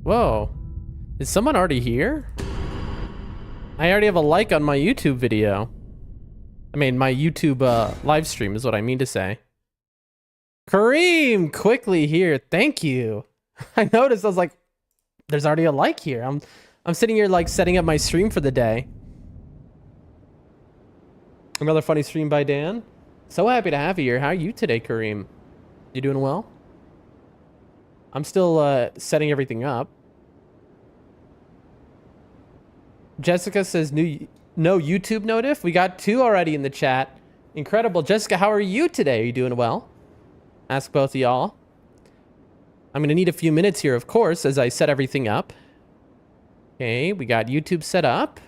Whoa. Is someone already here? I already have a like on my YouTube video. I mean, my YouTube live stream is what I mean to say. Kareem, quickly here. Thank you. I noticed, I was like, there's already a like here. I'm sitting here like setting up my stream for the day. Another funny stream by Dan. So happy to have you here. How are you today, Kareem? You doing well? I'm still setting everything up. Jessica says no YouTube notif. We got 2 already in the chat. Incredible. Jessica, how are you today? Are you doing well? Ask both of y'all. I'm going to need a few minutes here, of course, as I set everything up. Okay, we got YouTube set up.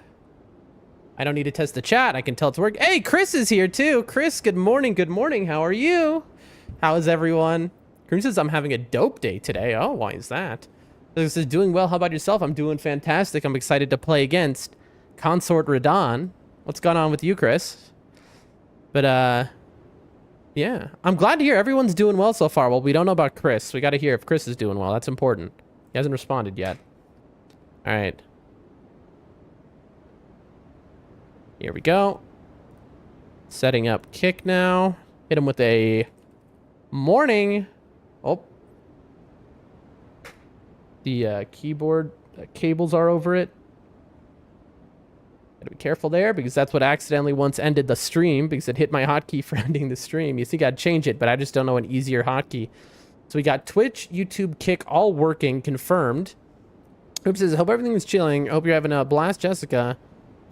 I don't need to test the chat. I can tell it's working. Hey, Chris is here too. Chris, good morning. Good morning. How are you? How is everyone? Chris says I'm having a dope day today. Oh, why is that? This is doing well. How about yourself? I'm doing fantastic. I'm excited to play against Consort Radahn. What's going on with you, Chris? But, yeah. I'm glad to hear everyone's doing well so far. Well, we don't know about Chris. We got to hear if Chris is doing well. That's important. He hasn't responded yet. All right. Here we go. Setting up kick now. Hit him with a morning. Oh. The keyboard cables are over it. Gotta be careful there because that's what accidentally once ended the stream because it hit my hotkey for ending the stream. You see, gotta change it, but I just don't know an easier hotkey. So we got Twitch, YouTube, Kick, all working, confirmed. Oops says, hope everything's chilling. Hope you're having a blast, Jessica.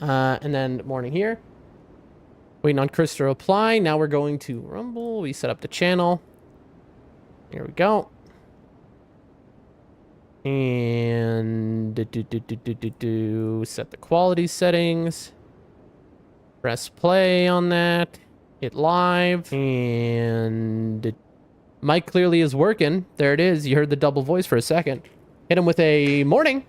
And then morning here. Waiting on Chris to reply. Now we're going to Rumble. We set up the channel. Here we go. And set the quality settings. Press play on that. Hit live. And mic clearly is working. There it is. You heard the double voice for a second. Hit him with a morning.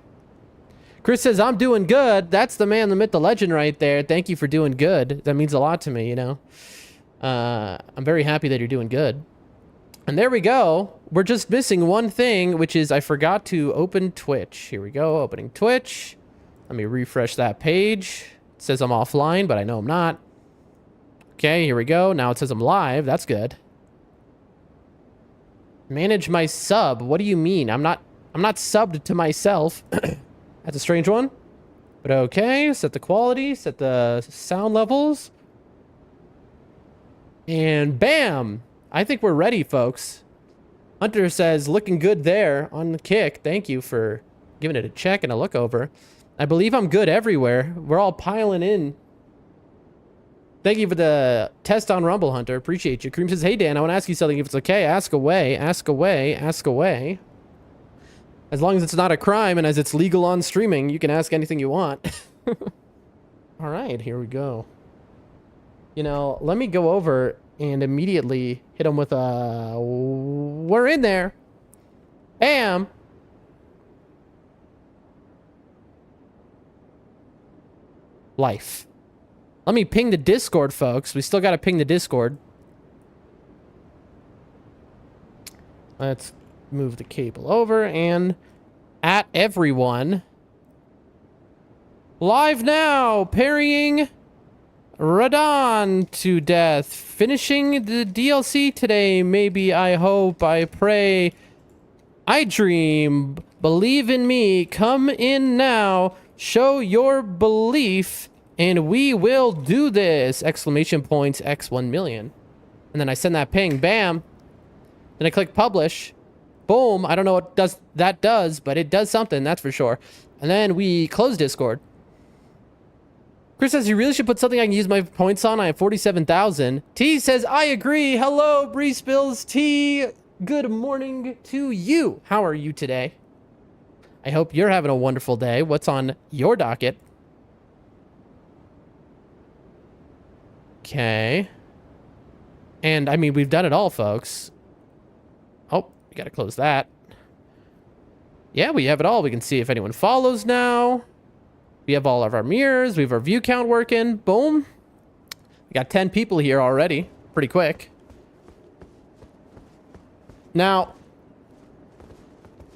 Chris says, I'm doing good. That's the man, the myth, the legend right there. Thank you for doing good. That means a lot to me, you know. I'm very happy that you're doing good. And there we go. We're just missing one thing, which is I forgot to open Twitch. Here we go, opening Twitch. Let me refresh that page. It says I'm offline, but I know I'm not. Okay, here we go. Now it says I'm live. That's good. Manage my sub. What do you mean? I'm not subbed to myself. That's a strange one. But okay, set the quality, set the sound levels. And bam! I think we're ready, folks. Hunter says, looking good there on the kick. Thank you for giving it a check and a look over. I believe I'm good everywhere. We're all piling in. Thank you for the test on Rumble, Hunter. Appreciate you. Cream says, hey, Dan, I want to ask you something. If it's okay, ask away, ask away, ask away. As long as it's not a crime and as it's legal on streaming, you can ask anything you want. All right, here we go. You know, let me go over and immediately hit him with a... We're in there. Bam. Life. Let me ping the Discord, folks. We still got to ping the Discord. Let's move the cable over and at everyone. Live now. Parrying Radahn to death. Finishing the DLC today. Maybe, I hope, I pray, I dream. Believe in me. Come in now. Show your belief and we will do this. Exclamation points X 1 million. And then I send that ping. Bam. Then I click publish. Boom. I don't know what that does, but it does something, that's for sure. And then we close Discord. Chris says, you really should put something I can use my points on. I have 47,000. T says, I agree. Hello, Bree Spills. T, good morning to you. How are you today? I hope you're having a wonderful day. What's on your docket? Okay. And, I mean, we've done it all, folks. Oh, we gotta close that. Yeah, we have it all. We can see if anyone follows now. We have all of our mirrors. We have our view count working. Boom. We got 10 people here already. Pretty quick. Now,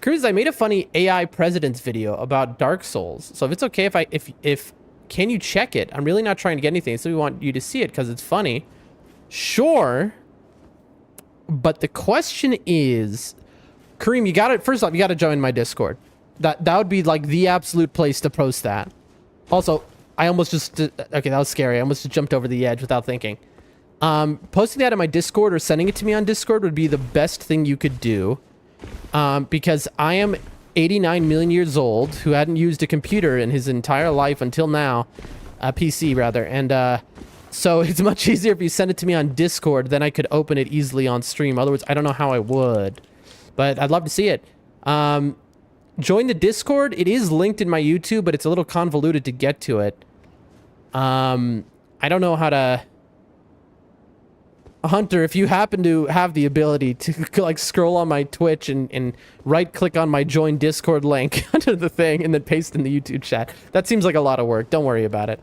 Cruz, I made a funny AI presidents video about Dark Souls. So if it's okay if can you check it? I'm really not trying to get anything. So we want you to see it because it's funny. Sure. But the question is, Kareem, you got it. First off, you got to join my Discord. That would be like the absolute place to post that. Also, I almost just okay, that was scary. I almost just jumped over the edge without thinking. Posting that in my Discord or sending it to me on Discord would be the best thing you could do. Because I am 89 million years old, who hadn't used a computer in his entire life until now, a PC rather, and so it's much easier if you send it to me on Discord, then I could open it easily on stream. Otherwise, I don't know how I would, but I'd love to see it. Join the Discord. It is linked in my YouTube, but it's a little convoluted to get to it. I don't know how to... Hunter, if you happen to have the ability to like scroll on my Twitch and right click on my join Discord link under the thing and then paste in the YouTube chat. That seems like a lot of work. Don't worry about it.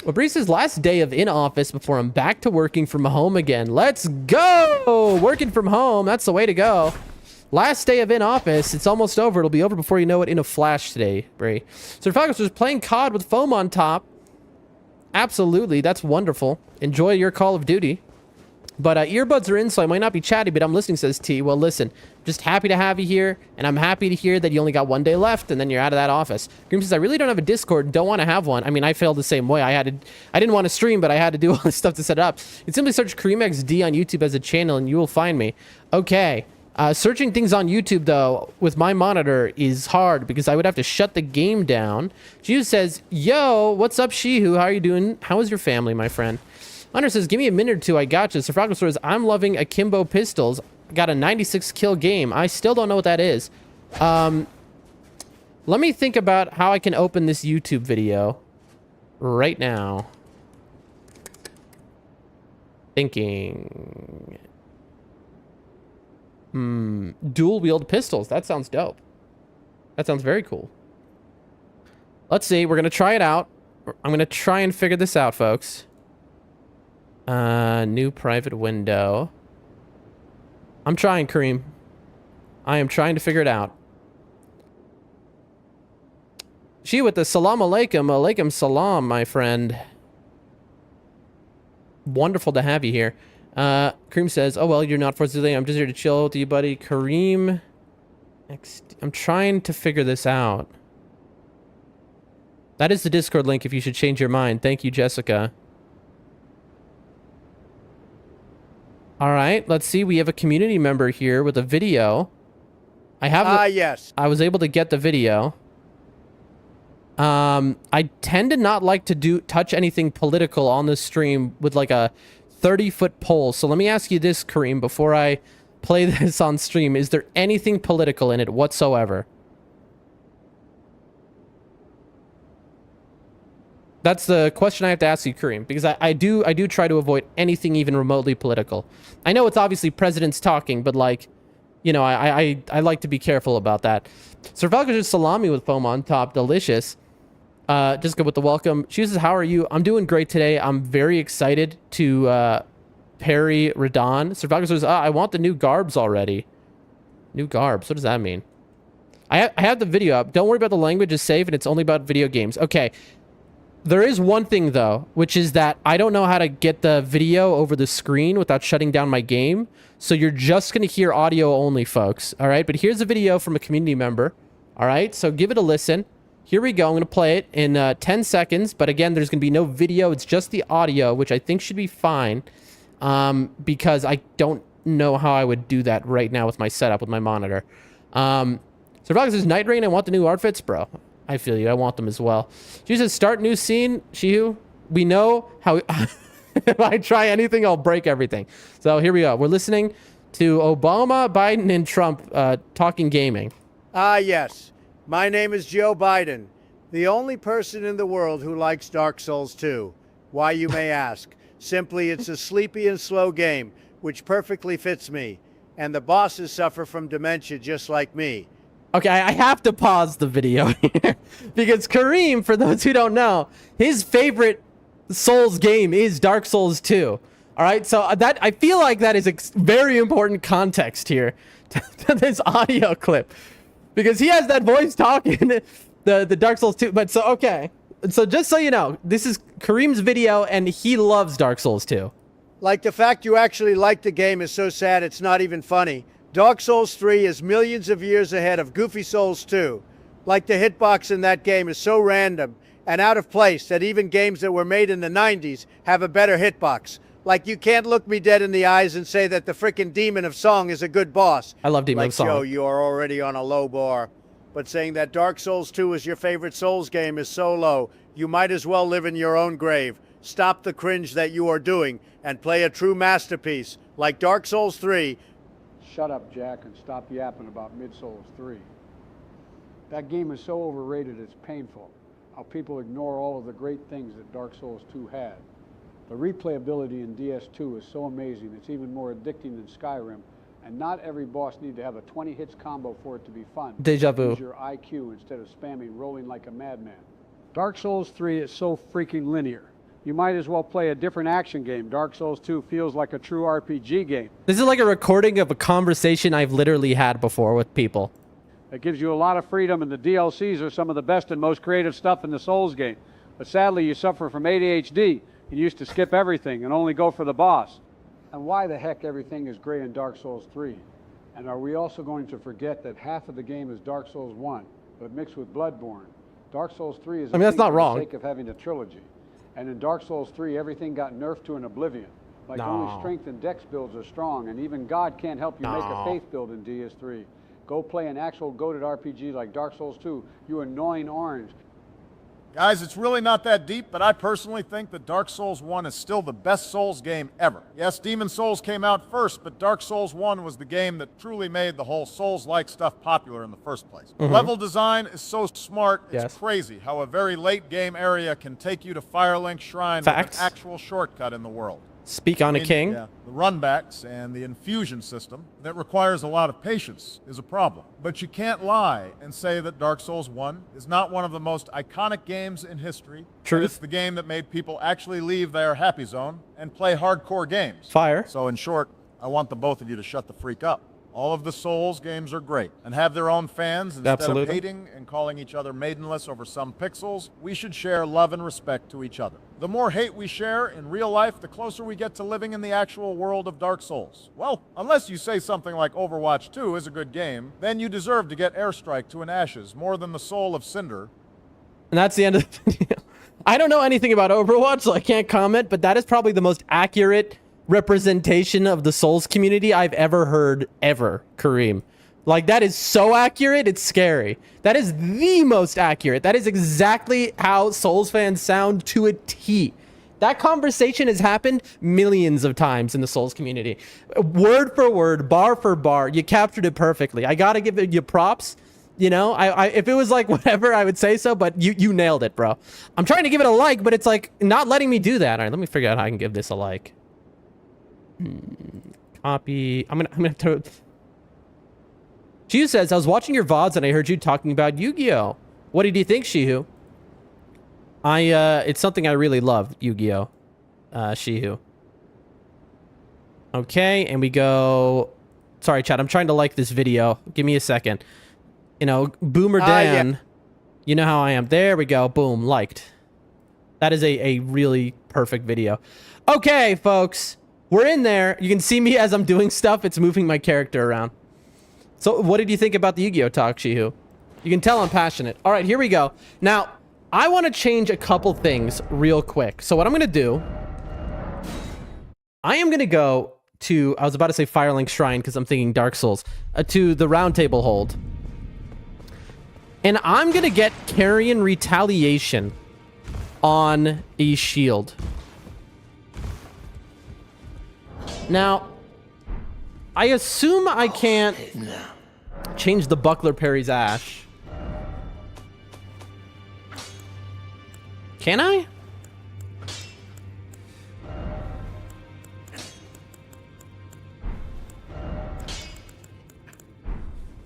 Fabrice's last day of in office before I'm back to working from home again. Let's go! Working from home. That's the way to go. Last day of in office. It's almost over. It'll be over before you know it in a flash today, Bray. Sir Falcus was playing COD with foam on top. Absolutely. That's wonderful. Enjoy your Call of Duty. But earbuds are in, so I might not be chatty, but I'm listening, says T. Well, listen, just happy to have you here, and I'm happy to hear that you only got one day left, and then you're out of that office. Grim says, I really don't have a Discord, don't want to have one. I mean, I failed the same way. I didn't want to stream, but I had to do all this stuff to set it up. You simply search KareemXD on YouTube as a channel, and you will find me. Okay. Searching things on YouTube, though, with my monitor is hard, because I would have to shut the game down. Jiu says, yo, what's up, Shihu? How are you doing? How is your family, my friend? Hunter says, give me a minute or two, I gotcha. So Frogger says, I'm loving Akimbo Pistols. Got a 96 kill game. I still don't know what that is. Let me think about how I can open this YouTube video right now. Thinking. Dual wield pistols. That sounds dope. That sounds very cool. Let's see. We're going to try it out. I'm going to try and figure this out, folks. New private window. I'm trying, Kareem. I am trying to figure it out. She with the salam alaikum. Alaikum salam, my friend. Wonderful to have you here. Kareem says, oh, well, you're not forced today. I'm just here to chill with you, buddy. Kareem. I'm trying to figure this out. That is the Discord link if you should change your mind. Thank you, Jessica. All right, let's see. We have a community member here with a video. I have yes. I was able to get the video. I tend to not like to touch anything political on the stream with like a 30-foot pole. So let me ask you this, Kareem, before I play this on stream. Is there anything political in it whatsoever? That's the question I have to ask you, Kareem, because I do try to avoid anything even remotely political. I know it's obviously presidents talking, but like, you know, I like to be careful about that. Sir Falcon's salami with foam on top, delicious. Just go with the welcome. She says, how are you? I'm doing great today. I'm very excited to parry Radahn. Sir Falcon says, I want the new garbs already. New garbs. What does that mean? I have the video up. Don't worry about the language. It's safe, and it's only about video games. Okay. There is one thing, though, which is that I don't know how to get the video over the screen without shutting down my game. So you're just going to hear audio only, folks. All right? But here's a video from a community member. All right? So give it a listen. Here we go. I'm going to play it in 10 seconds. But again, there's going to be no video. It's just the audio, which I think should be fine. Because I don't know how I would do that right now with my setup, with my monitor. So Rock says, nightreign, I want the new outfits, bro. I feel you. I want them as well. She says, start new scene, Shihu. We know how... if I try anything, I'll break everything. So here we go. We're listening to Obama, Biden, and Trump talking gaming. Yes. My name is Joe Biden, the only person in the world who likes Dark Souls 2. Why, you may ask. Simply, it's a sleepy and slow game, which perfectly fits me. And the bosses suffer from dementia just like me. Okay, I have to pause the video here because Kareem, for those who don't know, his favorite Souls game is Dark Souls 2. All right, so I feel like that is very important context here to this audio clip. because he has that voice talking the Dark Souls 2. But so okay, so just so you know, this is Kareem's video, and he loves Dark Souls 2. Like, the fact you actually like the game is so sad it's not even funny. Dark Souls 3 is millions of years ahead of Goofy Souls 2. Like, the hitbox in that game is so random and out of place that even games that were made in the 90s have a better hitbox. Like, you can't look me dead in the eyes and say that the frickin' Demon of Song is a good boss. I love Demon of Song. Joe, you are already on a low bar. But saying that Dark Souls 2 is your favorite Souls game is so low, you might as well live in your own grave. Stop the cringe that you are doing and play a true masterpiece like Dark Souls 3. Shut up, Jack, and stop yapping about Mid-Souls 3. That game is so overrated it's painful. How people ignore all of the great things that Dark Souls 2 had. The replayability in DS2 is so amazing, it's even more addicting than Skyrim, and not every boss need to have a 20 hits combo for it to be fun. Deja vu. Use your IQ instead of spamming rolling like a madman. Dark Souls 3 is so freaking linear. You might as well play a different action game. Dark Souls 2 feels like a true RPG game. This is like a recording of a conversation I've literally had before with people. It gives you a lot of freedom, and the DLCs are some of the best and most creative stuff in the Souls game. But sadly, you suffer from ADHD. You used to skip everything and only go for the boss. And why the heck everything is gray in Dark Souls 3? And are we also going to forget that half of the game is Dark Souls 1, but mixed with Bloodborne? Dark Souls 3 is that's not wrong. For the sake of having a trilogy. And in Dark Souls 3, everything got nerfed to an oblivion. Like, only strength and dex builds are strong, and even God can't help you make a faith build in DS3. Go play an actual goated RPG like Dark Souls 2, you annoying orange. Guys, it's really not that deep, but I personally think that Dark Souls 1 is still the best Souls game ever. Yes, Demon Souls came out first, but Dark Souls 1 was the game that truly made the whole Souls-like stuff popular in the first place. Level design is so smart, it's crazy how a very late game area can take you to Firelink Shrine with an actual shortcut in the world. Speak on a king. Yeah, the runbacks and the infusion system that requires a lot of patience is a problem. But you can't lie and say that Dark Souls 1 is not one of the most iconic games in history. Truth. It's the game that made people actually leave their happy zone and play hardcore games. Fire. So in short, I want the both of you to shut the freak up. All of the Souls games are great and have their own fans. Instead of hating and calling each other maidenless over some pixels, we should share love and respect to each other. The more hate we share in real life, the closer we get to living in the actual world of Dark Souls. Well, unless you say something like Overwatch 2 is a good game, then you deserve to get airstrike to an ashes more than the soul of Cinder. And that's the end of the video. I don't know anything about Overwatch, so I can't comment, but that is probably the most accurate representation of the Souls community I've ever heard, ever, Kareem. Like, that is so accurate, it's scary. That is the most accurate. That is exactly how Souls fans sound to a T. That conversation has happened millions of times in the Souls community. Word for word, bar for bar, you captured it perfectly. I gotta give you props. You know, I if it was like whatever, I would say so, but you nailed it, bro. I'm trying to give it a like, but it's like not letting me do that. All right, let me figure out how I can give this a like. Copy. I'm gonna have to. Shihu says, I was watching your VODs and I heard you talking about Yu-Gi-Oh. What did you think, Shihu? It's something I really love, Yu-Gi-Oh. Shihu. Okay, and we go. Sorry, chat. I'm trying to like this video. Give me a second. You know, Boomer Dan. Yeah. You know how I am. There we go. Boom. Liked. That is a really perfect video. Okay, folks. We're in there. You can see me as I'm doing stuff. It's moving my character around. So what did you think about the Yu-Gi-Oh talk, Shihu? You can tell I'm passionate. All right, here we go. Now, I want to change a couple things real quick. So what I'm going to do, I am going to go to, I was about to say Firelink Shrine because I'm thinking Dark Souls, to the Round Table Hold. And I'm going to get Carrion Retaliation on a shield. Now, I assume I can't change the Buckler Parry's Ash. Can I?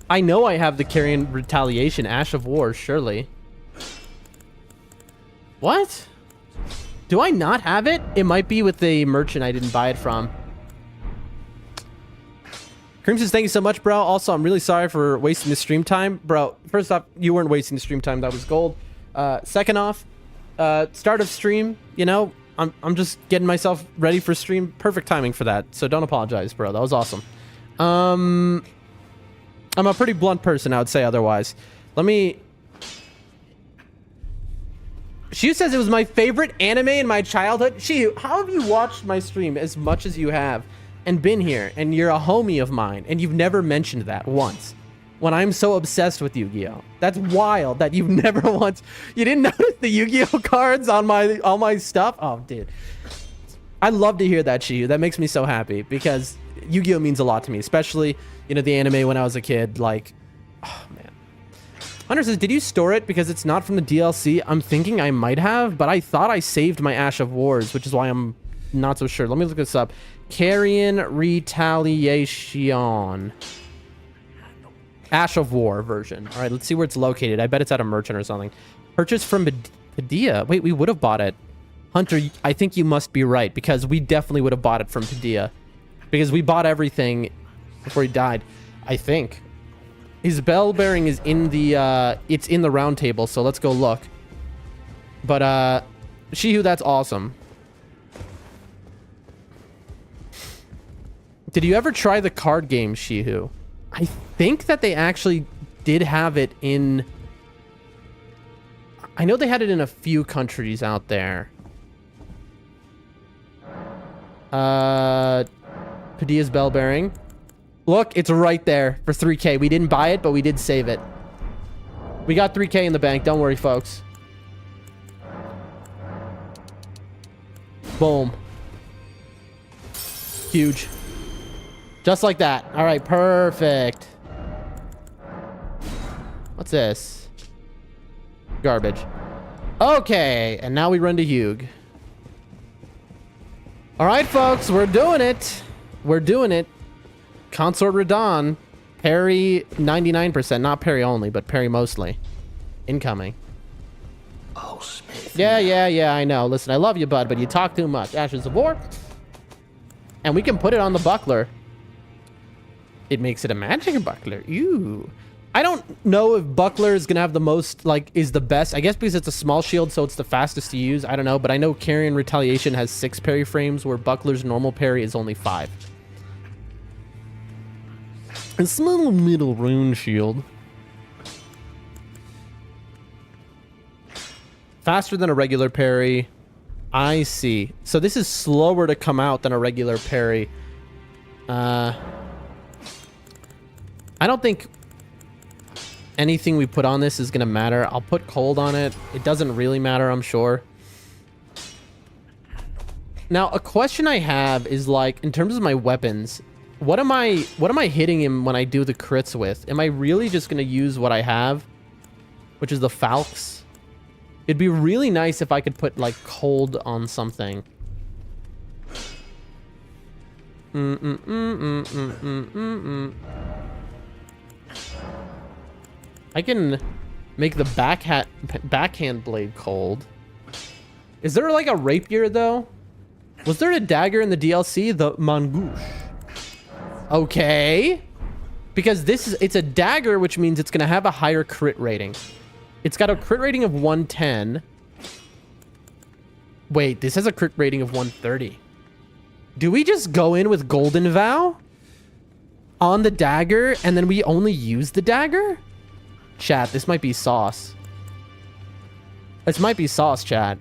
I know I have the Carrion Retaliation, Ash of War, surely. What? Do I not have it? It might be with the merchant I didn't buy it from. Cream says, thank you so much, bro. Also, I'm really sorry for wasting the stream time. Bro, first off, you weren't wasting the stream time. That was gold. Second off, start of stream, you know, I'm just getting myself ready for stream. Perfect timing for that. So don't apologize, bro. That was awesome. I'm a pretty blunt person, I would say otherwise. Let me... She says it was my favorite anime in my childhood. She, how have you watched my stream as much as you have and been here and you're a homie of mine and you've never mentioned that once when I'm so obsessed with Yu-Gi-Oh? That's wild that you've never once... You didn't notice the Yu-Gi-Oh cards on all my stuff? Oh, dude. I love to hear that, Shiyu. That makes me so happy because Yu-Gi-Oh means a lot to me, especially, you know, the anime when I was a kid. Like, oh, man. Hunter says, did you store it because it's not from the DLC? I'm thinking I might have, but I thought I saved my Ash of Wars, which is why I'm not so sure. Let me look this up. Carrion Retaliation. Ash of War version. All right, let's see where it's located. I bet it's at a merchant or something. Purchased from Padilla. Wait, we would have bought it. Hunter, I think you must be right because we definitely would have bought it from Padilla because we bought everything before he died, I think. His bell bearing is in the it's in the round table, so let's go look. But Shihu, that's awesome. Did you ever try the card game, Shihu? I think that they actually did have it in... I know they had it in a few countries out there. Padilla's bell bearing. Look, it's right there for 3K. We didn't buy it, but we did save it. We got 3K in the bank. Don't worry, folks. Boom. Huge. Just like that. All right, perfect. What's this? Garbage. Okay, and now we run to Hugh. All right, folks, we're doing it. We're doing it. Consort Radahn. Parry 99%. Not parry only, but parry mostly. Incoming. Oh, Smith. Yeah, I know. Listen, I love you, bud, but you talk too much. Ashes of War. And we can put it on the buckler. It makes it a magic buckler. Ooh. I don't know if buckler is going to have the most, like, is the best. I guess because it's a small shield, so it's the fastest to use. I don't know, but I know Carrion Retaliation has 6 parry frames, where buckler's normal parry is only 5. And small middle rune shield. Faster than a regular parry. I see. So this is slower to come out than a regular parry. I don't think anything we put on this is going to matter. I'll put cold on it. It doesn't really matter, I'm sure. Now, a question I have is, like, in terms of my weapons, what am I hitting him when I do the crits with? Am I really just going to use what I have, which is the Falx? It'd be really nice if I could put, like, cold on something. I can make the backhand blade cold. Is there, like, a rapier, though? Was there a dagger in the DLC? The Mangouche. Okay. Because it's a dagger, which means it's going to have a higher crit rating. It's got a crit rating of 110. Wait, this has a crit rating of 130. Do we just go in with Golden Vow on the dagger, and then we only use the dagger? Chat, this might be sauce. This might be sauce, chat.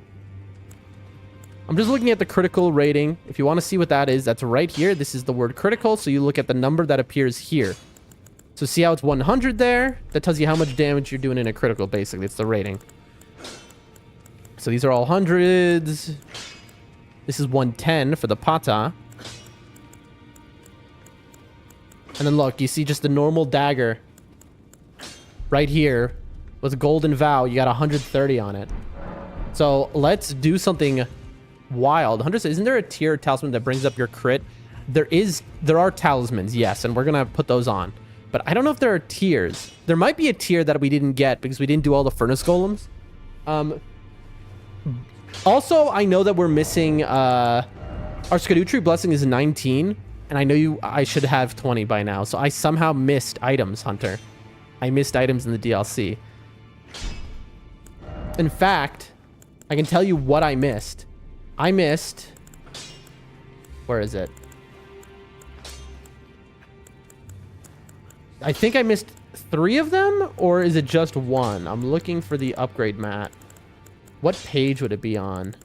I'm just looking at the critical rating. If you want to see what that is, that's right here. This is the word critical, so you look at the number that appears here. So see how it's 100 there? That tells you how much damage you're doing in a critical, basically. It's the rating. So these are all hundreds. This is 110 for the pata. And then look, you see just the normal dagger right here with Golden Vow. You got 130 on it. So let's do something wild. 100 says, isn't there a tier talisman that brings up your crit? There are talismans, yes, and we're gonna put those on. But I don't know if there are tiers. There might be a tier that we didn't get because we didn't do all the furnace golems. Also, I know that we're missing our Scudutri Blessing is 19. and I should have 20 by now. So I somehow missed items, Hunter. I missed items in the DLC. In fact, I can tell you what I missed. I missed... Where is it? I think I missed 3 of them, or is it just 1? I'm looking for the upgrade mat. What page would it be on?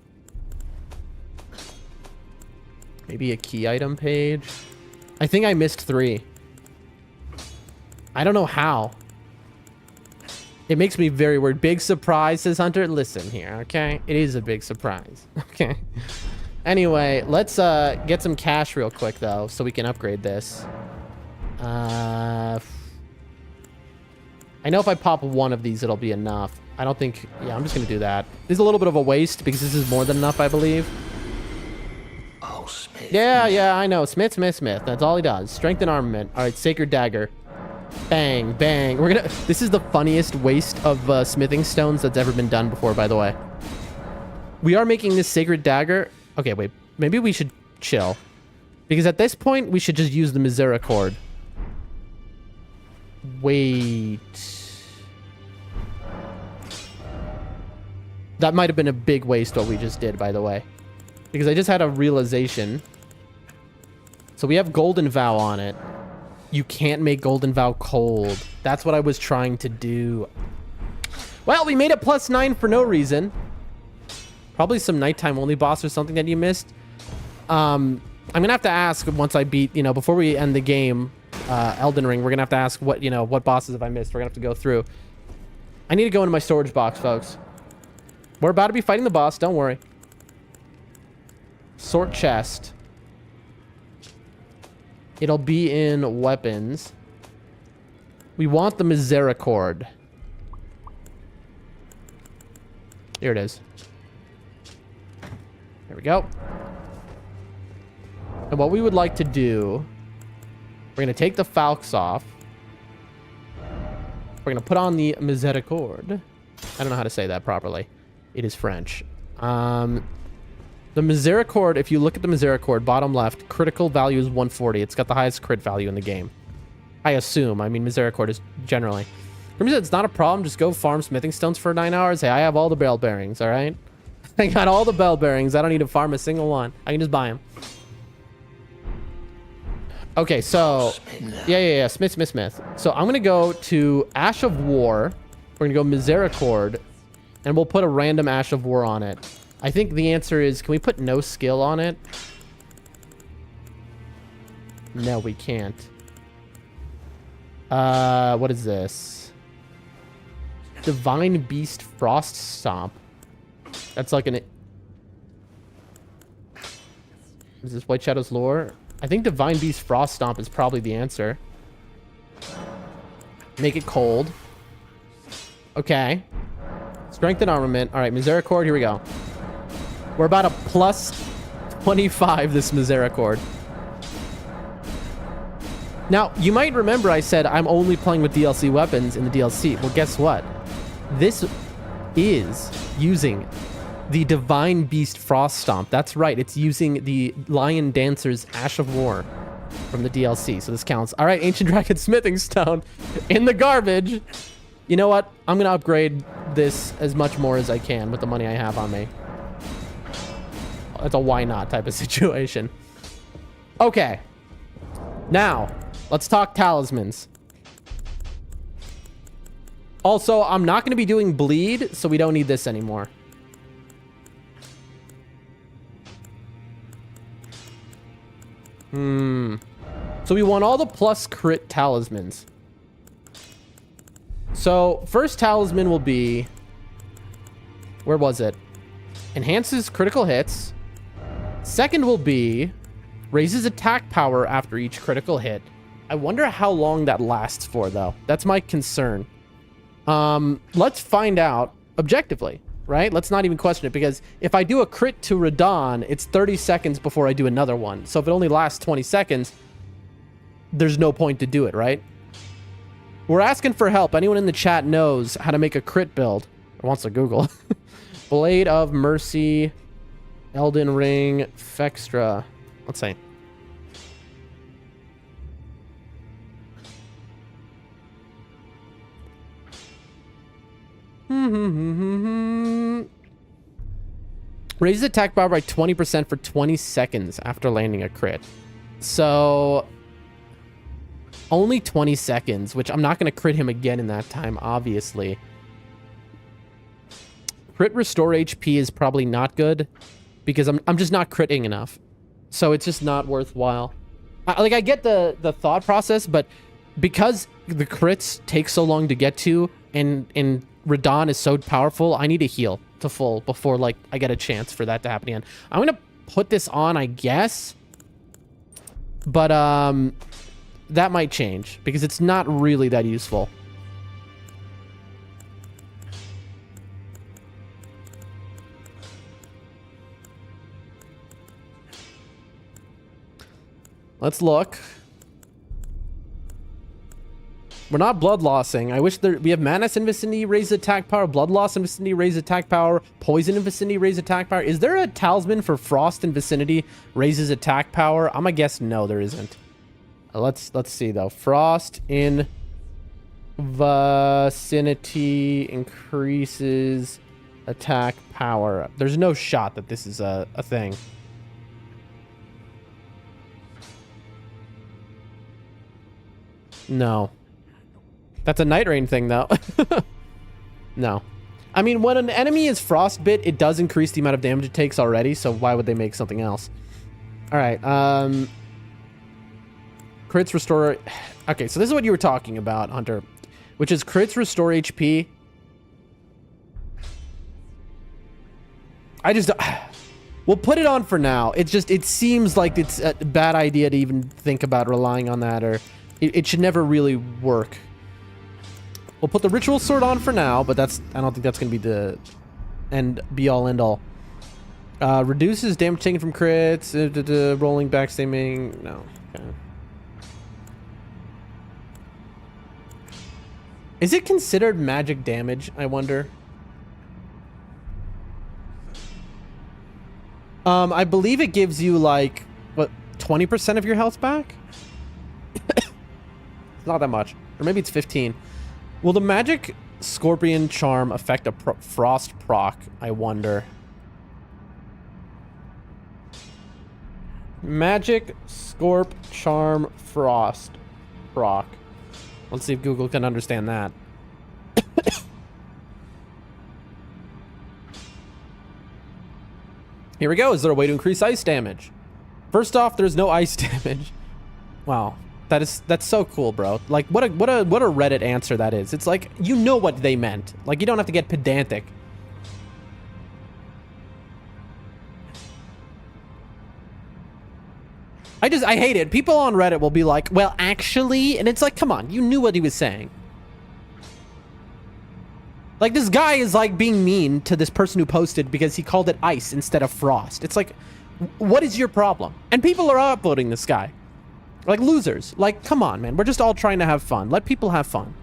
Maybe a key item page? I think I missed 3. I don't know how. It makes me very weird. Big surprise, says Hunter. Listen here, okay? It is a big surprise, okay? Anyway, let's get some cash real quick, though, so we can upgrade this. I know if I pop 1 of these, it'll be enough. I don't think... Yeah, I'm just going to do that. This is a little bit of a waste, because this is more than enough, I believe. Oh, Smith. Yeah, I know. Smith. That's all he does. Strength and armament. All right, Sacred Dagger. Bang, bang. We're gonna... This is the funniest waste of smithing stones that's ever been done before, by the way. We are making this Sacred Dagger... Okay, wait. Maybe we should chill. Because at this point, we should just use the Misericord. Wait. That might have been a big waste what we just did, by the way. Because I just had a realization. So we have Golden Vow on it. You can't make Golden Vow cold. That's what I was trying to do. Well, we made it +9 for no reason. Probably some nighttime only boss or something that you missed. I'm gonna have to ask once I beat, before we end the game, Elden Ring, we're gonna have to ask what bosses have I missed. We're gonna have to go through. I need to go into my storage box, folks. We're about to be fighting the boss, don't worry. Sort chest. It'll be in weapons. We want the Misericord. Here it is. There we go. And what we would like to do, we're going to take the Falx off. We're going to put on the Misericord. I don't know how to say that properly. It is French. The Misericord, if you look at the Misericord, bottom left, critical value is 140. It's got the highest crit value in the game. I assume. I mean, Misericord is generally. Grim said, it's not a problem. Just go farm smithing stones for 9 hours. Hey, I have all the bell bearings, all right? I got all the bell bearings. I don't need to farm a single one. I can just buy them. Okay, so... Yeah. Smith. So I'm going to go to Ash of War. We're going to go Misericord. And we'll put a random Ash of War on it. I think the answer is, can we put no skill on it? No, we can't. What is this? Divine Beast Frost Stomp. That's like an... Is this White Shadow's lore? I think Divine Beast Frost Stomp is probably the answer. Make it cold. Okay. Strength and armament. All right, Misericord, here we go. We're about a +25 this Misericord. Now, you might remember I said I'm only playing with DLC weapons in the DLC. Well, guess what? This is using the Divine Beast Frost Stomp. That's right. It's using the Lion Dancer's Ash of War from the DLC. So this counts. All right, Ancient Dragon Smithing Stone in the garbage. You know what? I'm going to upgrade this as much more as I can with the money I have on me. That's a why not type of situation. Okay. Now, let's talk talismans. Also, I'm not going to be doing bleed, so we don't need this anymore. So we want all the plus crit talismans. So, first talisman will be... Where was it? Enhances critical hits. Second will be raises attack power after each critical hit. I wonder how long that lasts for, though. That's my concern. Let's find out objectively, right? Let's not even question it, because if I do a crit to Radahn, it's 30 seconds before I do another one. So if it only lasts 20 seconds, there's no point to do it, right? We're asking for help. Anyone in the chat knows how to make a crit build or wants to Google. Blade of Mercy, Elden Ring, Fextra. Let's see. Raises attack power by 20% for 20 seconds after landing a crit. So only 20 seconds, which I'm not going to crit him again in that time, obviously. Crit restore HP is probably not good because I'm just not critting enough. So it's just not worthwhile. I get the thought process, but because the crits take so long to get to and Radahn is so powerful, I need to heal to full before like I get a chance for that to happen again. I'm gonna put this on, I guess, but that might change because it's not really that useful. Let's look. We're not blood lossing. I wish we have Madness in Vicinity, raise attack power, Blood Loss in Vicinity, raise attack power, Poison in Vicinity, raise attack power. Is there a talisman for Frost in Vicinity, raises attack power? I'm gonna guess no, there isn't. Let's see though. Frost in Vicinity increases attack power. There's no shot that this is a thing. No. That's a nightreign thing, though. No. I mean, when an enemy is frostbit, it does increase the amount of damage it takes already, so why would they make something else? Alright, crits restore... Okay, so this is what you were talking about, Hunter, which is crits restore HP. We'll put it on for now. It's just, it seems like it's a bad idea to even think about relying on that, or it should never really work. We'll put the ritual sword on for now, but I don't think that's going to be the be all end all. Reduces damage taken from crits, rolling backstabbing. No. Okay. Is it considered magic damage, I wonder? I believe it gives you like, what, 20% of your health back? It's not that much. Or maybe it's 15. Will the magic scorpion charm affect a frost proc, I wonder? Magic scorp charm frost proc. Let's see if Google can understand that. Here we go. Is there a way to increase ice damage? First off, there's no ice damage. Wow. That's so cool, bro. Like, what a Reddit answer that is. It's like, you know what they meant. Like, you don't have to get pedantic. I hate it. People on Reddit will be like, well, actually, and it's like, come on, you knew what he was saying. Like, this guy is like being mean to this person who posted because he called it ice instead of frost. It's like, what is your problem? And people are upvoting this guy. Like losers. Like, come on, man. We're just all trying to have fun. Let people have fun.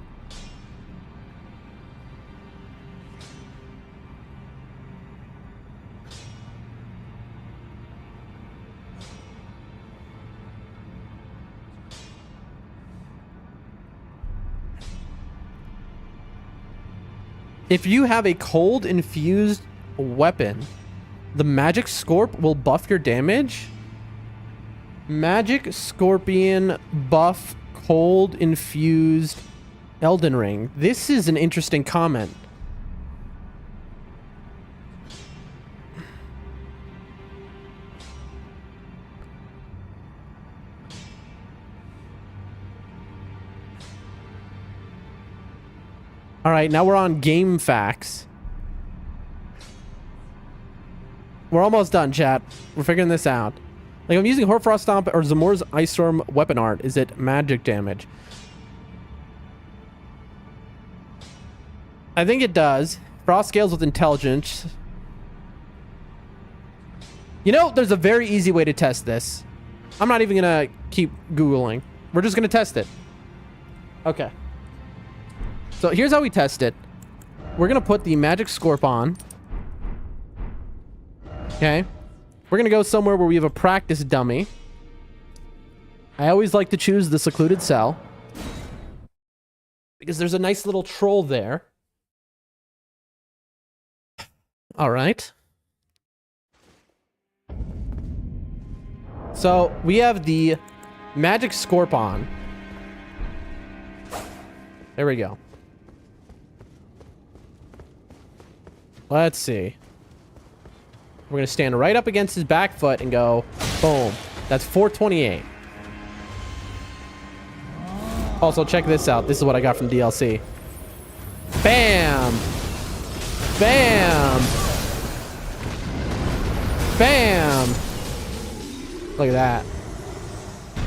If you have a cold infused weapon, the magic scorp will buff your damage. Magic Scorpion buff cold infused Elden Ring. This is an interesting comment. All right, now we're on game facts. We're almost done, chat. We're figuring this out. Like, I'm using Hoarfrost Stomp or Zamor's Ice Storm weapon art. Is it magic damage? I think it does. Frost scales with intelligence. You know, there's a very easy way to test this. I'm not even gonna keep Googling. We're just gonna test it. Okay. So here's how we test it. We're gonna put the magic scorp on. Okay. We're going to go somewhere where we have a practice dummy. I always like to choose the secluded cell, because there's a nice little troll there. All right. So we have the magic Scorpion. There we go. Let's see. We're going to stand right up against his back foot and go, boom. That's 428. Also, check this out. This is what I got from DLC. Bam! Bam! Bam! Look at that.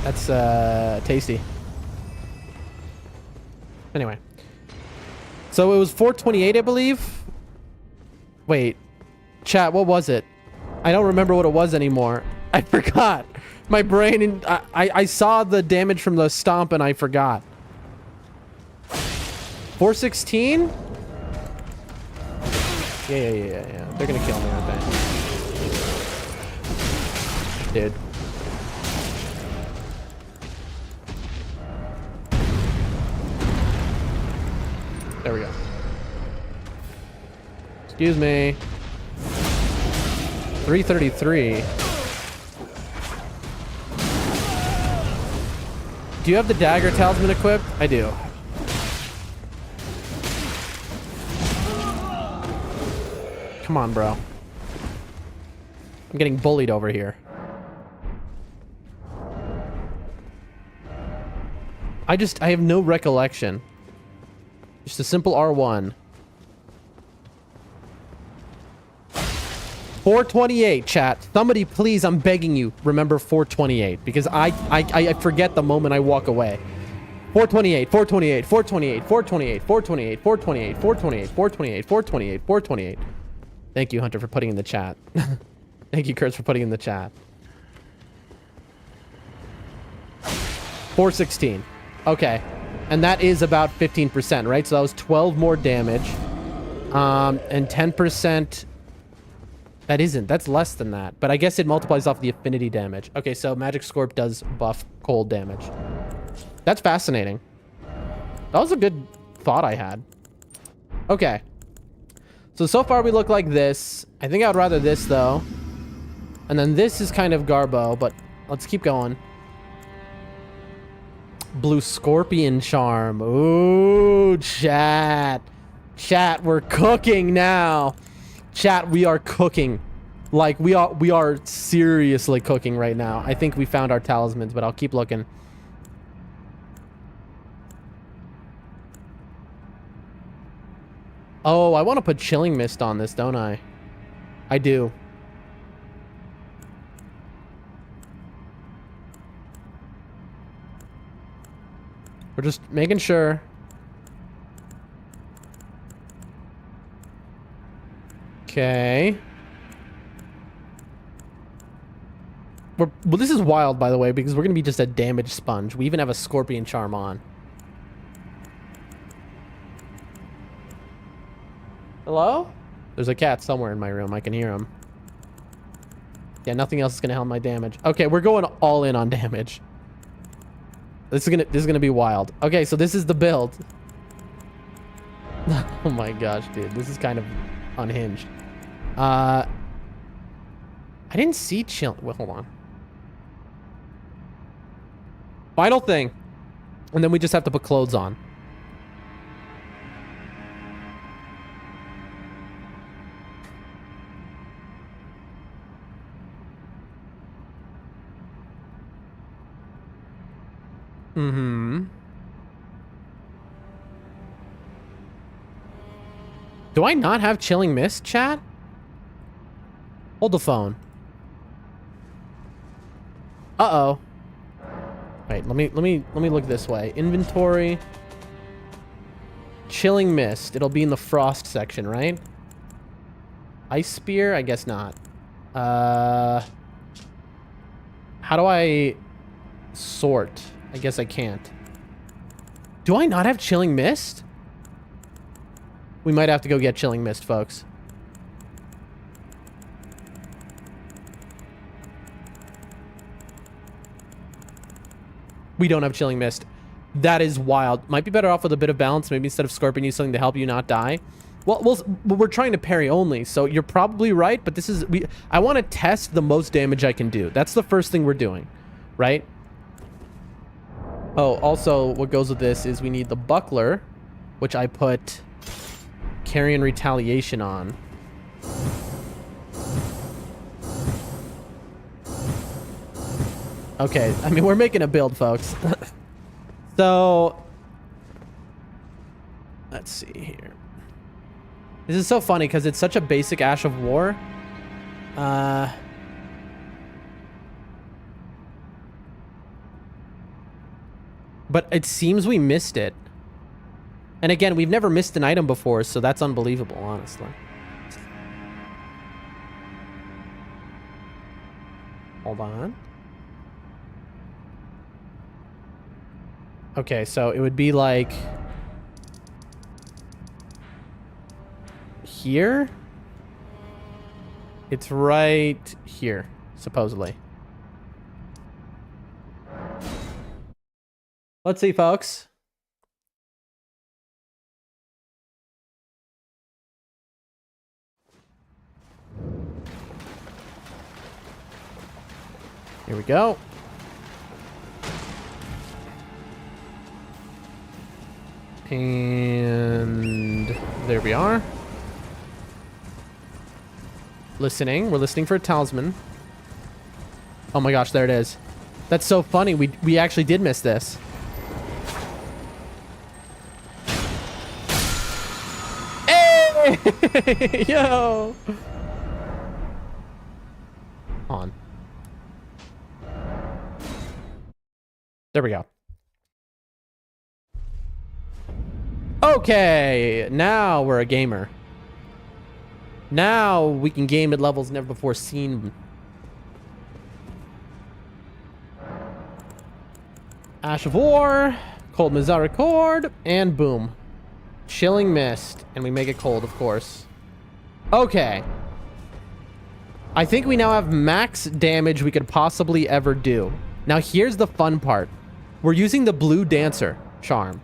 That's tasty. Anyway. So it was 428, I believe. Wait. Chat, what was it? I don't remember what it was anymore. I forgot. My brain, I saw the damage from the stomp and I forgot. 416? Yeah. They're gonna kill me, aren't they? Dude. There we go. Excuse me. 333. Do you have the dagger talisman equipped? I do. Come on, bro. I'm getting bullied over here. I have no recollection. Just a simple R1. 428, chat. Somebody, please, I'm begging you, remember 428. Because I forget the moment I walk away. 428, 428, 428, 428, 428, 428, 428, 428, 428, 428. Thank you, Hunter, for putting in the chat. Thank you, Kurtz, for putting in the chat. 416. Okay. And that is about 15%, right? So that was 12 more damage. And 10%... That isn't. That's less than that. But I guess it multiplies off the affinity damage. Okay, so Magic Scorp does buff cold damage. That's fascinating. That was a good thought I had. Okay. So far we look like this. I think I would rather this, though. And then this is kind of Garbo, but let's keep going. Blue Scorpion Charm. Ooh, chat. Chat, we're cooking now. Chat, we are cooking. Like, we are seriously cooking right now. I think we found our talismans, but I'll keep looking. Oh, I want to put Chilling Mist on this, don't I? I do. We're just making sure. Okay. Well, this is wild, by the way, because we're going to be just a damage sponge. We even have a Scorpion Charm on. Hello? There's a cat somewhere in my room. I can hear him. Yeah, nothing else is going to help my damage. Okay, we're going all in on damage. This is gonna be wild. Okay, so this is the build. Oh my gosh, dude. This is kind of unhinged. I didn't see chill. Well, hold on. Final thing. And then we just have to put clothes on. Mm-hmm. Do I not have Chilling Mist, chat? Hold the phone. Uh-oh. Wait, let me look this way. Inventory. Chilling Mist. It'll be in the frost section, right? Ice Spear? I guess not. How do I sort? I guess I can't. Do I not have Chilling Mist? We might have to go get Chilling Mist, folks. We don't have Chilling Mist. That is wild. Might be better off with a bit of balance. Maybe instead of Scorpion, use something to help you not die. Well, we're trying to parry only, so you're probably right, but this is... I want to test the most damage I can do. That's the first thing we're doing, right? Oh, also, what goes with this is we need the buckler, which I put carry and retaliation on. Okay, I mean, we're making a build, folks. So, let's see here. This is so funny because it's such a basic Ash of War. But it seems we missed it. And again, we've never missed an item before, so that's unbelievable, honestly. Hold on. Okay, so it would be like... here? It's right here, supposedly. Let's see, folks. Here we go. And there we are. Listening. We're listening for a talisman. Oh my gosh, there it is. That's so funny. We actually did miss this. Hey! Yo! On. There we go. Okay, now we're a gamer. Now we can game at levels never before seen. Ash of War, Cold Misericord, and boom. Chilling Mist, and we make it cold, of course. Okay. I think we now have max damage we could possibly ever do. Now here's the fun part. We're using the Blue Dancer charm.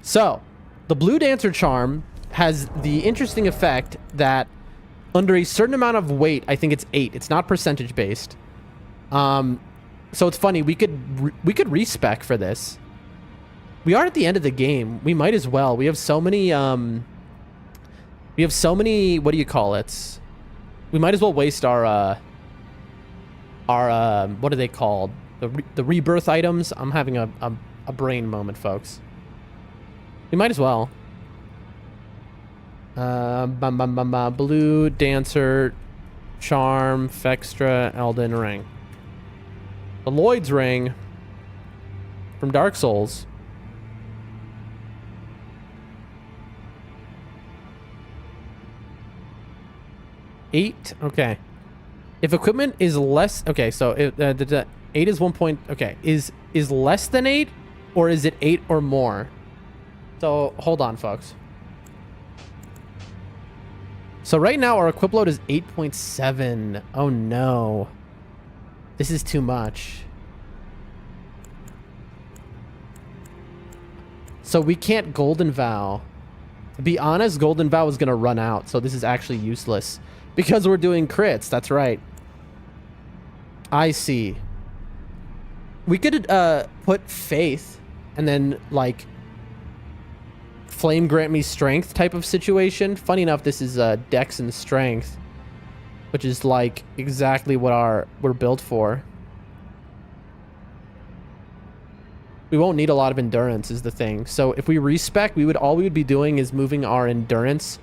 So, the Blue Dancer charm has the interesting effect that under a certain amount of weight, I think it's 8. It's not percentage based. So it's funny. We could respec for this. We are at the end of the game. We might as well. We have so many. We have so many. What do you call it? We might as well waste our what are they called? The rebirth items. I'm having a brain moment, folks. We might as well. Blue Dancer, Charm, Fextra, Elden Ring. The Lloyd's Ring from Dark Souls. Eight. Okay. If equipment is less, okay. So the 8 is 1 point. Okay, is less than 8, or is it 8 or more? So hold on, folks. So right now our equip load is 8.7. Oh no. This is too much. So we can't Golden Vow. To be honest, Golden Vow is going to run out. So this is actually useless. Because we're doing crits. That's right. I see. We could put Faith and then like Flame grant me strength type of situation. Funny enough, this is Dex and Strength, which is like exactly what we're built for. We won't need a lot of endurance is the thing. So if we respec, all we would be doing is moving our endurance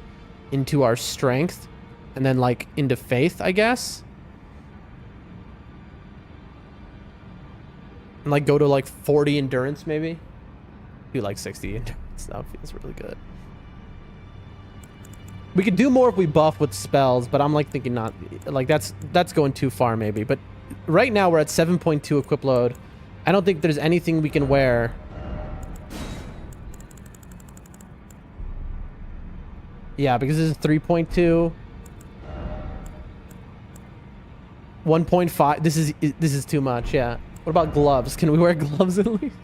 into our strength and then like into faith, I guess. And like go to like 40 endurance maybe. Do like 60 endurance. That feels really good. We could do more if we buff with spells, but I'm like thinking not like that's going too far maybe. But right now we're at 7.2 equip load. I don't think there's anything we can wear. Yeah, because this is 3.2. 1.5. This is too much, yeah. What about gloves? Can we wear gloves at least?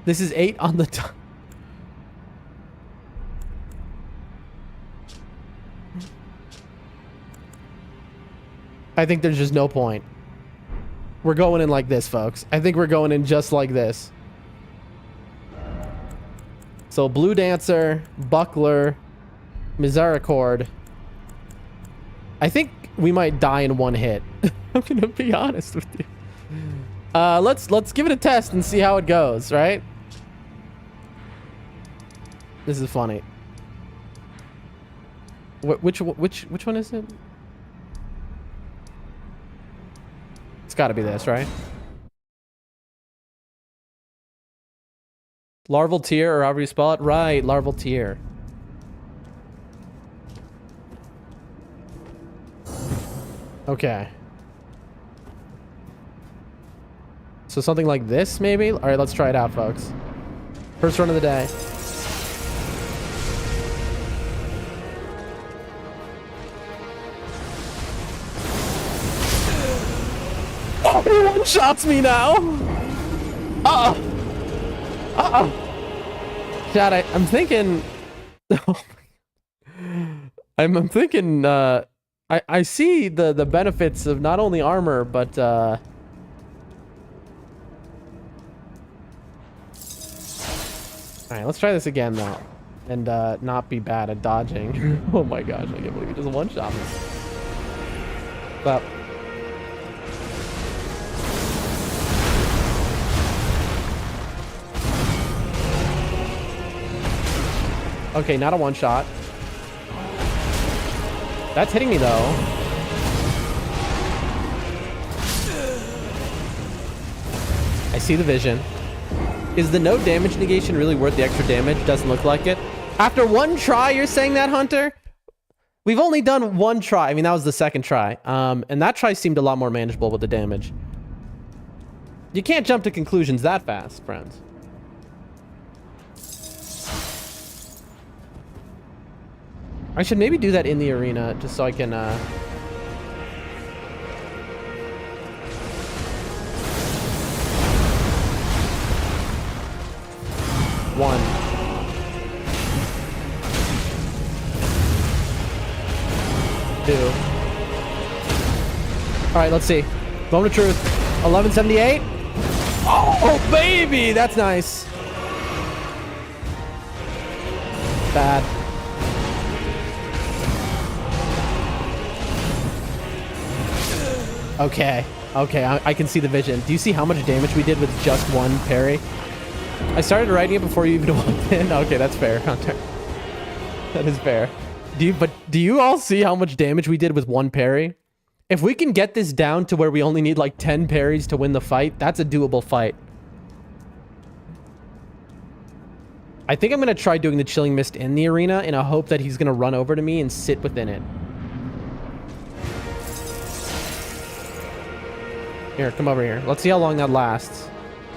This is 8 on the top. I think there's just no point. We're going in like this, folks. I think we're going in just like this. So Blue Dancer, Buckler, Misericord. I think we might die in one hit. I'm gonna be honest with you. Let's give it a test and see how it goes, right? This is funny. Which one is it? It's got to be this, right? Larval tier, or however you spell it. Right, larval tier. Okay. So something like this, maybe? All right, let's try it out, folks. First run of the day. Oh, he one-shots me now! Chad, I'm thinking... I'm thinking, I see the benefits of not only armor, but, Alright, let's try this again, though. And, not be bad at dodging. Oh my gosh, I can't believe he just one-shot me. But... Okay, not a one-shot. That's hitting me, though. I see the vision. Is the no damage negation really worth the extra damage? Doesn't look like it. After one try, you're saying that, Hunter? We've only done one try. I mean, that was the second try. And that try seemed a lot more manageable with the damage. You can't jump to conclusions that fast, friends. I should maybe do that in the arena, just so I can, One. Two. Alright, let's see. Moment of truth. 1178. Oh, baby! That's nice. Bad. Okay. Okay, I can see the vision. Do you see how much damage we did with just one parry? I started writing it before you even walked in. Okay, that's fair, Hunter. That is fair. Do you all see how much damage we did with one parry? If we can get this down to where we only need like 10 parries to win the fight, that's a doable fight. I think I'm going to try doing the Chilling Mist in the arena in a hope that he's going to run over to me and sit within it. Here, come over here. Let's see how long that lasts.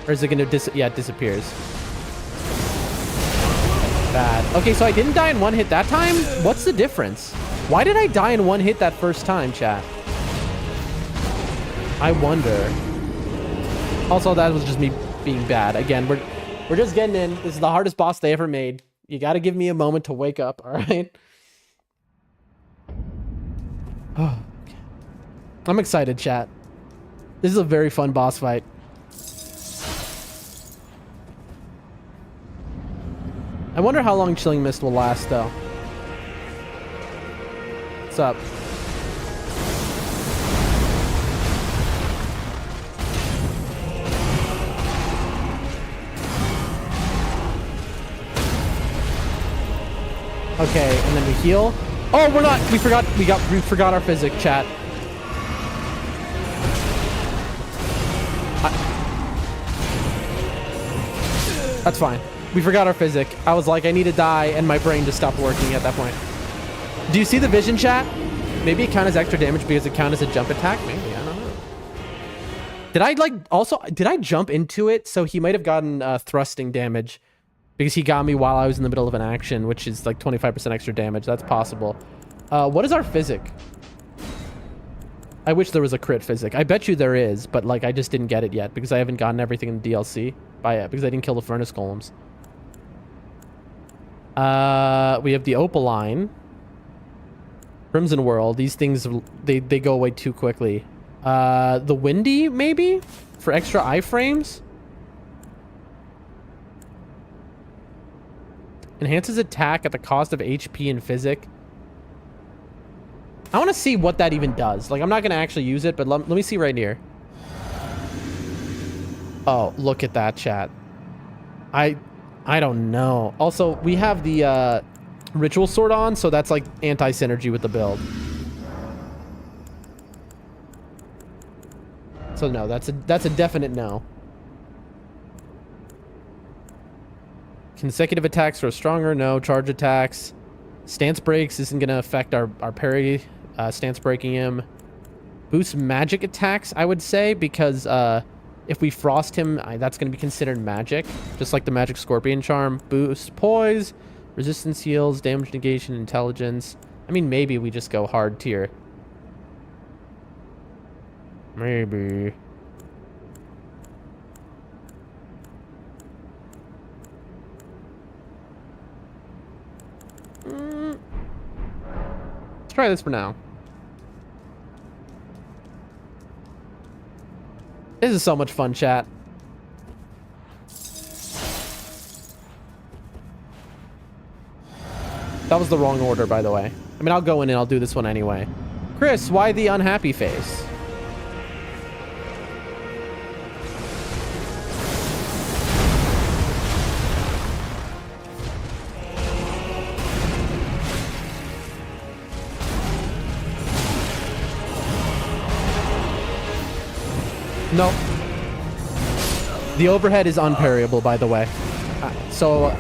Or is it going to yeah, it disappears. Bad. Okay, so I didn't die in one hit that time? What's the difference? Why did I die in one hit that first time, chat? I wonder. Also, that was just me being bad. Again, we're just getting in. This is the hardest boss they ever made. You got to give me a moment to wake up, all right? Oh, okay. I'm excited, chat. This is a very fun boss fight. I wonder how long Chilling Mist will last, though. What's up? Okay, and then we heal. Oh, we're not. We forgot our physic, chat. That's fine. We forgot our physic. I was like, I need to die, and my brain just stopped working at that point. Do you see the vision, chat? Maybe it counts as extra damage because it counts as a jump attack? Maybe, I don't know. Did I jump into it? So he might have gotten thrusting damage because he got me while I was in the middle of an action, which is like 25% extra damage. That's possible. What is our physic? I wish there was a crit physic. I bet you there is, but like I just didn't get it yet because I haven't gotten everything in the DLC because I didn't kill the furnace golems. We have the opaline. Crimson World. These things, they go away too quickly. The Windy, maybe? For extra iframes? Enhances attack at the cost of HP and physic. I want to see what that even does. Like, I'm not going to actually use it, but let me see right here. Oh, look at that, chat. I don't know. Also, we have the Ritual Sword on, so that's like anti-synergy with the build. So no, that's a definite no. Consecutive attacks are stronger. No. Charge attacks. Stance breaks isn't going to affect our parry. Stance breaking him. Boosts magic attacks, I would say, because if we frost him, that's going to be considered magic. Just like the magic scorpion charm. Boost poise. Resistance heals. Damage negation. Intelligence. I mean, maybe we just go hard tier. Maybe. Let's try this for now. This is so much fun, chat. That was the wrong order, by the way. I mean, I'll go in and I'll do this one anyway. Chris, why the unhappy face? No. The overhead is unparryable, by the way. So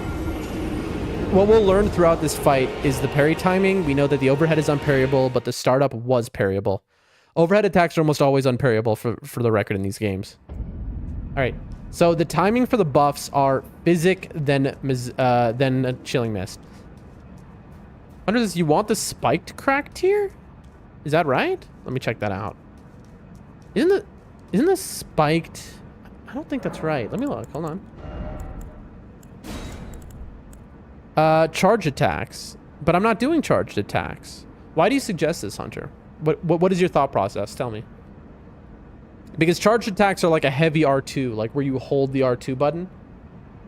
what we'll learn throughout this fight is the parry timing. We know that the overhead is unparryable, but the startup was parryable. Overhead attacks are almost always unparryable for the record in these games. All right. So the timing for the buffs are Physic, then Chilling Mist. Under this, you want the spiked crack tier? Is that right? Let me check that out. Isn't the spiked? I don't think that's right. Let me look. Hold on. Charge attacks, but I'm not doing charged attacks. Why do you suggest this, Hunter? What is your thought process? Tell me. Because charged attacks are like a heavy R2, like where you hold the R2 button.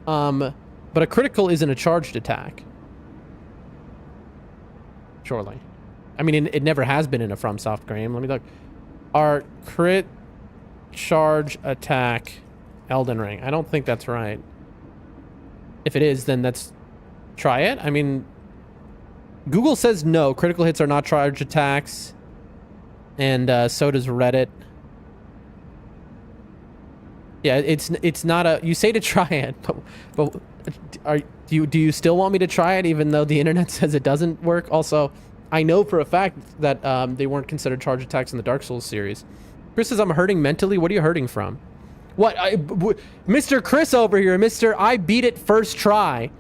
But a critical isn't a charged attack. Surely. I mean, it never has been in a FromSoft game. Let me look. Our crit charge attack Elden Ring. I don't think that's right. If it is, then let's try it. I mean, Google says no. Critical hits are not charge attacks. And so does Reddit. Yeah, it's not a... You say to try it, but do you still want me to try it even though the internet says it doesn't work? Also, I know for a fact that they weren't considered charge attacks in the Dark Souls series. Chris says I'm hurting mentally. What are you hurting from? What? Mr. Chris over here. Mr. I beat it first try.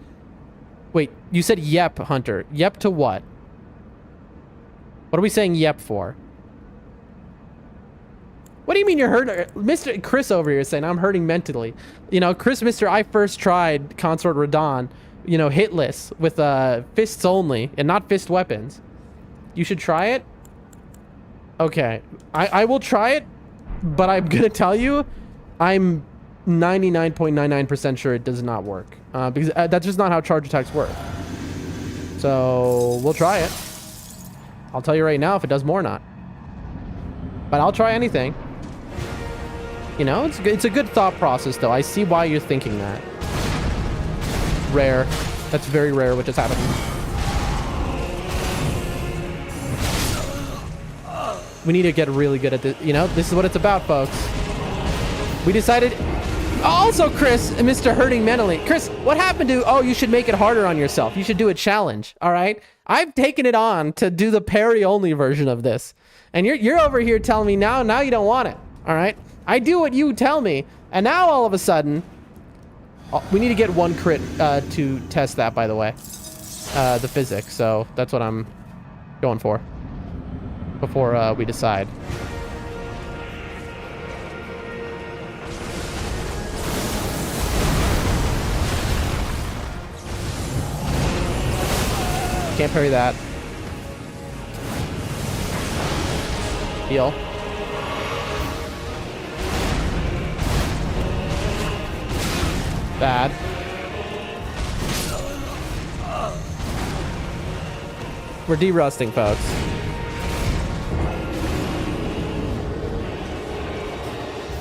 Wait, you said yep, Hunter. Yep to what? What are we saying yep for? What do you mean you're hurt? Mr. Chris over here is saying I'm hurting mentally. You know, Chris, Mr. I first tried Consort Radahn, you know, hitless with fists only and not fist weapons. You should try it. Okay, I will try it, but I'm gonna tell you, I'm 99.99% sure it does not work because that's just not how charge attacks work. So we'll try it. I'll tell you right now if it does more or not. But I'll try anything. You know, it's a good thought process though. I see why you're thinking that. Rare. That's very rare what just happened. We need to get really good at this. You know, this is what it's about, folks. We decided... Also, Chris, Mr. Hurting Mentally. Chris, what happened to... Oh, you should make it harder on yourself. You should do a challenge, all right? I've taken it on to do the parry-only version of this. And you're over here telling me now you don't want it, all right? I do what you tell me. And now, all of a sudden... we need to get one crit to test that, by the way. The physics. So that's what I'm going for. Before we decide. Can't parry that. Heal. Bad. We're de-rusting, folks.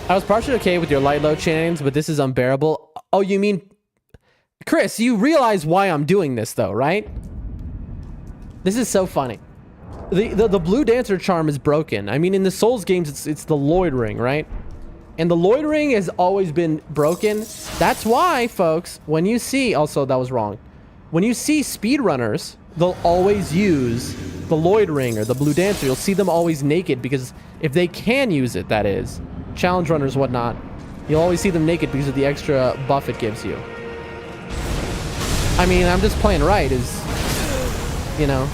I was partially okay with your light load chains, but this is unbearable. Oh, you mean... Chris, you realize why I'm doing this, though, right? This is so funny. The blue dancer charm is broken. I mean, in the Souls games, it's the loitering, right? And the loitering has always been broken. That's why, folks, when you see... Also, that was wrong. When you see speedrunners, they'll always use the loitering or the blue dancer. You'll see them always naked because if they can use it, that is. Challenge runners, whatnot. You'll always see them naked because of the extra buff it gives you. I mean, I'm just playing right, is... You know...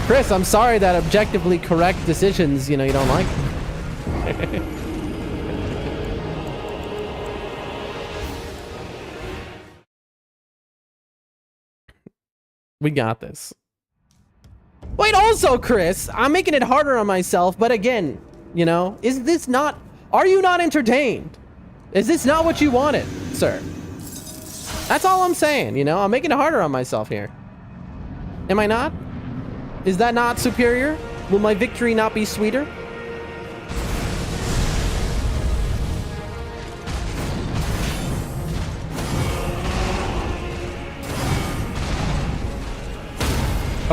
Chris, I'm sorry that objectively correct decisions, you know, you don't like. We got this. Wait, also, Chris, I'm making it harder on myself, but again, you know, is this not... Are you not entertained? Is this not what you wanted, sir? That's all I'm saying, you know? I'm making it harder on myself here. Am I not? Is that not superior? Will my victory not be sweeter?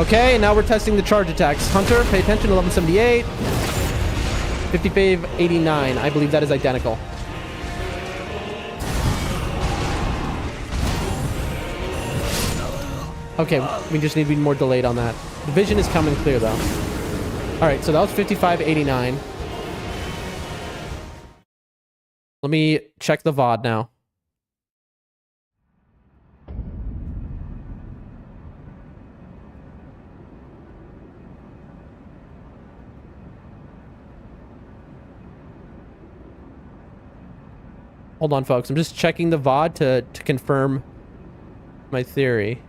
Okay, now we're testing the charge attacks. Hunter, pay attention, 1178. 5589. I believe that is identical. Okay, we just need to be more delayed on that. The vision is coming clear, though. All right, so that was 5589. Let me check the VOD now. Hold on, folks. I'm just checking the VOD to confirm my theory.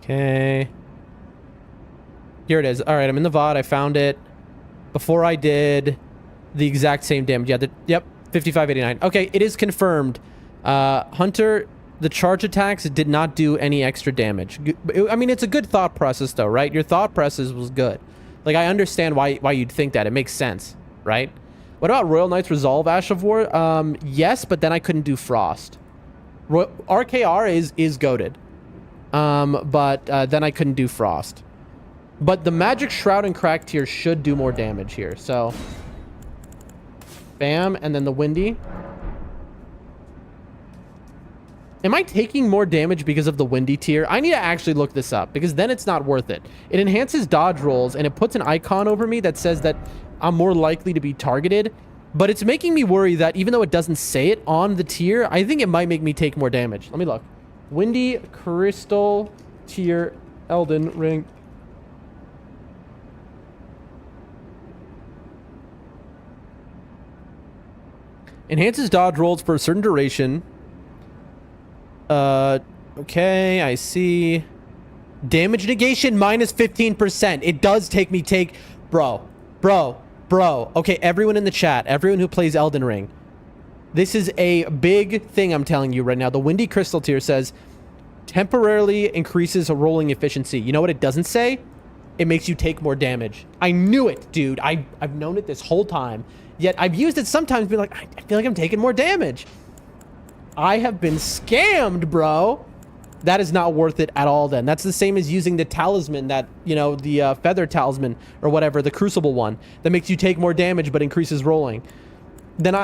Okay. Here it is. All right, I'm in the VOD. I found it before I did the exact same damage. Yeah, yep, 5589. Okay, it is confirmed. Hunter, the charge attacks did not do any extra damage. I mean, it's a good thought process, though, right? Your thought process was good. Like, I understand why you'd think that. It makes sense, right? What about Royal Knight's Resolve, Ash of War? Yes, but then I couldn't do Frost. RKR is goated. But then I couldn't do Frost. But the Magic Shroud and Crack tier should do more damage here. So, bam, and then the Windy. Am I taking more damage because of the Windy tier? I need to actually look this up because then it's not worth it. It enhances dodge rolls and it puts an icon over me that says that I'm more likely to be targeted. But it's making me worry that even though it doesn't say it on the tier, I think it might make me take more damage. Let me look. Windy Crystal tier Elden Ring. Enhances dodge rolls for a certain duration. Okay, I see. Damage negation minus 15%. It does Bro. Okay, everyone in the chat, everyone who plays Elden Ring. This is a big thing I'm telling you right now. The Windy Crystal tier says temporarily increases rolling efficiency. You know what it doesn't say? It makes you take more damage. I knew it, dude. I've known it this whole time. Yet I've used it sometimes, be like, I feel like I'm taking more damage. I have been scammed, bro. That is not worth it at all then. That's the same as using the talisman that, you know, the feather talisman or whatever, the crucible one that makes you take more damage but increases rolling. Then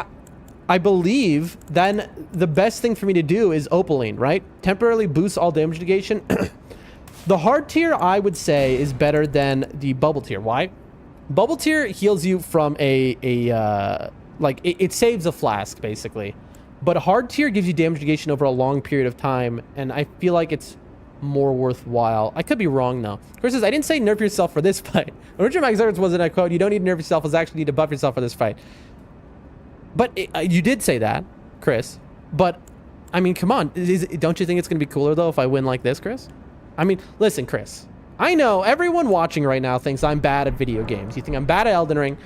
I believe then the best thing for me to do is Opaline, right? Temporarily boosts all damage negation. The hard tier, I would say, is better than the bubble tier. Why? Bubble tier heals you from it saves a flask, basically. But hard tier gives you damage negation over a long period of time, and I feel like it's more worthwhile. I could be wrong, though. Chris says, I didn't say nerf yourself for this fight. Original Max Efforts wasn't a quote. You don't need to nerf yourself, you actually need to buff yourself for this fight. But you did say that. Chris. But, I mean, come on. Don't you think it's going to be cooler, though, if I win like this, Chris? I mean, listen, Chris. I know everyone watching right now thinks I'm bad at video games. You think I'm bad at Elden Ring.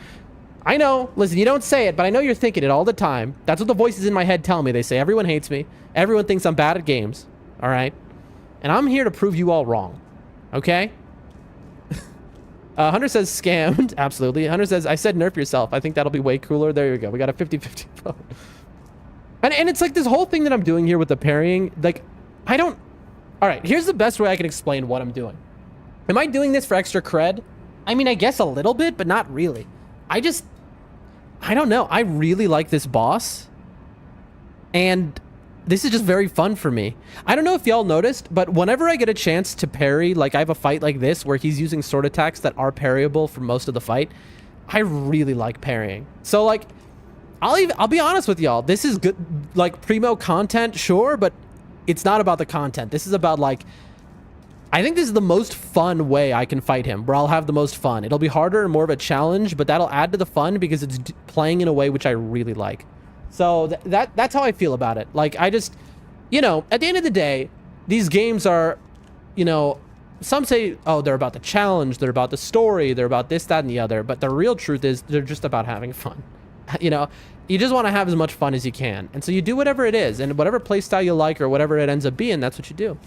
I know. Listen, you don't say it, but I know you're thinking it all the time. That's what the voices in my head tell me. They say everyone hates me. Everyone thinks I'm bad at games. All right? And I'm here to prove you all wrong. Okay? Hunter says scammed. Absolutely. Hunter says, I said nerf yourself. I think that'll be way cooler. There you go. We got a 50-50 vote. And it's like this whole thing that I'm doing here with the parrying. Like, I don't... All right, here's the best way I can explain what I'm doing. Am I doing this for extra cred? I mean, I guess a little bit, but not really. I don't know. I really like this boss. And this is just very fun for me. I don't know if y'all noticed, but whenever I get a chance to parry, like I have a fight like this where he's using sword attacks that are parryable for most of the fight, I really like parrying. So like, I'll be honest with y'all. This is good, like primo content, sure, but it's not about the content. This is about like, I think this is the most fun way I can fight him, where I'll have the most fun. It'll be harder and more of a challenge, but that'll add to the fun because it's playing in a way which I really like. So that's how I feel about it. Like, I just, you know, at the end of the day, these games are, you know, some say, oh, they're about the challenge, they're about the story, they're about this, that, and the other. But the real truth is they're just about having fun. You know, you just want to have as much fun as you can. And so you do whatever it is, and whatever playstyle you like or whatever it ends up being, that's what you do.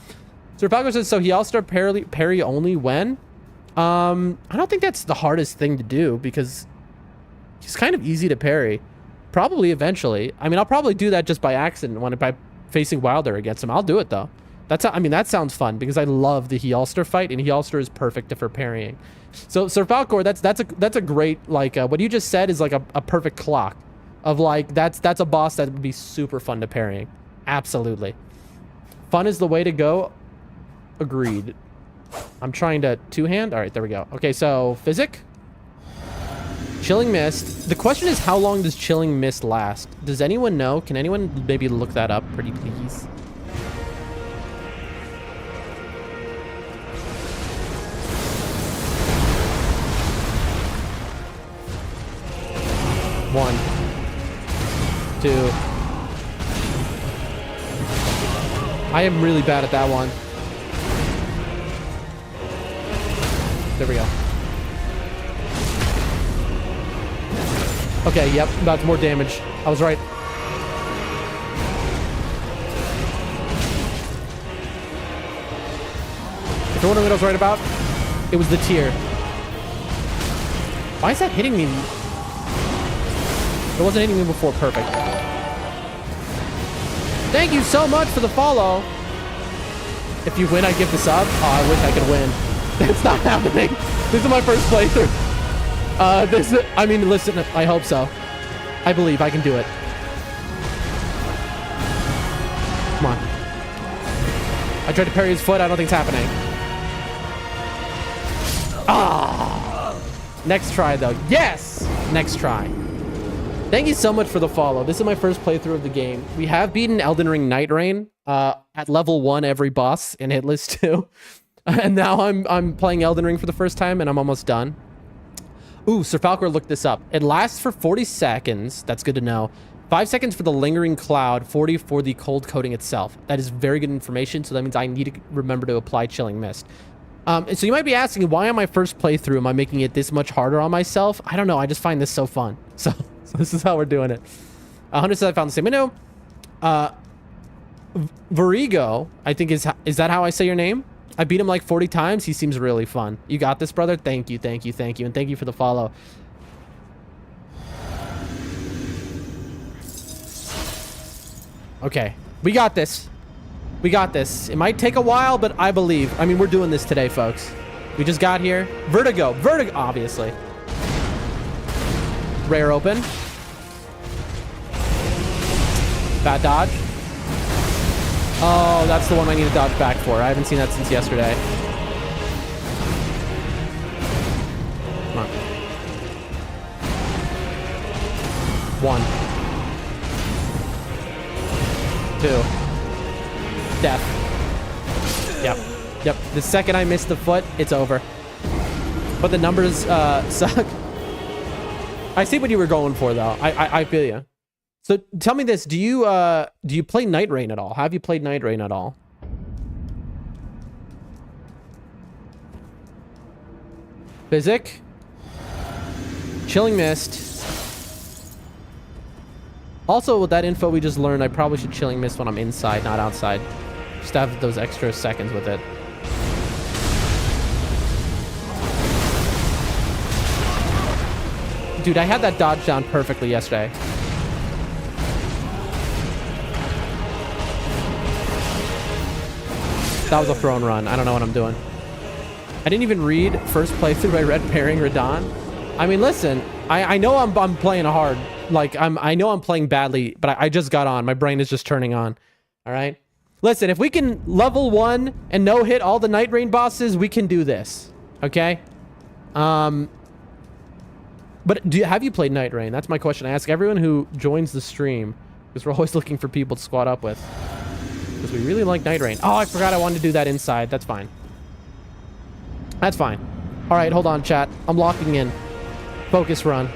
So Paco says, so he all-star parry only when? I don't think that's the hardest thing to do because he's kind of easy to parry. Probably eventually. I mean, I'll probably do that just by accident by facing Wilder against him. I'll do it though. I mean, that sounds fun because I love the He-All-Star fight, and He-All-Star is perfect for parrying. So Sir Falcor, that's a great, like, what you just said is like a perfect clock of like, that's a boss that would be super fun to parrying. Absolutely. Fun is the way to go. Agreed. I'm trying to two-hand. All right, there we go. Okay, so Physic. Chilling Mist. The question is, how long does Chilling Mist last? Does anyone know? Can anyone maybe look that up, pretty please? One. Two. I am really bad at that one. There we go. Okay, yep, that's more damage. I was right. If you're wondering what I was right about, it was the tier. Why is that hitting me? It wasn't hitting me before. Perfect. Thank you so much for the follow. If you win, I give this up. Oh, I wish I could win. That's not happening. This is my first playthrough. I mean, listen, I hope so. I believe I can do it. Come on. I tried to parry his foot. I don't think it's happening. Ah! Next try, though. Yes! Next try. Thank you so much for the follow. This is my first playthrough of the game. We have beaten Elden Ring nightreign at level 1 every boss in hitless 2. And now I'm playing Elden Ring for the first time, and I'm almost done. Ooh, Sir Falcor looked this up. It lasts for 40 seconds. That's good to know. 5 seconds for the lingering cloud, 40 for the cold coating itself. That is very good information, so that means I need to remember to apply Chilling Mist. So you might be asking, why on my first playthrough am I making it this much harder on myself? I don't know. I just find this so fun. So this is how we're doing it. 100 says I found the same window. Verigo, I think is that how I say your name? I beat him like 40 times. He seems really fun. You got this, brother. Thank you, thank you, thank you, and thank you for the follow. Okay, we got this. We got this. It might take a while, but I believe. I mean, we're doing this today, folks. We just got here. Vertigo, obviously. Rare open. Bad dodge. Oh, that's the one I need to dodge back for. I haven't seen that since yesterday. Come on. 1. 2. Death. Yep. The second I miss the foot, it's over. But the numbers suck. I see what you were going for, though. I feel you. So tell me this, do you play nightreign at all? Have you played nightreign at all? Physic. Chilling Mist. Also, with that info we just learned, I probably should Chilling Mist when I'm inside, not outside. Just to have those extra seconds with it. Dude, I had that dodge down perfectly yesterday. That was a throw and run. I don't know what I'm doing. I didn't even read first playthrough. I read Parrying Radahn. I mean, listen, I know I'm playing hard. Like, I know I'm playing badly, but I just got on. My brain is just turning on. All right? Listen, if we can level 1 and no-hit all the nightreign bosses, we can do this. Okay? But have you played nightreign? That's my question. I ask everyone who joins the stream, because we're always looking for people to squad up with. Because we really like nightreign. Oh, I forgot I wanted to do that inside. That's fine. That's fine. All right, hold on, chat. I'm locking in. Focus run.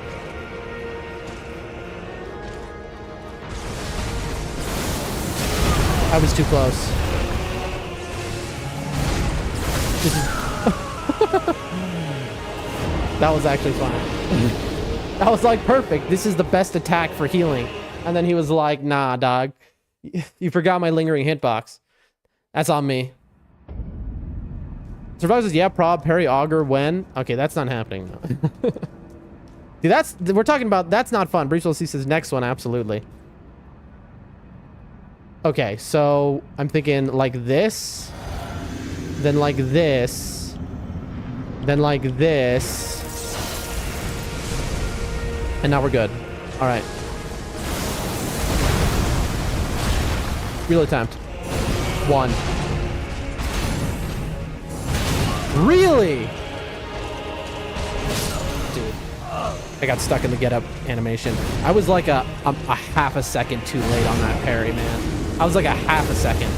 I was too close. This is... That was actually fun. That was like perfect. This is the best attack for healing. And then he was like, nah, dog. You forgot my lingering hitbox. That's on me. Survivor says, yeah, prob, parry, augur, when? Okay, that's not happening. No. Dude, we're talking about, that's not fun. Breachel C says, next one, absolutely. Okay, so I'm thinking like this, then like this, then like this, and now we're good. All right. Real attempt. 1. Really? Dude. I got stuck in the get up animation. I was like a half a second too late on that parry, man. I was like a half a second.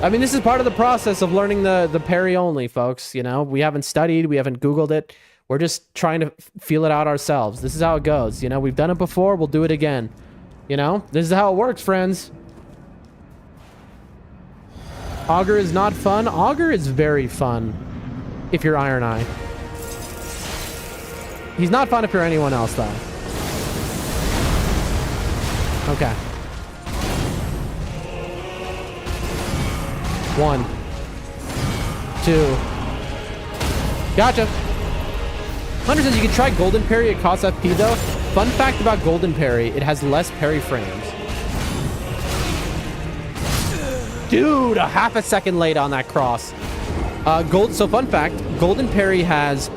I mean, this is part of the process of learning the parry only, folks. You know, we haven't studied, we haven't Googled it. We're just trying to feel it out ourselves. This is how it goes. You know, we've done it before, we'll do it again. You know, this is how it works, friends. Augur is not fun. Augur is very fun if you're Iron Eye. He's not fun if you're anyone else, though. Okay. 1, 2. Gotcha. Hunter says you can try Golden Parry. It costs FP, though. Fun fact about Golden Parry, it has less parry frames. Dude, a half a second late on that cross. So fun fact, Golden Parry has...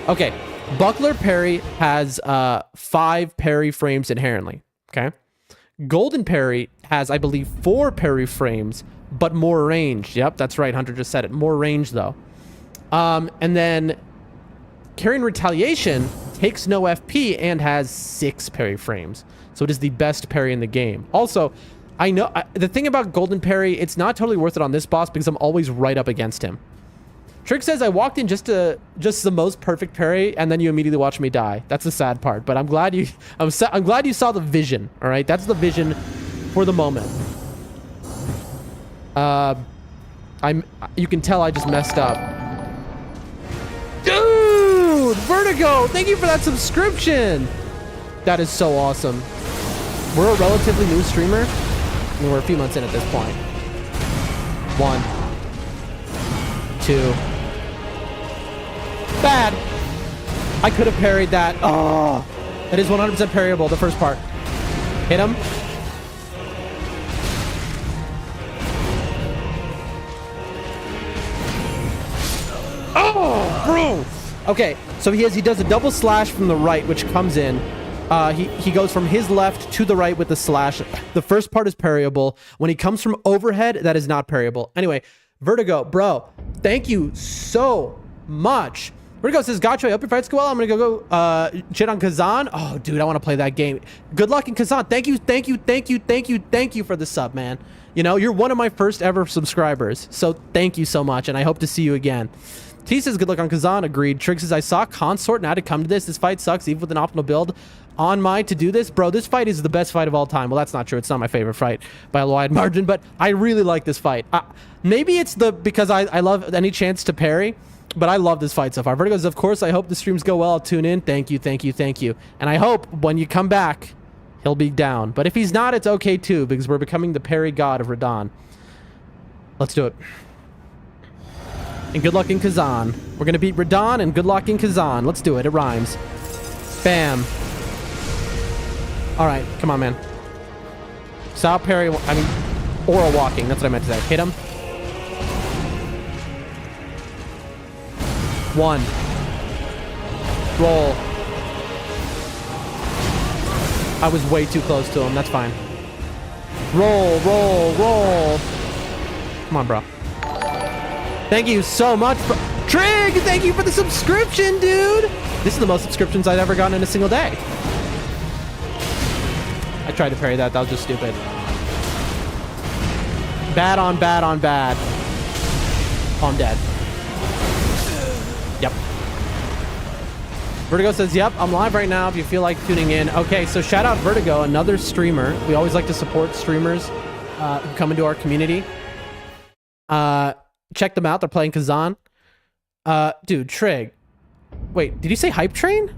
Okay, Buckler Parry has 5 parry frames inherently, okay? Golden Parry has, I believe, 4 parry frames, but more range. Yep, that's right, Hunter just said it. More range, though. And then Carrying Retaliation takes no FP and has 6 parry frames. So it is the best parry in the game. Also, I know the thing about Golden Parry, it's not totally worth it on this boss because I'm always right up against him. Trick says I walked in just the most perfect parry, and then you immediately watch me die. That's the sad part, but I'm glad you saw the vision. All right, that's the vision for the moment. You can tell I just messed up. Dude, Vertigo, thank you for that subscription. That is so awesome. We're a relatively new streamer. I mean, we're a few months in at this point. 1, 2. Bad. I could have parried that. Oh, that is 100% parryable, the first part. Hit him. Oh, bro. Okay, so he does a double slash from the right, which comes in. He goes from his left to the right with the slash. The first part is parryable. When he comes from overhead, that is not parryable. Anyway, Vertigo, bro, thank you so much. Vertigo says, gotcha, I hope your fights go well. I'm going to go shit on Kazan. Oh, dude, I want to play that game. Good luck in Kazan. Thank you for the sub, man. You know, you're one of my first ever subscribers. So thank you so much, and I hope to see you again. T says, good luck on Kazan. Agreed. Trig says, I saw Consort and I had to come to this. This fight sucks, even with an optimal build on my to do this. Bro, this fight is the best fight of all time. Well, that's not true. It's not my favorite fight by a wide margin, but I really like this fight. Maybe it's because I love any chance to parry, but I love this fight so far. Vertigo says, of course, I hope the streams go well. I'll tune in. Thank you, thank you, thank you. And I hope when you come back, he'll be down. But if he's not, it's okay too, because we're becoming the parry god of Radahn. Let's do it. And good luck in Kazan. We're going to beat Radahn and good luck in Kazan. Let's do it. It rhymes. Bam. All right. Come on, man. Stop parry. I mean, oral walking. That's what I meant to say. Hit him. 1. Roll. I was way too close to him. That's fine. Roll, roll, roll. Come on, bro. Thank you so much for... Trig, thank you for the subscription, dude. This is the most subscriptions I've ever gotten in a single day. I tried to parry that. That was just stupid. Bad on bad on bad. Oh, I'm dead. Yep. Vertigo says, yep, I'm live right now if you feel like tuning in. Okay, so shout out Vertigo, another streamer. We always like to support streamers who come into our community. Check them out. They're playing Kazan. Dude, Trig. Wait, did you say hype train?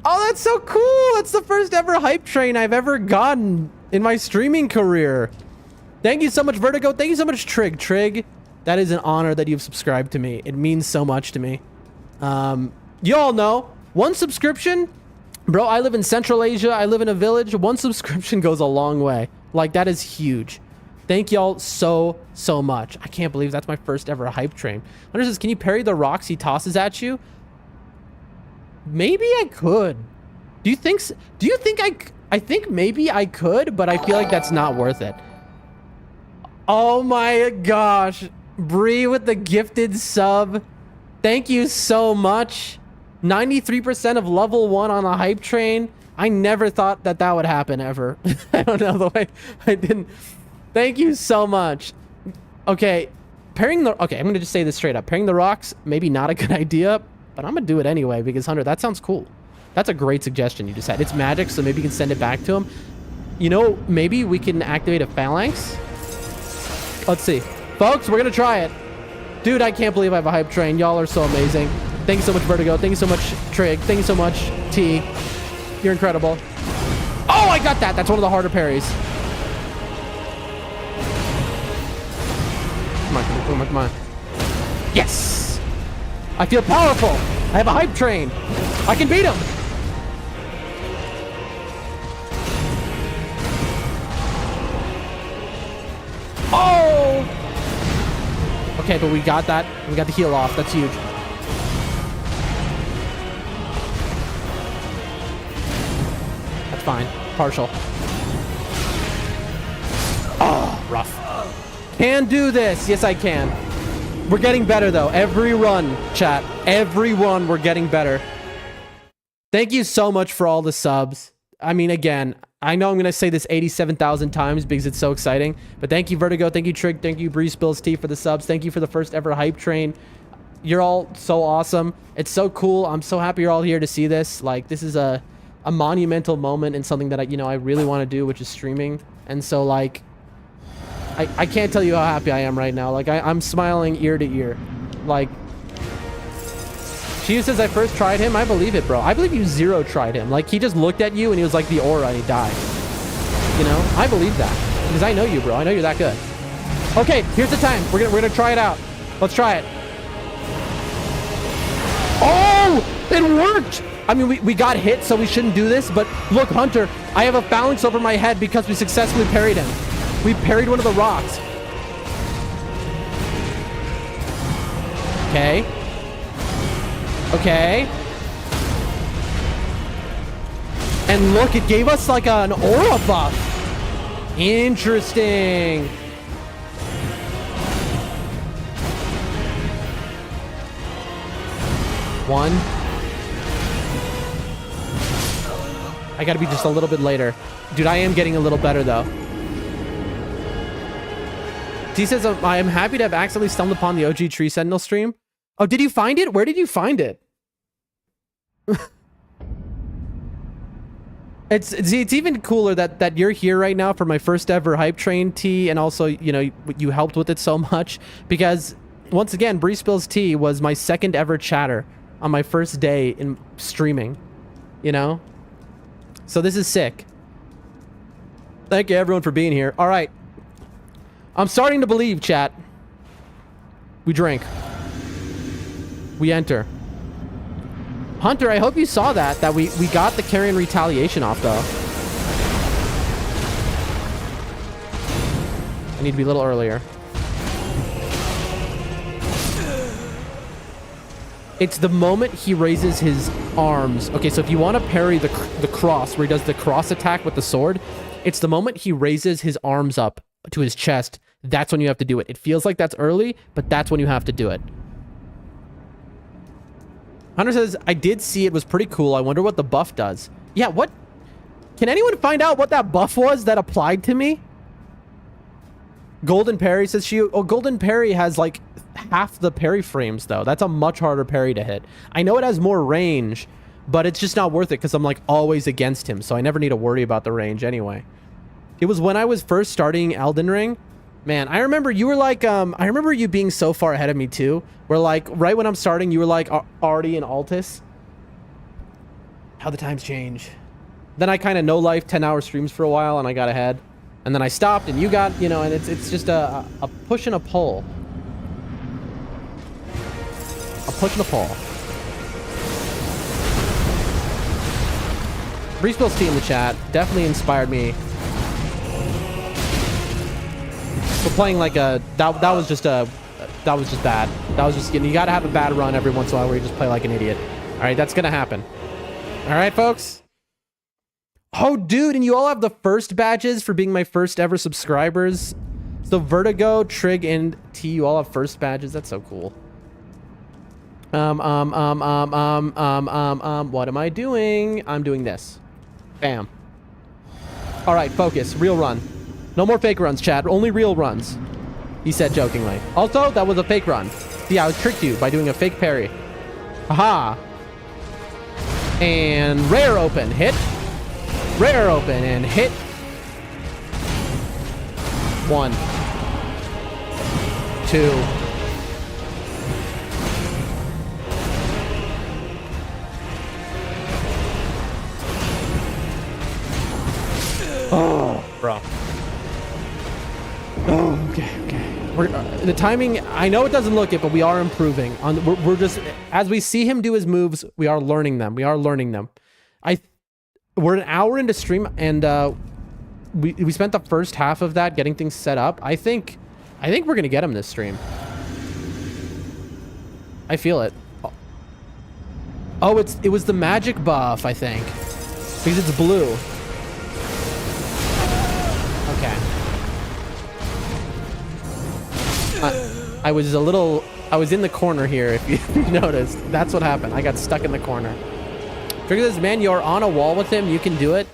Oh, that's so cool. That's the first ever hype train I've ever gotten in my streaming career. Thank you so much, Vertigo. Thank you so much, Trig. Trig, that is an honor that you've subscribed to me. It means so much to me. You all know, 1 subscription, bro, I live in Central Asia. I live in a village. 1 subscription goes a long way. Like, that is huge. Thank y'all so, so much. I can't believe that's my first ever hype train. Hunter says, can you parry the rocks he tosses at you? Maybe I could. Do you think I think maybe I could, but I feel like that's not worth it. Oh my gosh. Bree with the gifted sub. Thank you so much. 93% of level 1 on a hype train. I never thought that that would happen ever. I don't know the way I didn't. Thank you so much. Okay, I'm gonna just say this straight up. Parrying the rocks, maybe not a good idea, but I'm gonna do it anyway because Hunter, that sounds cool. That's a great suggestion you just had. It's magic, so maybe you can send it back to him. You know, maybe we can activate a phalanx. Let's see. Folks, we're gonna try it. Dude, I can't believe I have a hype train. Y'all are so amazing. Thank you so much, Vertigo. Thank you so much, Trig. Thank you so much, T. You're incredible. Oh, I got that. That's one of the harder parries. Come on, come on, come on. Yes! I feel powerful. I have a hype train. I can beat him. Oh! Okay, but we got that. We got the heal off. That's huge. That's fine. Partial. Oh, rough. Can do this. Yes, I can. We're getting better, though. Every run, chat. Every one, we're getting better. Thank you so much for all the subs. I mean, again, I know I'm going to say this 87,000 times because it's so exciting. But thank you, Vertigo. Thank you, Trig. Thank you, Breeze Spills T, for the subs. Thank you for the first ever hype train. You're all so awesome. It's so cool. I'm so happy you're all here to see this. Like, this is a monumental moment and something that I really want to do, which is streaming. And so, like, I can't tell you how happy I am right now. Like, I'm smiling ear to ear. Like, she says I first tried him. I believe it, bro. I believe you zero tried him. Like, he just looked at you and he was like the aura and he died. You know? I believe that. Because I know you, bro. I know you're that good. Okay, here's the time. We're gonna try it out. Let's try it. Oh! It worked! I mean, we got hit, so we shouldn't do this. But look, Hunter, I have a phalanx over my head because we successfully parried him. We parried one of the rocks. Okay. Okay. And look, it gave us like an aura buff. Interesting. One. I gotta be just a little bit later. Dude, I am getting a little better though. He says, I am happy to have accidentally stumbled upon the OG Tree Sentinel stream. Oh, did you find it? Where did you find it? It's even cooler that you're here right now for my first ever hype train tea, and also, you know, you helped with it so much, because once again, Bree Spills Tea was my second ever chatter on my first day in streaming, you know? So this is sick. Thank you everyone for being here. All right. I'm starting to believe, chat. We drink. We enter. Hunter, I hope you saw that we got the carrion retaliation off, though. I need to be a little earlier. It's the moment he raises his arms. Okay, so if you want to parry the cross, where he does the cross attack with the sword, it's the moment he raises his arms up to his chest. That's when you have to do it. It feels like that's early, but that's when you have to do it. Hunter says, I did see it was pretty cool. I wonder what the buff does. Yeah, what? Can anyone find out what that buff was that applied to me? Golden Parry says she... Oh, Golden Parry has like half the parry frames, though. That's a much harder parry to hit. I know it has more range, but it's just not worth it because I'm like always against him. So I never need to worry about the range anyway. It was when I was first starting Elden Ring. Man, I remember you were like, I remember you being so far ahead of me too. Where like, right when I'm starting, you were like already in Altus. How the times change. Then I kind of no-life 10-hour streams for a while and I got ahead. And then I stopped and you got, you know, and it's just a push and a pull. A push and a pull. Bree Spills Tea in the chat definitely inspired me. So playing like a that was just bad. That was just, you gotta have a bad run every once in a while where you just play like an idiot. All right, that's gonna happen. All right, folks. Oh, dude, and you all have the first badges for being my first ever subscribers. So Vertigo, Trig, and T, you all have first badges. That's so cool. What am I doing? I'm doing this. Bam. All right, focus. Real run. No more fake runs, chat. Only real runs. He said jokingly. Also, that was a fake run. Yeah, I tricked you by doing a fake parry. Haha. And rare open. Hit. Rare open and hit. 1, 2. Oh, bro. Oh, okay. The timing, I know it doesn't look it, but we are improving. We're just, as we see him do his moves, we are learning them. We're an hour into stream, and we spent the first half of that getting things set up. I think we're gonna get him this stream. I feel it. Oh, it was the magic buff, I think, because it's blue. Okay. I was in the corner here, if you noticed. That's what happened. I got stuck in the corner. Trigger says, man, you're on a wall with him. You can do it.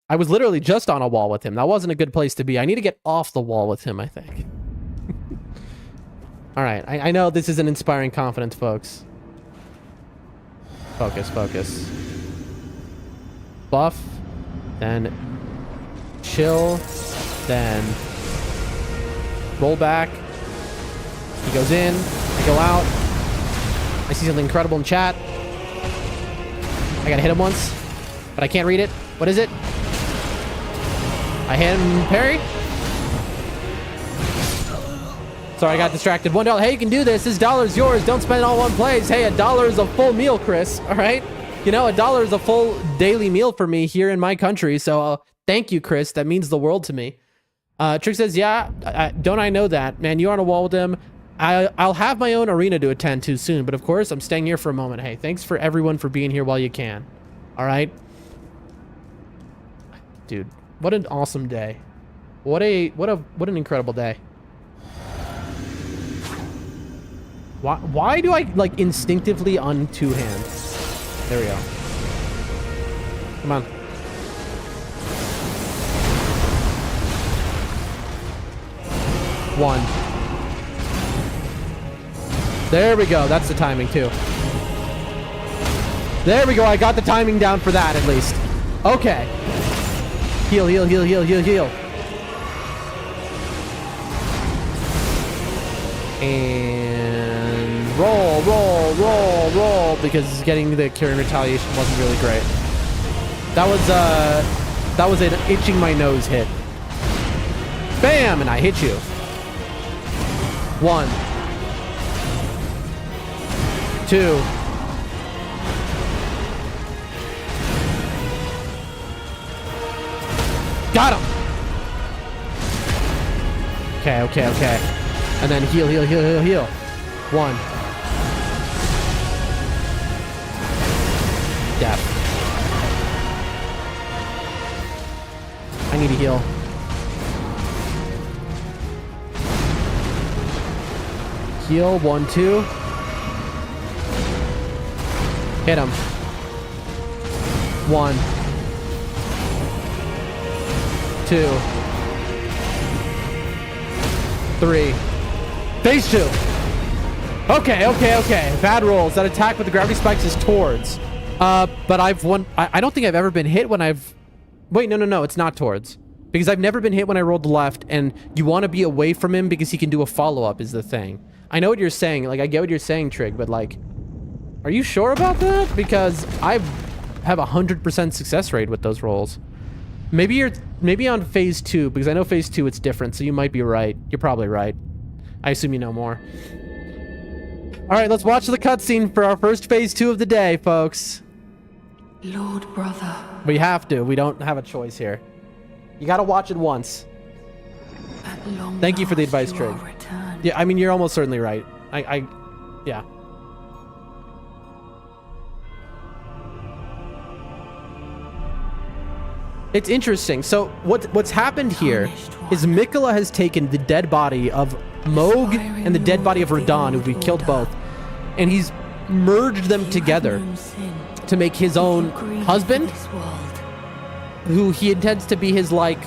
I was literally just on a wall with him. That wasn't a good place to be. I need to get off the wall with him, I think. All right. I know this isn't inspiring confidence, folks. Focus. Buff. Then chill. Then roll back. He goes in. I go out. I see something incredible in chat. I gotta hit him once, but I can't read it. What is it? I hit him parry. Sorry, I got distracted. $1. Hey, you can do this. This $1's yours. Don't spend it all in one place. Hey, $1 is a full meal, Chris. All right? You know, $1 is a full daily meal for me here in my country. So thank you, Chris. That means the world to me. Trick says, yeah, don't I know that? Man, you're on a wall with him. I'll have my own arena to attend to soon, but of course, I'm staying here for a moment. Hey, thanks for everyone for being here while you can. All right? Dude, what an awesome day. What an incredible day. Why do I, like, instinctively two hands? There we go. Come on. There we go. That's the timing too. There we go. I got the timing down for that at least. Okay. Heal, heal, heal, heal, heal, heal. And roll, roll, roll, roll, because getting the cure in retaliation wasn't really great. That was an itching my nose hit. Bam, and I hit you. 1, 2. Got him. Okay, okay, okay. And then heal, heal, heal, heal, heal. 1. Death. I need to heal. Heal. 1, 2. Hit him. 1, 2, 3. Phase 2. Okay, okay, okay. Bad rolls. That attack with the gravity spikes is towards. But I've won. I don't think I've ever been hit when I've... Wait, no. It's not towards. Because I've never been hit when I rolled left, and you want to be away from him because he can do a follow-up is the thing. I know what you're saying. Like, I get what you're saying, Trig, but like... Are you sure about that? Because I have 100% success rate with those rolls. Maybe on phase 2, because I know phase 2 it's different, so you might be right. You're probably right. I assume you know more. Alright, let's watch the cutscene for our first phase 2 of the day, folks. Lord brother. We have to. We don't have a choice here. You gotta watch it once. At long Thank you for the last advice, you Trig. are returned. Yeah, I mean, you're almost certainly right. Yeah. It's interesting. So what's happened here is Miquella has taken the dead body of Mohg and the dead body of Radahn, who we killed both, and he's merged them together to make his own husband, who he intends to be his, like,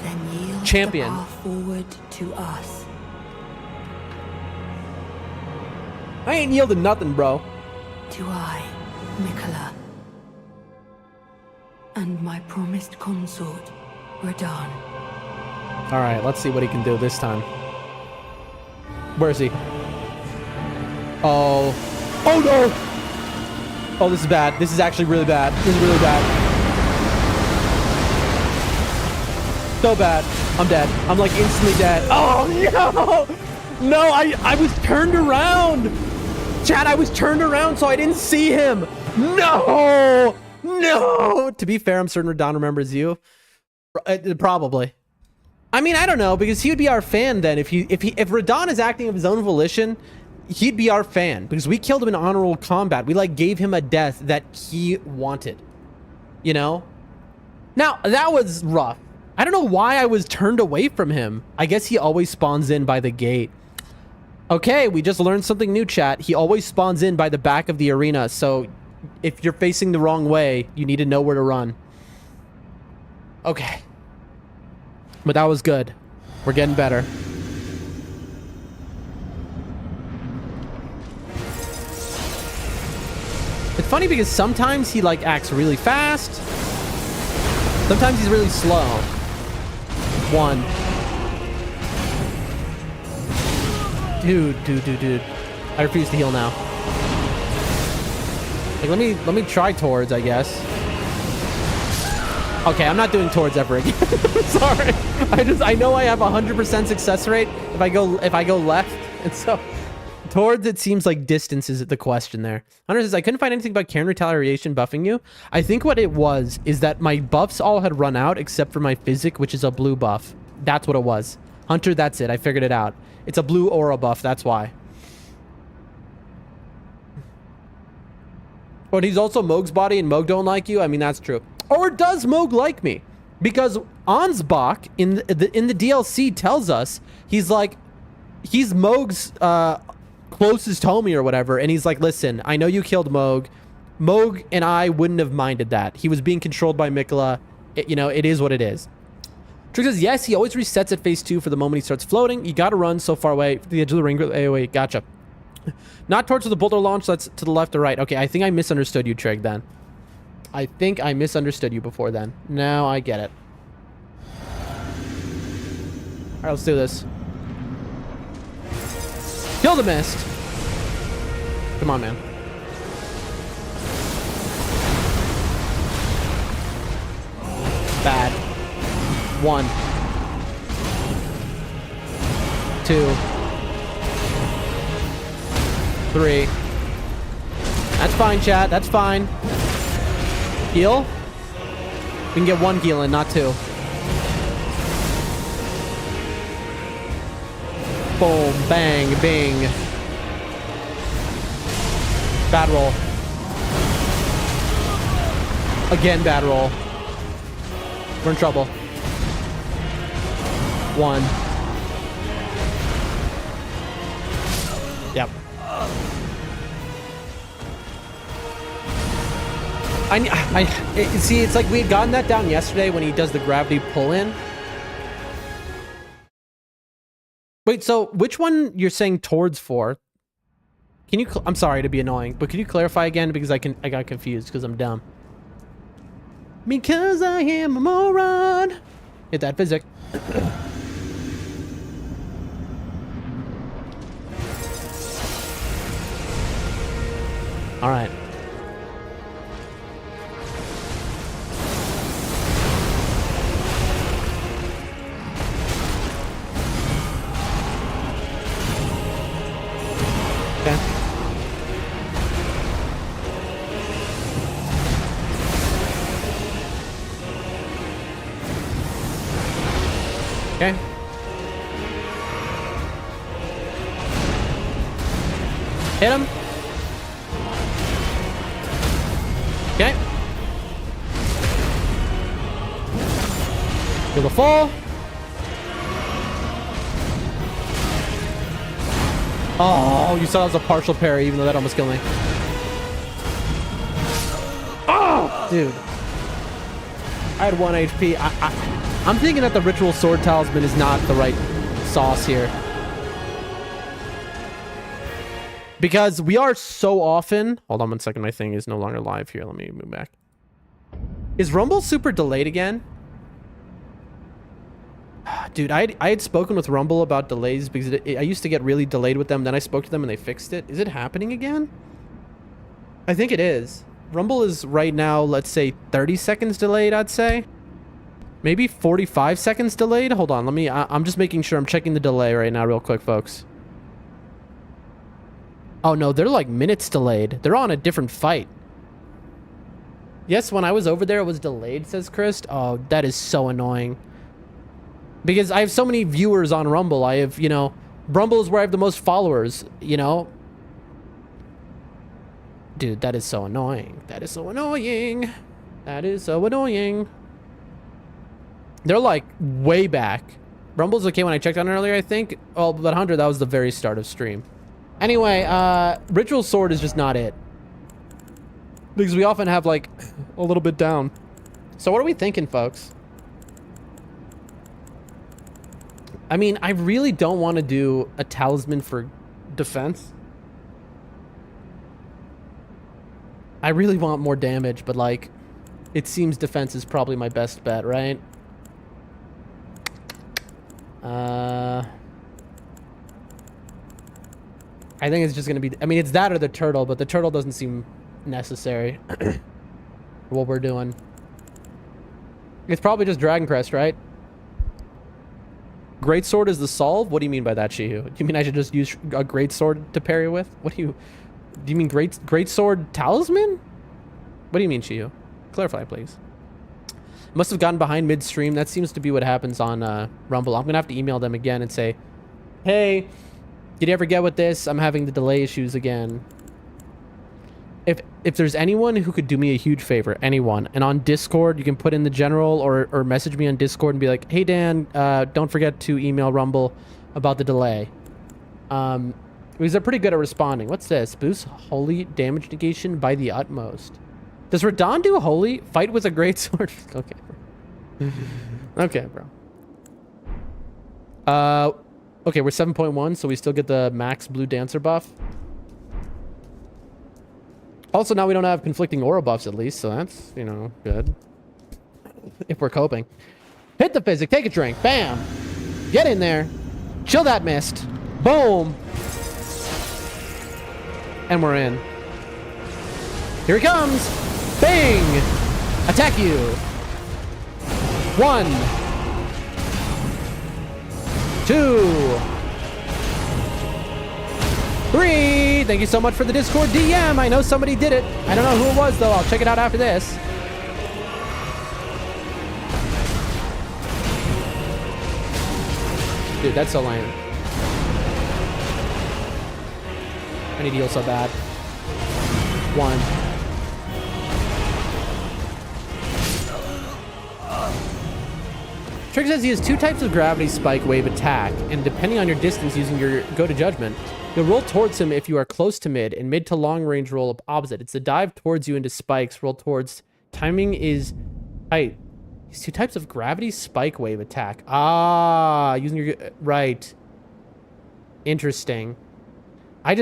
champion. Forward to us. I ain't yielding nothing, bro. To I, Miquella. And my promised consort, Radahn. All right, let's see what he can do this time. Where is he? Oh. Oh, no. Oh, this is bad. This is actually really bad. This is really bad. So bad. I'm dead. I'm like instantly dead. Oh, no. No, I was turned around. Chad, I was turned around so I didn't see him. No. No. To be fair, I'm certain Radahn remembers you. Probably. I mean, I don't know, because he would be our fan then. If Radahn is acting of his own volition, he'd be our fan, because we killed him in honorable combat. We like gave him a death that he wanted, you know? Now, that was rough. I don't know why I was turned away from him. I guess he always spawns in by the gate. Okay, we just learned something new, chat. He always spawns in by the back of the arena, so if you're facing the wrong way, you need to know where to run. Okay. But that was good. We're getting better. It's funny because sometimes he like acts really fast. Sometimes he's really slow. 1. Dude. I refuse to heal now. Like, let me try towards, I guess. Okay, I'm not doing towards ever again. Sorry. I know I have 100% success rate if I go left, and so towards, it seems like distance is the question there. Hunter says, I couldn't find anything about Karen retaliation buffing you. I think what it was is that my buffs all had run out except for my physic, which is a blue buff. That's what it was. Hunter, that's it. I figured it out. It's a blue aura buff. That's why. But he's also Mohg's body, and Mohg don't like you. I mean, that's true. Or does Mohg like me? Because Ansbach in the DLC tells us he's Mohg's closest homie or whatever, and he's like, listen, I know you killed Mohg. Mohg and I wouldn't have minded that. He was being controlled by Miquella. You know, it is what it is. Trick says, yes, he always resets at phase 2 for the moment he starts floating. You gotta run so far away from the edge of the ring. AoE, gotcha. Not towards the boulder launch. That's to the left or right. Okay, I think I misunderstood you, Trig, then. I think I misunderstood you before then. Now I get it. All right, let's do this. Kill the mist. Come on, man. Bad. 1. 2. 3. That's fine, chat. That's fine. Heal? We can get 1 heal in, not 2. Boom, bang, bing. Bad roll. Again, bad roll. We're in trouble. 1. Yep. See, it's like we had gotten that down yesterday when he does the gravity pull-in. Wait, so which one you're saying towards for? Can you? I'm sorry to be annoying, but can you clarify again because I got confused because I'm dumb. Because I am a moron. Hit that physic. All right. Okay. Okay. Hit him. Okay. Do the fall. Oh, you saw that was a partial parry, even though that almost killed me. Oh, dude. I had 1 HP. I'm thinking that the Ritual Sword Talisman is not the right sauce here. Because we are so often... Hold on 1 second. My thing is no longer live here. Let me move back. Is Rumble super delayed again? Dude, I had spoken with Rumble about delays because I used to get really delayed with them. Then I spoke to them and they fixed it. Is it happening again? I think it is. Rumble is right now, let's say 30 seconds delayed, I'd say. Maybe 45 seconds delayed. Hold on, I'm just making sure. I'm checking the delay right now real quick, folks. Oh no, they're like minutes delayed. They're on a different fight. Yes, when I was over there, it was delayed, says Chris. Oh, that is so annoying. Because I have so many viewers on Rumble. I have, you know, Rumble is where I have the most followers, you know? Dude, that is so annoying. That is so annoying. That is so annoying. They're like way back. Rumble's okay when I checked on it earlier, I think. Oh, but 100, that was the very start of stream. Anyway, Ritual Sword is just not it. Because we often have like a little bit down. So what are we thinking, folks? I mean, I really don't want to do a talisman for defense. I really want more damage, but like, it seems defense is probably my best bet, right? I think it's just going to be... I mean, it's that or the turtle, but the turtle doesn't seem necessary for what we're doing. It's probably just Dragon Crest, right? Great Sword is the solve? What do you mean by that, Shihu? Do you mean I should just use a Great Sword to parry with? What do you mean Great Sword Talisman? What do you mean, Shihu? Clarify, please. Must have gotten behind midstream. That seems to be what happens on Rumble. I'm going to have to email them again and say, hey, did you ever get with this? I'm having the delay issues again. If there's anyone who could do me a huge favor, anyone, and on Discord, you can put in the general or message me on Discord and be like, hey, Dan, don't forget to email Rumble about the delay. Because they're pretty good at responding. What's this? Boost holy damage negation by the utmost. Does Radahn do holy? Fight with a great sword? Okay, bro. Okay, bro. Okay, we're 7.1, so we still get the max blue dancer buff. Also, now we don't have conflicting aura buffs at least, so that's, you know, good. If we're coping. Hit the physic, take a drink, bam! Get in there, chill that mist, boom! And we're in. Here he comes! Bang! Attack you! 1, 2, 3. Thank you so much for the Discord DM. I know somebody did it. I don't know who it was, though. I'll check it out after this. Dude, that's so lame. I need to heal so bad. 1. Trick says he has 2 types of gravity spike wave attack, and depending on your distance using your go to judgment, you'll roll towards him if you are close to mid, and mid to long range roll opposite. It's a dive towards you into spikes, roll towards. Timing is tight. These 2 types of gravity spike wave attack. Ah, using your right. Interesting. I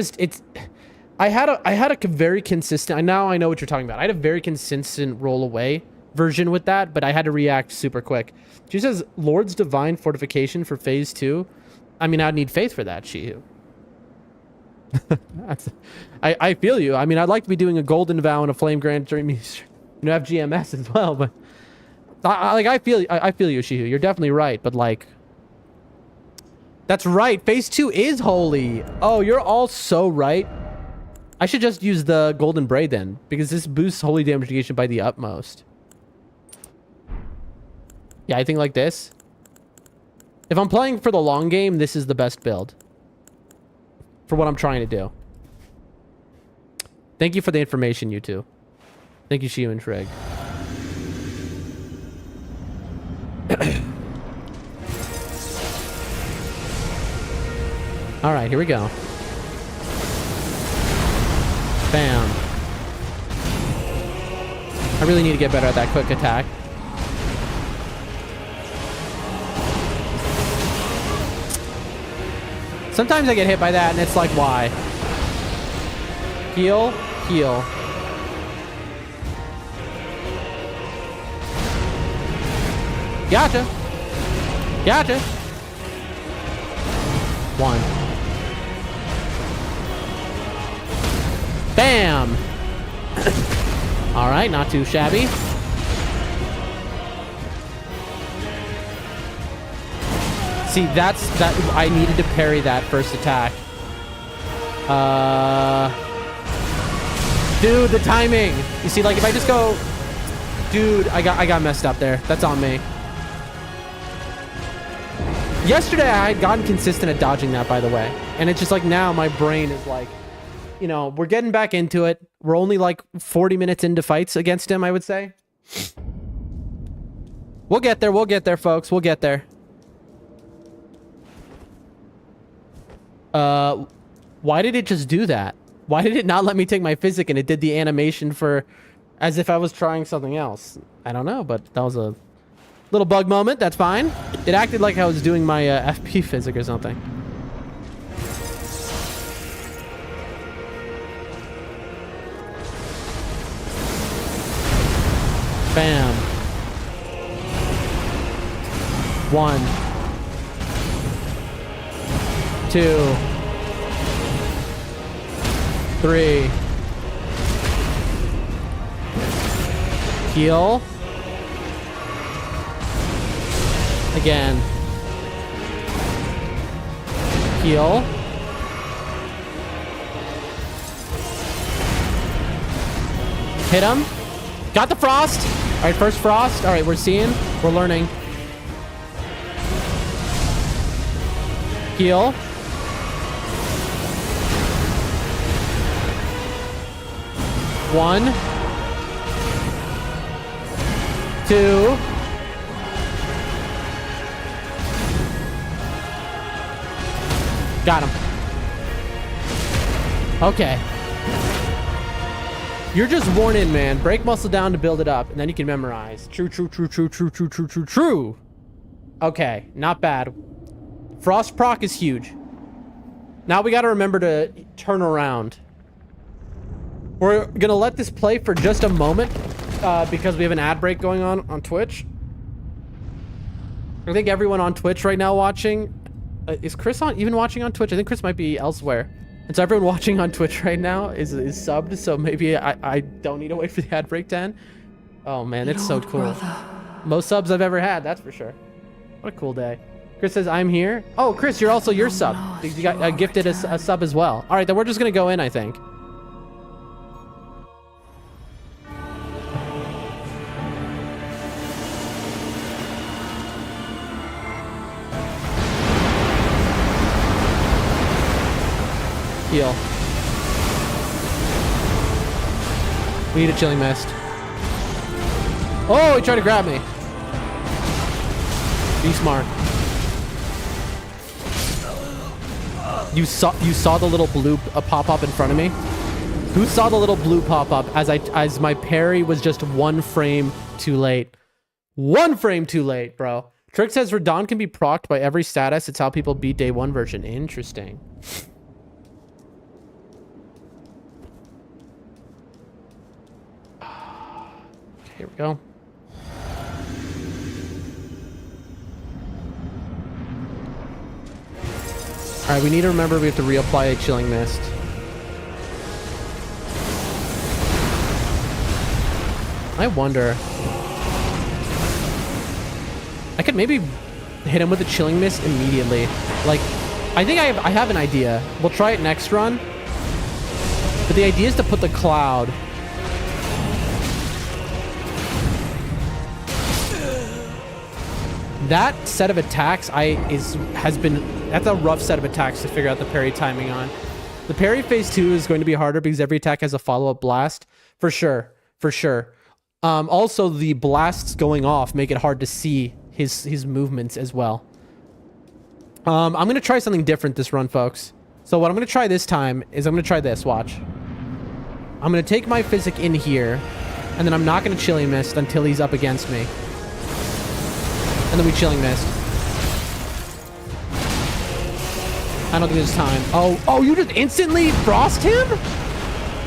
had a very consistent. Now I know what you're talking about. I had a very consistent roll away version with that, but I had to react super quick. She says Lord's Divine Fortification for phase 2. I mean, I'd need faith for that, Shihu. I feel you. I mean, I'd like to be doing a Golden Vow and a Flame Grant during have GMS as well, but I feel you, Shihu. You're definitely right, but like, that's right. Phase 2 is holy. Oh, you're all so right. I should just use the Golden Braid then, because this boosts holy damage negation by the utmost. Yeah, I think like this. If I'm playing for the long game, this is the best build for what I'm trying to do. Thank you for the information, you two. Thank you, Shiu and Trig. All right, here we go. Bam. I really need to get better at that quick attack. Sometimes I get hit by that, and it's like, why? Heal, heal. Gotcha. Gotcha. 1. Bam. All right, not too shabby. See, that I needed to parry that first attack. Dude, the timing. You see, like if I just go, dude, I got messed up there. That's on me. Yesterday I had gotten consistent at dodging that, by the way, and it's just like now my brain is like, you know, we're getting back into it. We're only like 40 minutes into fights against him, I would say. We'll get there. We'll get there, folks. We'll get there. Why did it just do that? Why did it not let me take my physic and it did the animation for as if I was trying something else? I don't know, but that was a little bug moment. That's fine. It acted like I was doing my FP physic or something. Bam. 1, 2, 3. Heal. Again. Heal. Hit him. Got the frost. All right, first frost. All right, we're seeing. We're learning. Heal. One. 2. Got him. Okay. You're just worn in, man. Break muscle down to build it up, and then you can memorize. True, true, true, true, true, true, true, true, true. Okay, not bad. Frost proc is huge. Now we got to remember to turn around. We're gonna let this play for just a moment because we have an ad break going on Twitch. I think everyone on Twitch right now watching, is Chris even watching on Twitch? I think Chris might be elsewhere. And so everyone watching on Twitch right now is subbed, so maybe I don't need to wait for the ad break to end. Oh man, it's so cool. Most subs I've ever had, that's for sure. What a cool day. Chris says, I'm here. Oh, Chris, you're also your sub. You got gifted a sub as well. All right, then we're just gonna go in, I think. Heal. We need a chilling mist. Oh, he tried to grab me. Be smart. You saw the little blue pop up in front of me? Who saw the little blue pop up as my parry was just 1 frame too late? 1 frame too late, bro. Trick says Radahn can be procced by every status. It's how people beat day 1 version. Interesting. Here we go. All right, we need to remember we have to reapply a chilling mist. I wonder. I could maybe hit him with a chilling mist immediately. Like, I think I have an idea. We'll try it next run. But the idea is to put the cloud. That set of attacks that's a rough set of attacks to figure out the parry timing on. The parry phase 2 is going to be harder because every attack has a follow-up blast. For sure. Also, the blasts going off make it hard to see his movements as well. I'm going to try something different this run, folks. So what I'm going to try this time is I'm going to try this. Watch. I'm going to take my physic in here, and then I'm not going to chilling mist until he's up against me. And then we chilling mist. I don't think there's time. Oh, you just instantly frost him?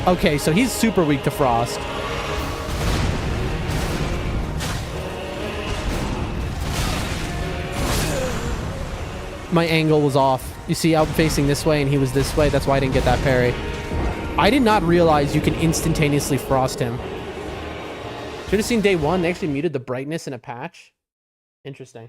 Okay, so he's super weak to frost. My angle was off. You see, I'm facing this way and he was this way. That's why I didn't get that parry. I did not realize you can instantaneously frost him. Should have seen day 1. They actually muted the brightness in a patch. Interesting.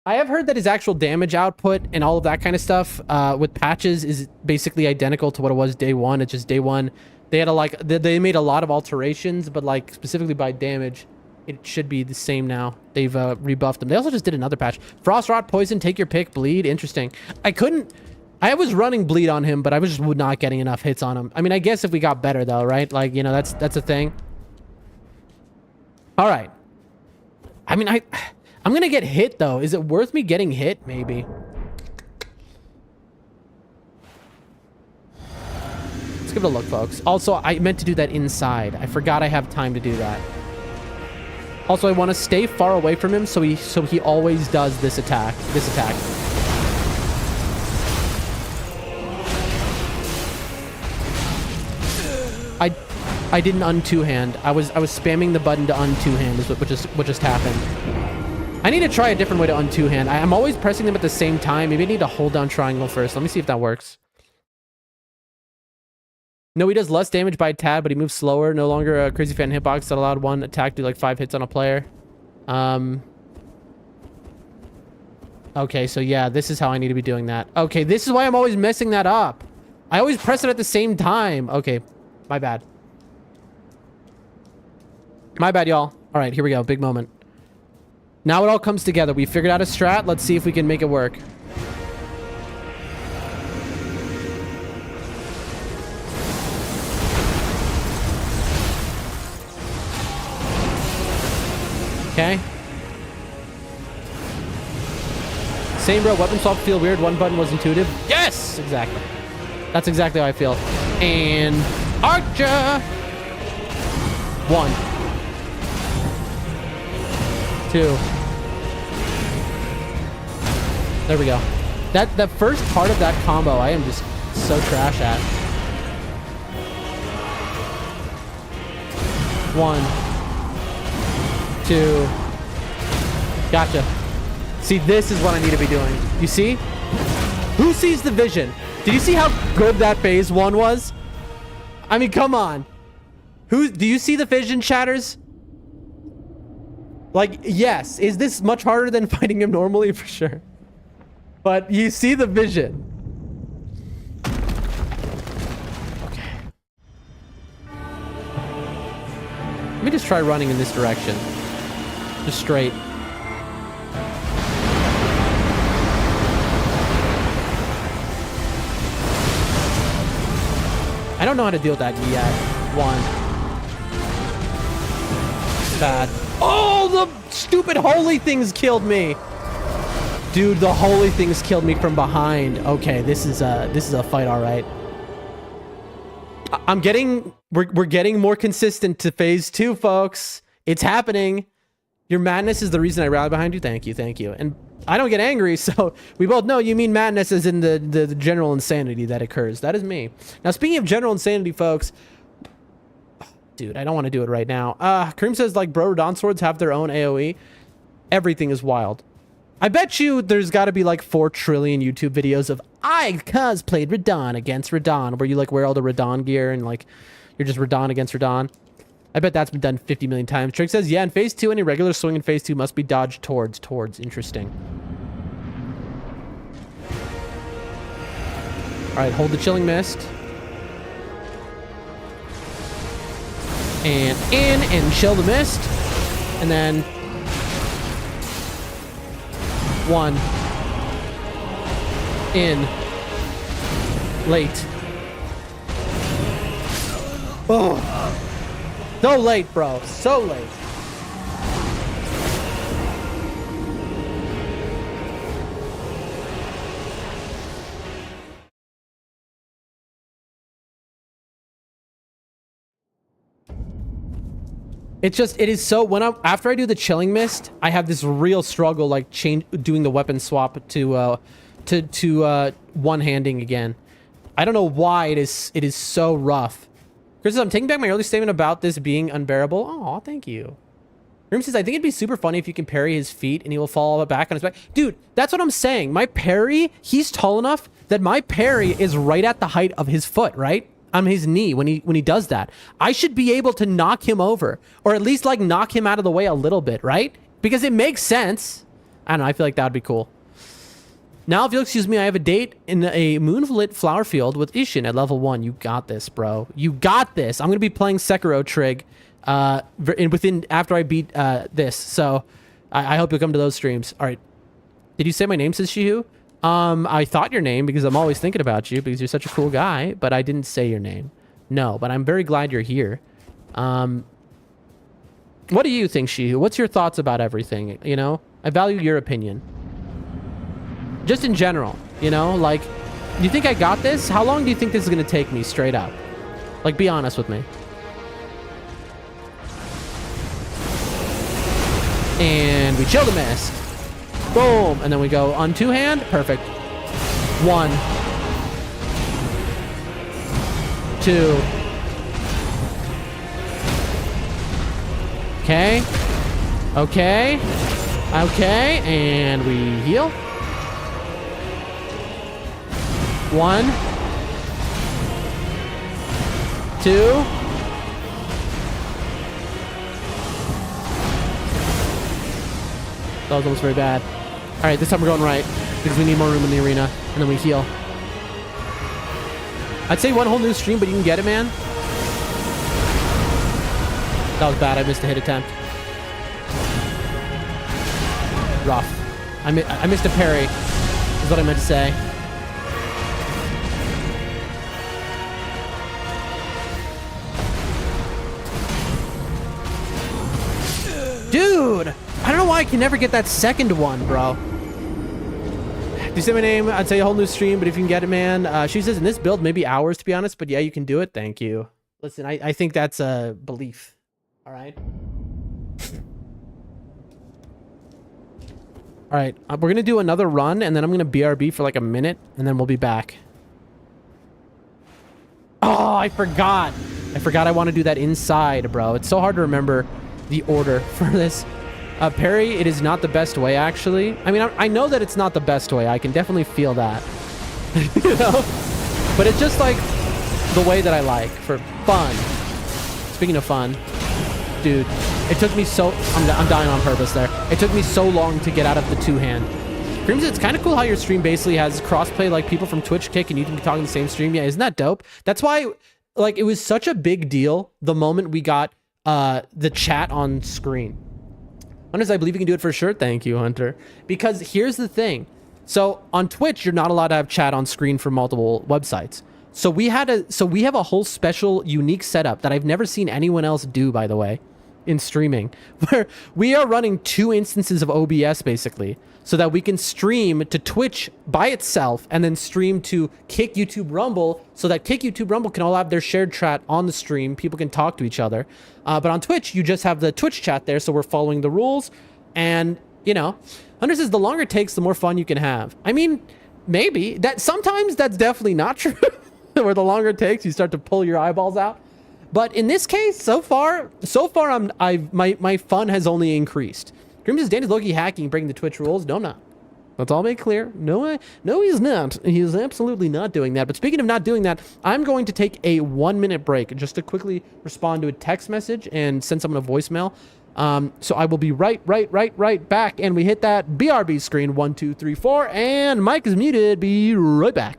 I have heard that his actual damage output and all of that kind of stuff with patches is basically identical to what it was day 1. It's just day 1. They had they made a lot of alterations, but like specifically by damage, it should be the same now. They've rebuffed them. They also just did another patch. Frost Rot, Poison, take your pick, Bleed. Interesting. I was running Bleed on him, but I was just not getting enough hits on him. I mean, I guess if we got better though, right? Like, you know, that's a thing. All right. I mean, I'm gonna get hit though. Is it worth me getting hit? Maybe. Let's give it a look, folks. Also, I meant to do that inside. I forgot I have time to do that. Also, I want to stay far away from him so he always does this attack. I didn't un-two-hand. I was spamming the button to un-two-hand is what just happened. I need to try a different way to un-two-hand. I'm always pressing them at the same time. Maybe I need to hold down triangle first. Let me see if that works. No, he does less damage by a tad, but he moves slower. No longer a crazy fan hitbox that allowed one attack to do like 5 hits on a player. Okay, so yeah, this is how I need to be doing that. Okay, this is why I'm always messing that up. I always press it at the same time. Okay, my bad. My bad, y'all. All right, here we go. Big moment. Now it all comes together. We figured out a strat. Let's see if we can make it work. Okay. Same, bro. Weapon swap feel weird. One button was intuitive. Yes! Exactly. That's exactly how I feel. And Archer! 1. 2. There we go. That first part of that combo, I am just so trash at. 1, 2. Gotcha. See, this is what I need to be doing. You see? Who sees the vision? Did you see how good that phase 1 was? I mean, come on. Do you see the vision, chatters? Like, yes. Is this much harder than fighting him normally? For sure. But you see the vision. Okay. Let me just try running in this direction. Just straight. I don't know how to deal with that yet. 1. Bad. Oh, the stupid holy things killed me. Dude, the holy things killed me from behind. Okay, this is a fight, all right. We're getting more consistent to phase 2, folks. It's happening. Your madness is the reason I rallied behind you. Thank you, thank you. And I don't get angry, so we both know you mean madness as in the general insanity that occurs. That is me. Now, speaking of general insanity, folks, dude, I don't want to do it right now. Kareem says, like, bro, Radahn swords have their own AoE. Everything is wild. I bet you there's got to be like 4 trillion YouTube videos of I cosplayed Radahn against Radahn, where you like wear all the Radahn gear and like you're just Radahn against Radahn. I bet that's been done 50 million times. Trick says, yeah, in phase 2, any regular swing in phase 2 must be dodged towards. Interesting. All right, hold the chilling mist. And in and chill the mist. And then 1. In. Late. Oh. So late, bro. So late. It's just, it is so, after I do the chilling mist, I have this real struggle, like doing the weapon swap to one-handing again. I don't know why it is so rough. Chris says, I'm taking back my early statement about this being unbearable. Oh, thank you. Room says, I think it'd be super funny if you can parry his feet and he will fall back on his back. Dude, that's what I'm saying. My parry, he's tall enough that my parry is right at the height of his foot, right? On his knee when he does that. I should be able to knock him over, or at least like knock him out of the way a little bit, right? Because it makes sense. I don't know, I feel like that would be cool. Now, if you'll excuse me, I have a date in a moonlit flower field with Ishin at level 1. You got this, bro. You got this. I'm going to be playing Sekiro Trig after I beat this. So I hope you'll come to those streams. All right. Did you say my name, says Shihu? I thought your name because I'm always thinking about you because you're such a cool guy, but I didn't say your name. No, but I'm very glad you're here. What do you think, Shihu? What's your thoughts about everything? You know, I value your opinion. Just in general, you know, like, do you think I got this? How long do you think this is going to take me straight up? Like, be honest with me. And we chill the mist. Boom. And then we go on 2-hand. Perfect. 1. 2. Okay. Okay. Okay. And we heal. 1. 2. That was almost very bad. All right, this time we're going right because we need more room in the arena, and then we heal. I'd say one whole new stream, but you can get it, man. That was bad. I missed a hit attempt. Rough. I missed a parry, is what I meant to say. Dude! I don't know why I can never get that second one, bro. Do you say my name? I'd say a whole new stream, but if you can get it, man. She says, in this build, maybe hours, to be honest, but yeah, you can do it. Thank you. Listen, I think that's a belief. All right? All right, we're going to do another run, and then I'm going to BRB for like a minute, and then we'll be back. Oh, I forgot. I forgot I want to do that inside, bro. It's so hard to remember the order for this. Parry, it is not the best way, actually. I mean, I know that it's not the best way. I can definitely feel that. You know? But it's just like the way that I like for fun. Speaking of fun, dude, it took me so... I'm dying on purpose there. It took me so long to get out of the two-hand. Crimson, it's kind of cool how your stream basically has crossplay, like people from Twitch kick and you can be talking the same stream. Yeah, isn't that dope? That's why, like, it was such a big deal the moment we got the chat on screen. Hunters, I believe you can do it for sure. Thank you, Hunter. Because here's the thing. So on Twitch, you're not allowed to have chat on screen for multiple websites. So we have a whole special unique setup that I've never seen anyone else do, by the way, in streaming, where we are running 2 instances of OBS basically, so that we can stream to Twitch by itself and then stream to Kick YouTube Rumble, so that Kick YouTube Rumble can all have their shared chat on the stream. People can talk to each other. But on Twitch, you just have the Twitch chat there, so we're following the rules. And, you know, Hunter says the longer it takes, the more fun you can have. I mean, maybe. Sometimes that's definitely not true. Where the longer it takes, you start to pull your eyeballs out. But in this case, so far, my fun has only increased. Grim says Danny's low-key hacking, breaking the Twitch rules. No, I'm not. Let's all make clear. No, he's not. He is absolutely not doing that. But speaking of not doing that, I'm going to take a 1-minute break just to quickly respond to a text message and send someone a voicemail. So I will be right back. And we hit that BRB screen. 1, 2, 3, 4. And mic is muted. Be right back.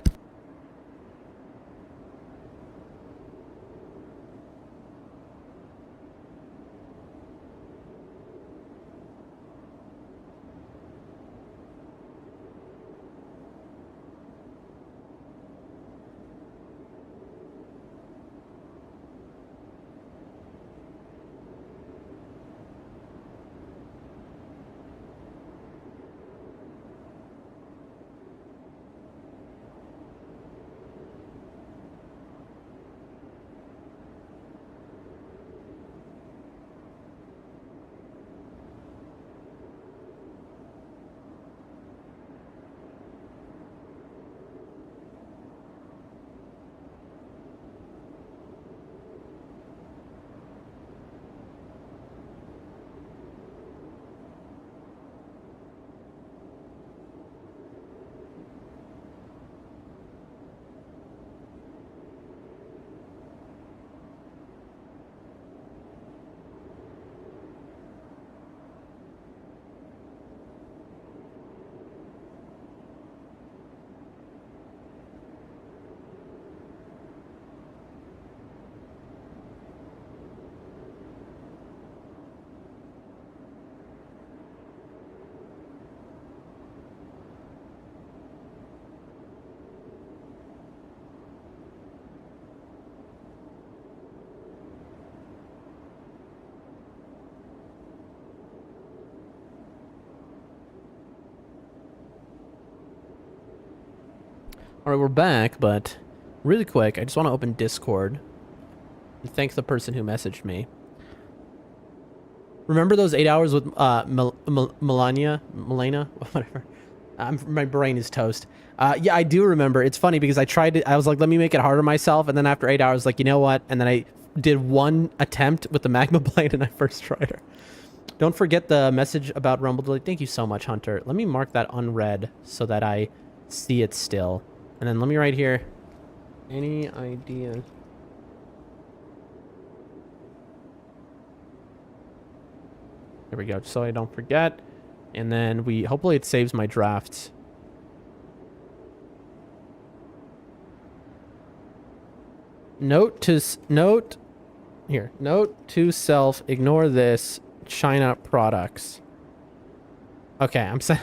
All right, we're back, but really quick, I just want to open Discord and thank the person who messaged me. Remember those 8 hours with Melania, whatever. My brain is toast. Yeah, I do remember. It's funny because I was like, let me make it harder myself, and then after 8 hours, like, you know what? And then I did 1 attempt with the magma blade, and I first tried her. Don't forget the message about Rumble delay. Thank you so much, Hunter. Let me mark that unread so that I see it still. And then let me write here, any idea? There we go, so I don't forget. And then hopefully it saves my drafts. Note to self, ignore this, China products. Okay, I'm saying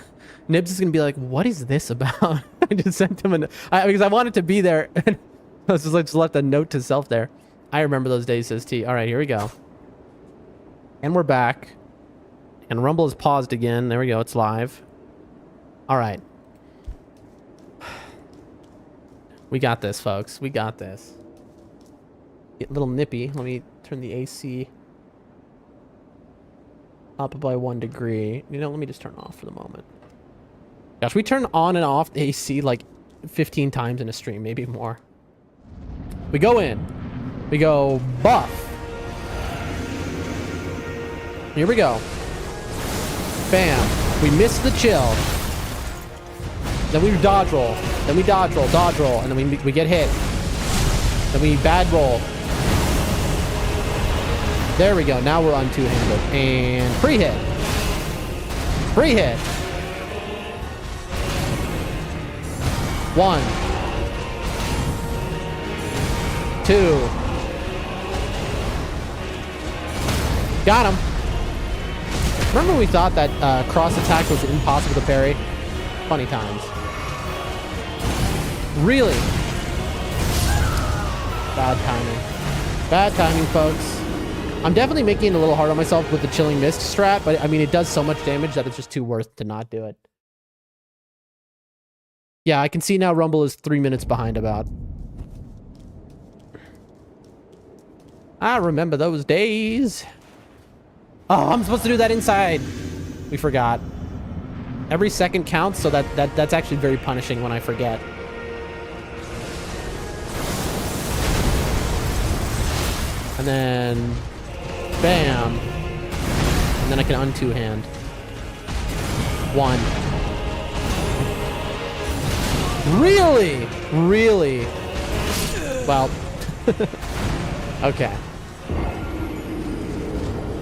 Nibs is gonna be like, what is this about? I just sent him because I wanted to be there. And I was just left a note to self there. I remember those days, says T. All right, here we go. And we're back. And Rumble is paused again. There we go. It's live. All right. We got this, folks. We got this. Get a little nippy. Let me turn the AC up by 1 degree. You know, let me just turn it off for the moment. Gosh, we turn on and off the AC like 15 times in a stream, maybe more. We go in. We go buff. Here we go. Bam. We miss the chill. Then we dodge roll. Then we dodge roll, and then we get hit. Then we bad roll. There we go. Now we're on two-handed. And pre-hit. Pre-hit. 1, 2. Got him. Remember we thought that cross attack was impossible to parry? Funny times. Really? Bad timing. Bad timing, folks. I'm definitely making it a little hard on myself with the Chilling Mist strat, but I mean, it does so much damage that it's just too worth to not do it. Yeah, I can see now Rumble is 3 minutes behind about. I remember those days. Oh, I'm supposed to do that inside. We forgot. Every second counts, so that's actually very punishing when I forget. And then bam. And then I can untwo hand. 1. Really? Really? Well. Okay.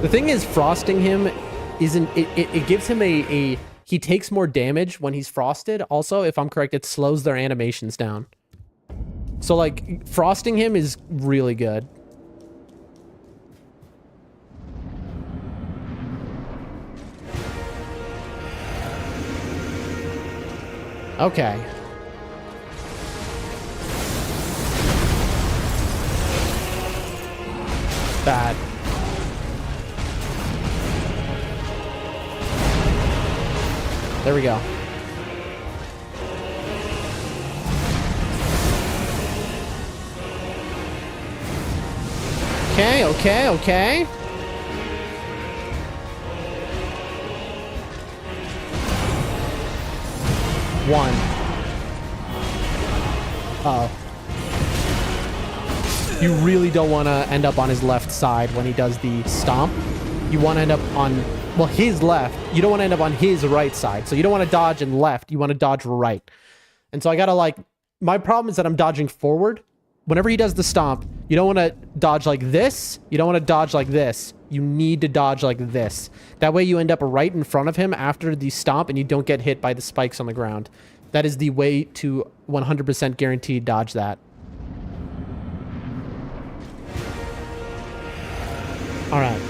The thing is, frosting him isn't... It gives him a... He takes more damage when he's frosted. Also, if I'm correct, it slows their animations down. So, like, frosting him is really good. Okay. Bad. There we go. Okay, okay, okay. One. Uh-oh. You really don't want to end up on his left side when he does the stomp. You want to end up on, well, his left. You don't want to end up on his right side. So you don't want to dodge and left. You want to dodge right. And so I got to, like, my problem is that I'm dodging forward. Whenever he does the stomp, you don't want to dodge like this. You don't want to dodge like this. You need to dodge like this. That way you end up right in front of him after the stomp and you don't get hit by the spikes on the ground. That is the way to 100% guaranteed dodge that. All right.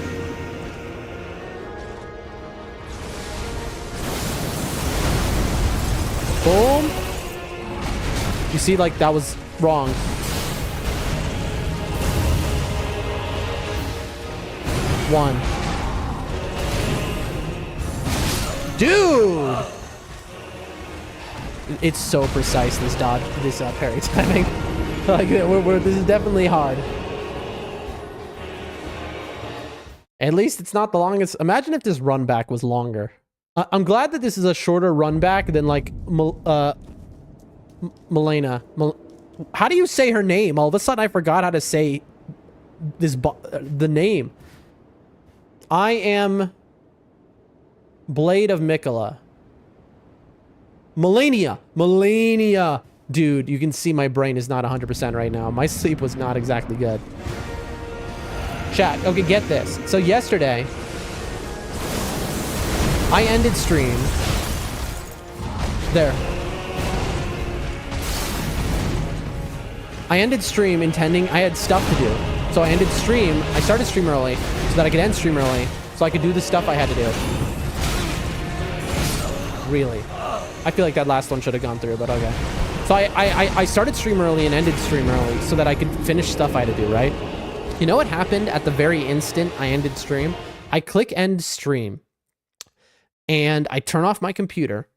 Boom. You see, like, that was wrong. One. Dude! It's so precise, this dodge, this parry timing. Like, this is definitely hard. At least it's not the longest. Imagine if this run back was longer. I'm glad that this is a shorter run back than, like, Milena. How do you say her name? All of a sudden I forgot how to say this the name. I am Blade of Mikola. Melania. Dude, you can see my brain is not 100% right now. My sleep was not exactly good. Chat, okay, get this. So yesterday, I ended stream. There. I ended stream intending, I had stuff to do. So I ended stream, I started stream early so that I could end stream early so I could do the stuff I had to do. Really. I feel like that last one should have gone through, but okay. So I started stream early and ended stream early so that I could finish stuff I had to do, right? You know what happened at the very instant I ended stream? I click end stream and I turn off my computer.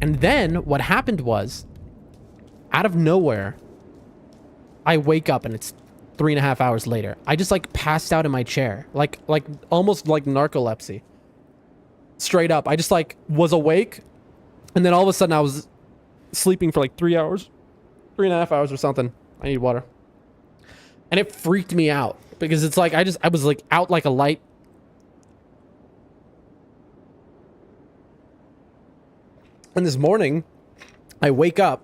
And then what happened was, out of nowhere, I wake up and it's 3.5 hours later. I just, like, passed out in my chair, like almost like narcolepsy. Straight up. I just, like, was awake. And then all of a sudden I was sleeping for like 3 hours, 3.5 hours or something. I need water. And it freaked me out because it's like, I was like out like a light. And this morning, I wake up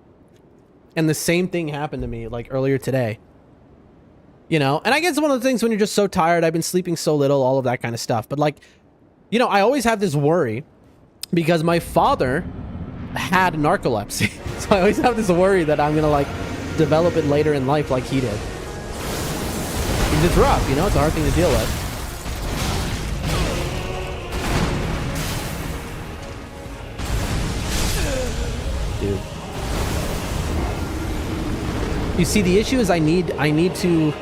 and the same thing happened to me like earlier today. You know, and I guess one of the things when you're just so tired, I've been sleeping so little, all of that kind of stuff. But like, you know, I always have this worry because my father had narcolepsy. So I always have this worry that I'm going to like develop it later in life like he did. Because it's rough, you know, it's a hard thing to deal with. Dude. You see, the issue is I need to...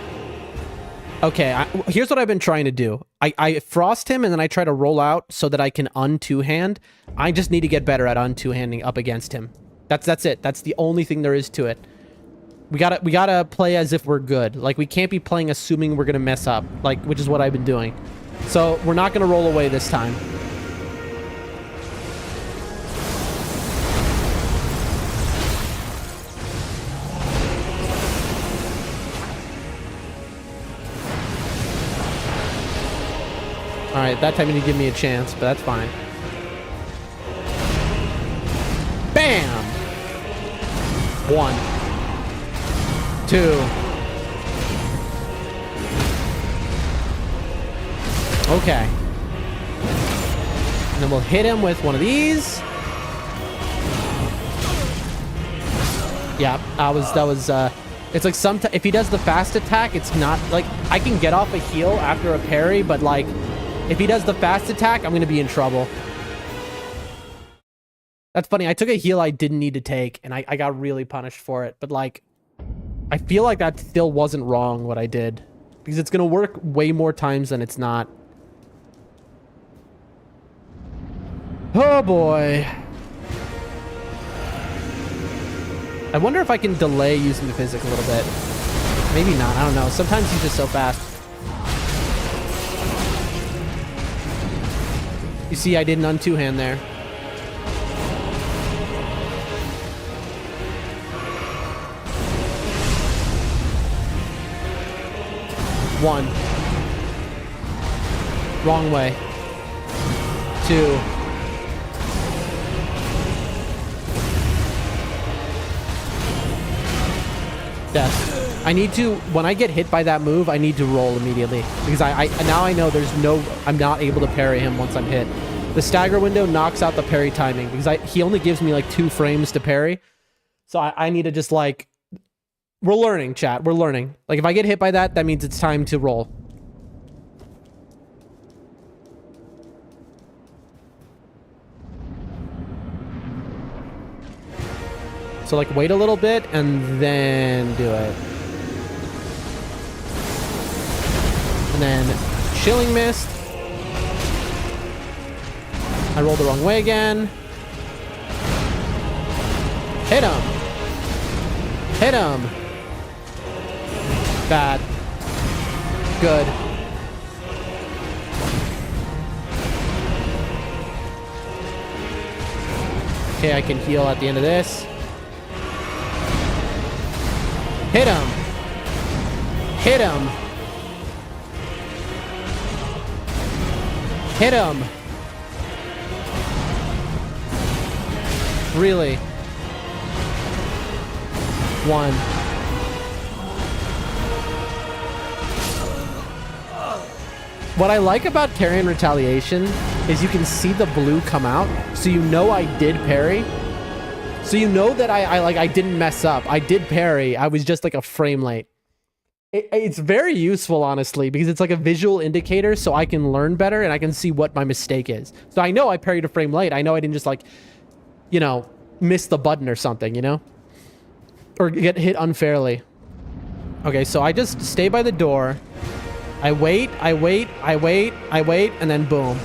Okay, here's what I've been trying to do. I frost him and then I try to roll out so that I can un-two-hand. I just need to get better at un-two-handing up against him. That's it. That's the only thing there is to it. We gotta play as if we're good. Like, we can't be playing assuming we're gonna mess up. Like, which is what I've been doing. So, we're not gonna roll away this time. Alright, that time you didn't give me a chance, but that's fine. Bam! 1, 2. Okay. And then we'll hit him with one of these. Yeah, it's like if he does the fast attack, it's not like I can get off a heal after a parry, but like if he does the fast attack, I'm going to be in trouble. That's funny. I took a heal I didn't need to take, and I got really punished for it. But, like, I feel like that still wasn't wrong, what I did. Because it's going to work way more times than it's not. Oh, boy. I wonder if I can delay using the physic a little bit. Maybe not. I don't know. Sometimes he's just so fast. You see, I did an un-two-hand there. One. Wrong way. 2. Death. I need to, when I get hit by that move, I need to roll immediately. Because now I know I'm not able to parry him once I'm hit. The stagger window knocks out the parry timing. Because he only gives me like 2 frames to parry. So I need to just like, we're learning, chat. We're learning. Like if I get hit by that, that means it's time to roll. So like wait a little bit and then do it. And then Chilling Mist. I rolled the wrong way again. Hit him. Hit him. Bad. Good. Okay, I can heal at the end of this. Hit him. Hit him. Hit him. Really? 1. What I like about Parrying Retaliation is you can see the blue come out, so you know I did parry. So you know that I didn't mess up. I did parry. I was just like a frame late. It's very useful, honestly, because it's like a visual indicator, so I can learn better and I can see what my mistake is. So I know I parried a frame late. I know I didn't just like, you know, miss the button or something, you know? Or get hit unfairly. Okay, so I just stay by the door. I wait, and then boom.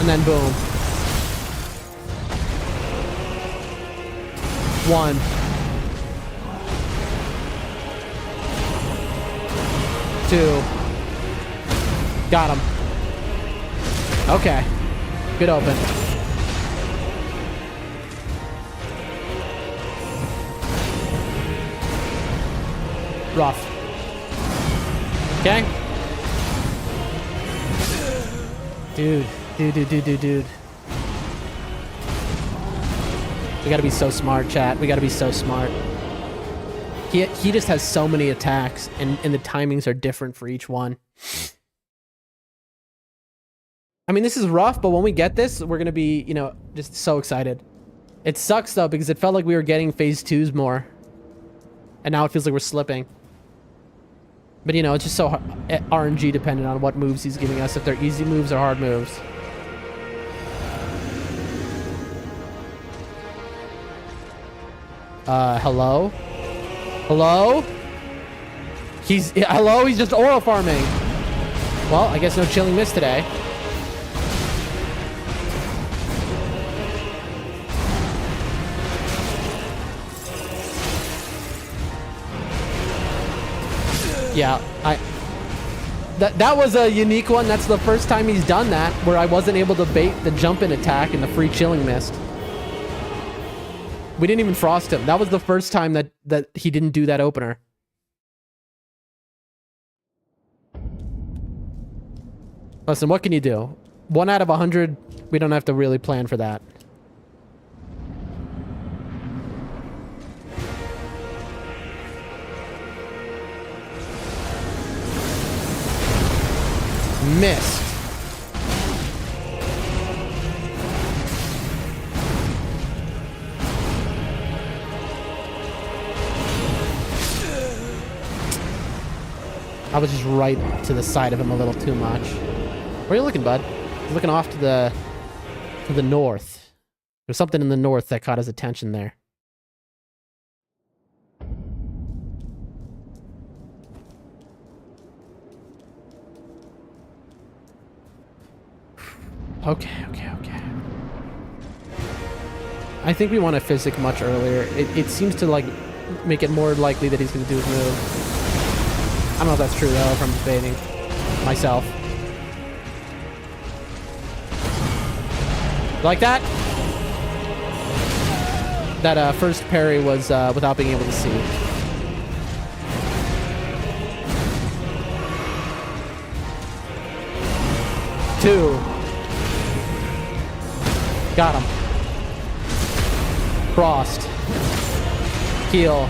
And then boom. 1. 2. Got him. Okay. Good open. Rough. Okay. Dude. We gotta be so smart, chat. We gotta be so smart. He just has so many attacks, and the timings are different for each one. I mean, this is rough, but when we get this, we're gonna be, you know, just so excited. It sucks, though, because it felt like we were getting phase 2s more. And now it feels like we're slipping. But, you know, it's just so RNG dependent on what moves he's giving us, if they're easy moves or hard moves. Hello? Hello? Hello? He's just oral farming. Well, I guess no chilling mist today. Yeah, that was a unique one. That's the first time he's done that, where I wasn't able to bait the jump-in attack and the free chilling mist. We didn't even frost him. That was the first time that he didn't do that opener. Listen, what can you do? 1 out of 100, we don't have to really plan for that. Missed. I was just right to the side of him a little too much. Where are you looking, bud? He's looking off to the north. There's something in the north that caught his attention there. Okay. I think we want to physic much earlier. It seems to, like, make it more likely that he's going to do his move. I don't know if that's true, though, if I'm debating myself. Like that? That first parry was without being able to see. Two. Got him. Frost. Heal.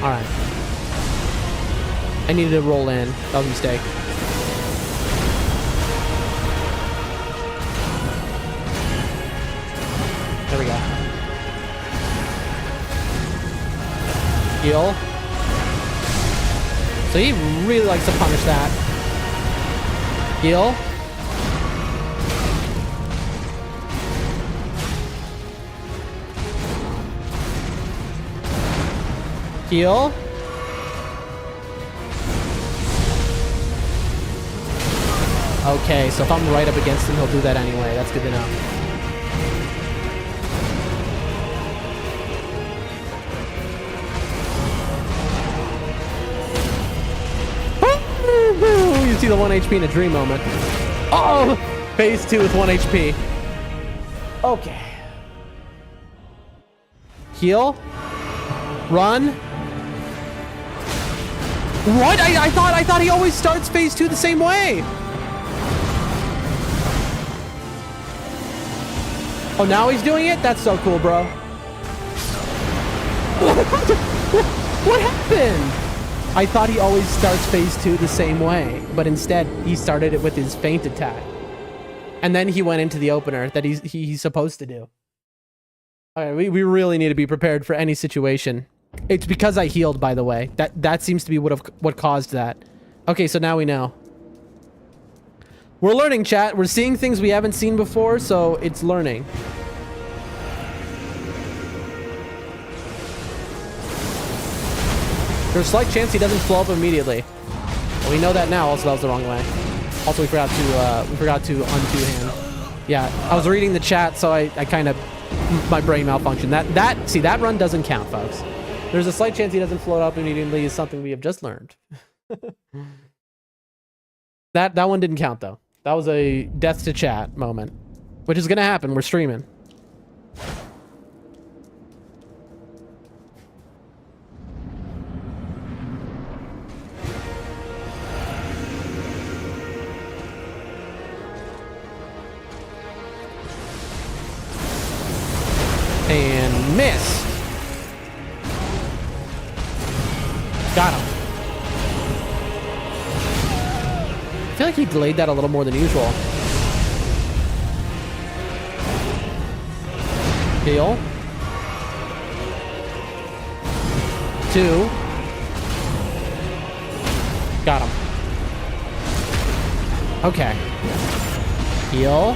Alright. I needed to roll in. That was a mistake. There we go. Heal. So he really likes to punish that. Heal. Heal. Okay, so if I'm right up against him, he'll do that anyway. That's good to know. You see the 1 HP in a dream moment. Oh! Phase 2 with 1 HP. Okay. Heal. Run. What? I thought he always starts phase 2 the same way. Oh, now he's doing it? That's so cool, bro. What happened? I thought he always starts phase 2 the same way, but instead he started it with his feint attack. And then he went into the opener that he's supposed to do. Alright, we really need to be prepared for any situation. It's because I healed, by the way. That seems to be what caused that. Okay, so now we know. We're learning, chat. We're seeing things we haven't seen before, so it's learning. There's a slight chance he doesn't flow up immediately. Well, we know that now. Also, that was the wrong way. Also, we forgot to undo-hand. Yeah, I was reading the chat, so I kind of... My brain malfunctioned. See, that run doesn't count, folks. There's a slight chance he doesn't float up immediately is something we have just learned. That one didn't count, though. That was a death to chat moment, which is going to happen. We're streaming. And missed. Got him. I feel like he delayed that a little more than usual. Heal. 2. Got him. Okay. Heal.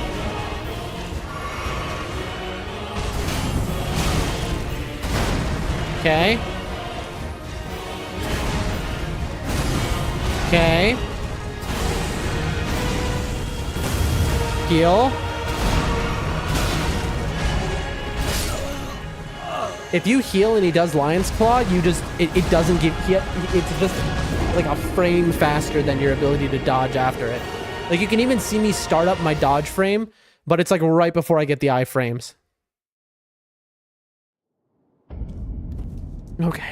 Okay. Okay. Heal. If you heal and he does Lion's Claw, you just it doesn't give it's just like a frame faster than your ability to dodge after it. Like you can even see me start up my dodge frame, but it's like right before I get the iframes. Okay.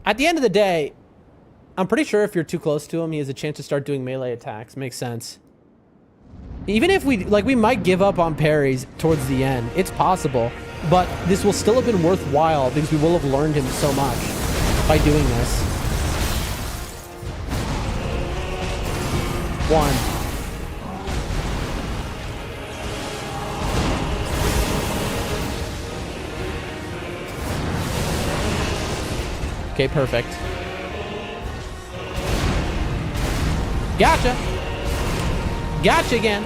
At the end of the day, I'm pretty sure if you're too close to him, he has a chance to start doing melee attacks. Makes sense. Even if we might give up on parries towards the end. It's possible. But this will still have been worthwhile because we will have learned him so much by doing this. 1. Okay, perfect. Gotcha. Gotcha again.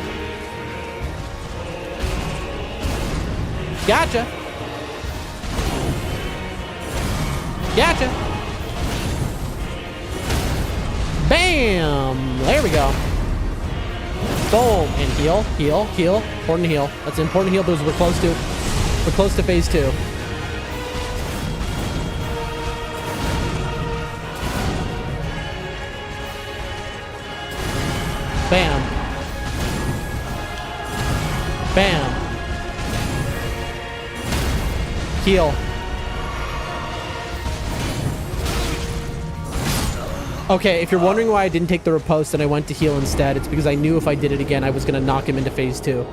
Gotcha. Gotcha. Bam! There we go. Boom. And heal, heal, heal. Important to heal. That's important to heal because we're close to phase 2. Bam. Bam. Heal. Okay, if you're wondering why I didn't take the riposte and I went to heal instead, it's because I knew if I did it again, I was going to knock him into phase 2.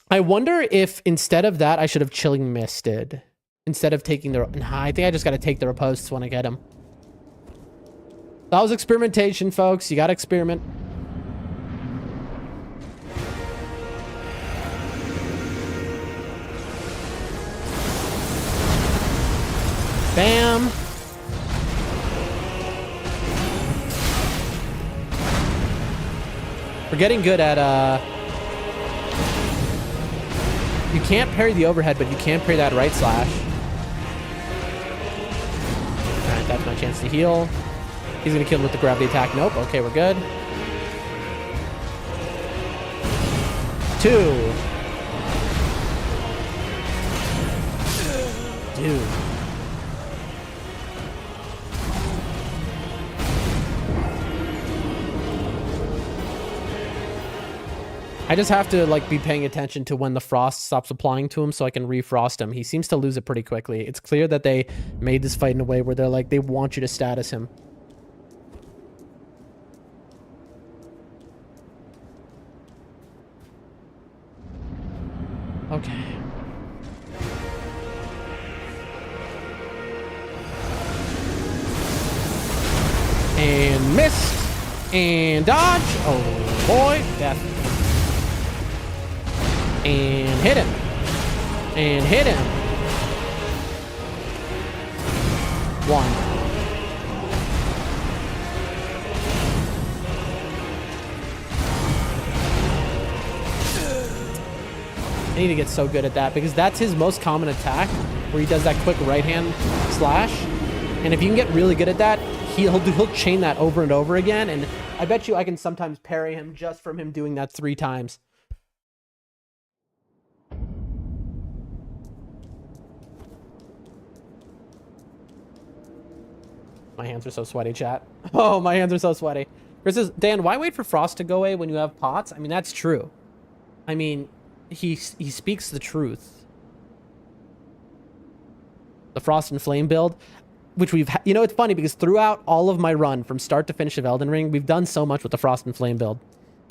I wonder if instead of that, I should have chilling misted. Instead of taking the... Nah, I think I just got to take the ripostes when I get him. That was experimentation, folks. You got to experiment. Bam. We're getting good at, you can't parry the overhead, but you can parry that right slash. Alright, that's my chance to heal. He's gonna kill him with the gravity attack. Nope. Okay, we're good. 2. Dude. I just have to like be paying attention to when the frost stops applying to him so I can refrost him. He seems to lose it pretty quickly. It's clear that they made this fight in a way where they're like, they want you to status him. Okay. And missed. And dodge. Oh boy. Death. And hit him. And hit him. 1. I need to get so good at that because that's his most common attack where he does that quick right hand slash. And if you can get really good at that, he'll chain that over and over again. And I bet you I can sometimes parry him just from him doing that 3 times. My hands are so sweaty, chat. Oh, my hands are so sweaty. Chris says, Dan, why wait for Frost to go away when you have pots? I mean, that's true. I mean, he speaks the truth. The Frost and Flame build, which we've... You know, it's funny because throughout all of my run from start to finish of Elden Ring, we've done so much with the Frost and Flame build.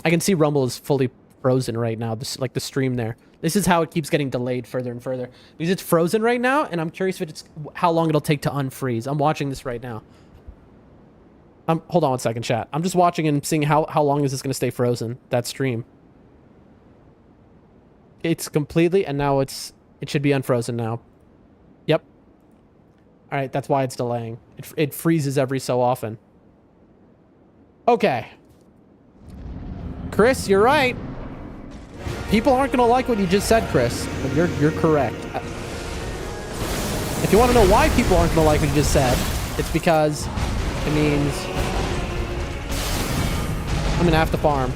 I can see Rumble is fully frozen right now, like the stream there. This is how it keeps getting delayed further and further. Because it's frozen right now, and I'm curious if it's how long it'll take to unfreeze. I'm watching this right now. Hold on one second, chat. I'm just watching and seeing how long is this going to stay frozen, that stream. It's completely, and now it should be unfrozen now. Yep. All right, that's why it's delaying. It freezes every so often. Okay. Chris, you're right. People aren't going to like what you just said, Chris. But you're correct. If you want to know why people aren't going to like what you just said, it's because it means I'm going to have to farm.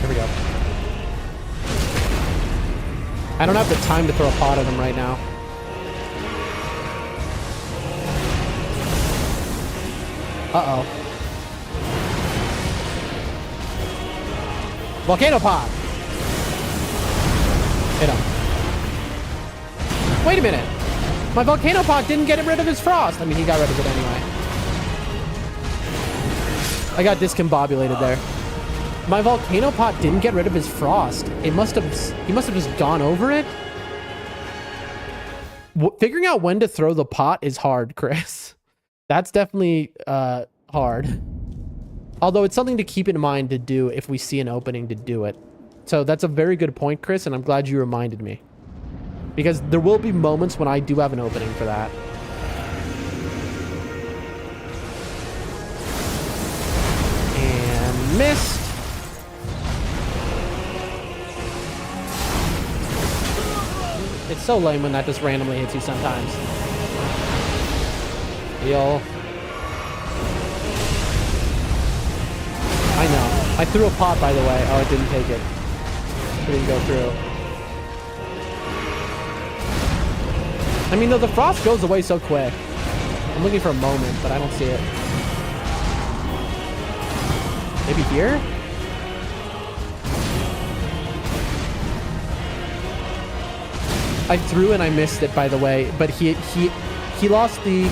Here we go. I don't have the time to throw a pot at him right now. Uh-oh. Volcano pot! Hit him. Wait a minute. My volcano pot didn't get rid of his frost. I mean, he got rid of it anyway. I got discombobulated there. My volcano pot didn't get rid of his frost. He must have just gone over it. Figuring out when to throw the pot is hard, Chris. That's definitely hard. Although it's something to keep in mind to do if we see an opening to do it. So that's a very good point, Chris, and I'm glad you reminded me. Because there will be moments when I do have an opening for that. And missed. It's so lame when that just randomly hits you sometimes. Heal. I know. I threw a pot, by the way. Oh, it didn't take it. It didn't go through. I mean, though, the frost goes away so quick. I'm looking for a moment, but I don't see it. Maybe here? I threw and I missed it, by the way, but he lost the...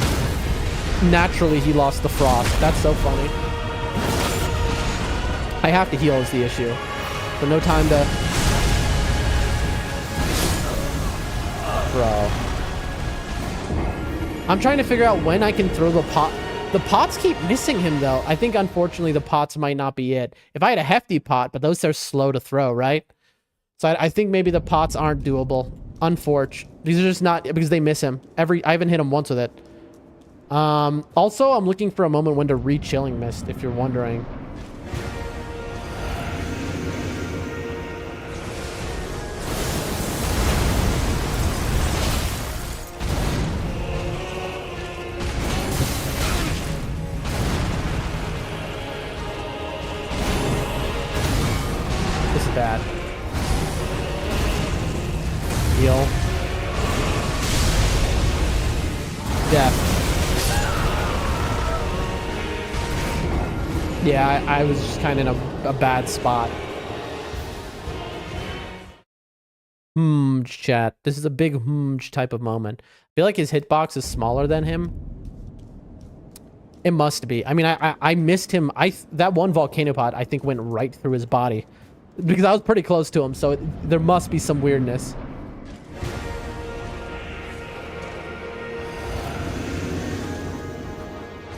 Naturally, he lost the frost. That's so funny. I have to heal is the issue. So no time to... Bro. I'm trying to figure out when I can throw the pot. The pots keep missing him, though. I think, unfortunately, the pots might not be it. If I had a hefty pot, but those are slow to throw, right? So I think maybe the pots aren't doable. Unfortunately. These are just not... Because they miss him. I haven't hit him once with it. Also, I'm looking for a moment when to re-chilling mist, if you're wondering. This is bad. Heal. Death. Yeah, I was just kind of in a bad spot. Chat. This is a big type of moment. I feel like his hitbox is smaller than him. It must be. I mean, I missed him. That one volcano pot, I think, went right through his body. Because I was pretty close to him, so there must be some weirdness.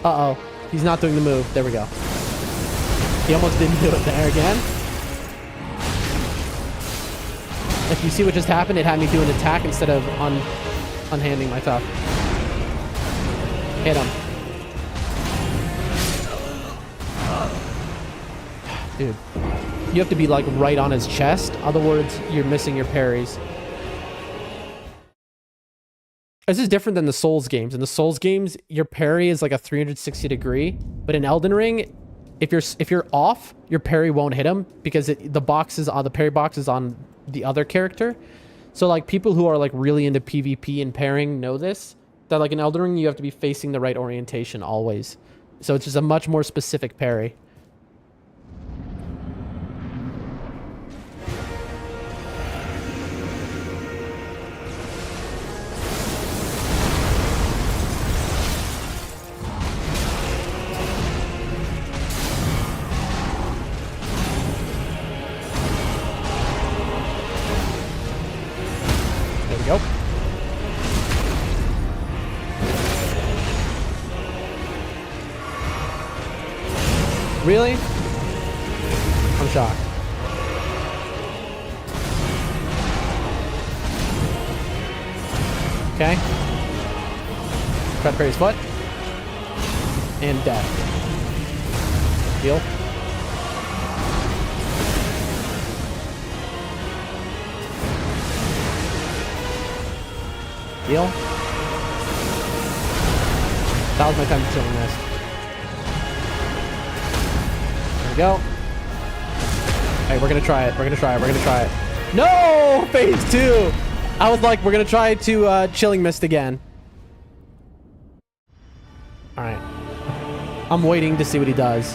Uh-oh. He's not doing the move. There we go. He almost didn't do it there again. If you see what just happened, it had me do an attack instead of unhanding my stuff. Hit him. Dude. You have to be like right on his chest. Other words, you're missing your parries. This is different than the Souls games. In the Souls games, your parry is like a 360 degree. But in Elden Ring, if you're off, your parry won't hit him because the parry box is on the other character. So like people who are like really into PvP and parrying know this, that like in Elden Ring you have to be facing the right orientation always. So it's just a much more specific parry. There we go. Really? I'm shocked. Okay. Try to parry his foot. And death. Heal. Heal. That was my time to chilling this. Go. Hey, we're gonna try it. We're gonna try it. We're gonna try it. No! Phase 2! I was like, we're gonna try to chilling mist again. Alright. I'm waiting to see what he does.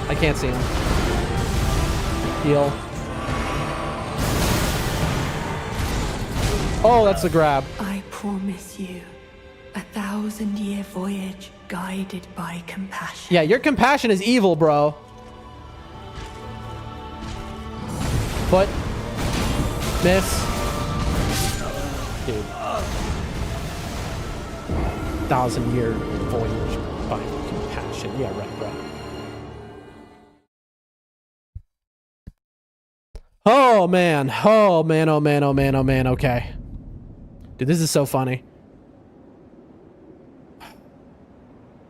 I can't see him. Heal. Oh, that's a grab. I promise you, 1,000-year voyage guided by compassion. Yeah, your compassion is evil, bro. Foot. Miss. Dude. 1,000-year voyage by compassion. Yeah, right. Oh, man. Oh, man. Oh, man. Oh, man. Oh, man. Okay. Dude, this is so funny.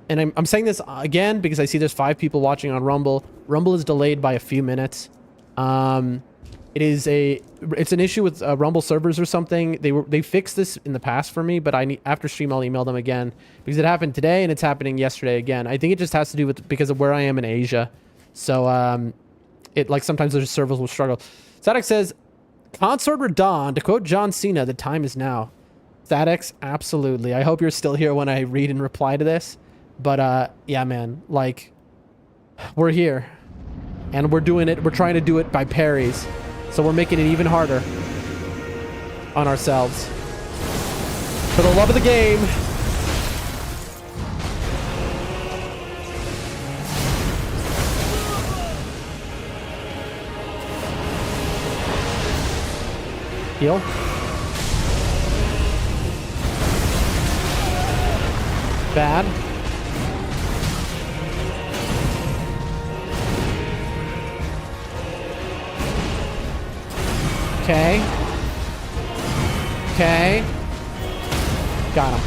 And I'm saying this again because I see there's 5 people watching on Rumble. Rumble is delayed by a few minutes. It's an issue with Rumble servers or something. They fixed this in the past for me, but after stream I'll email them again because it happened today and it's happening yesterday again. I think it just has to do with because of where I am in Asia. So it like sometimes those servers will struggle. Static says, Consort Radahn, to quote John Cena, the time is now. Statics, absolutely. I hope you're still here when I read and reply to this. But yeah, man, like, we're here. And we're doing it, we're trying to do it by parries. So we're making it even harder on ourselves. For the love of the game. Heal. Bad. Okay. Okay. Got him.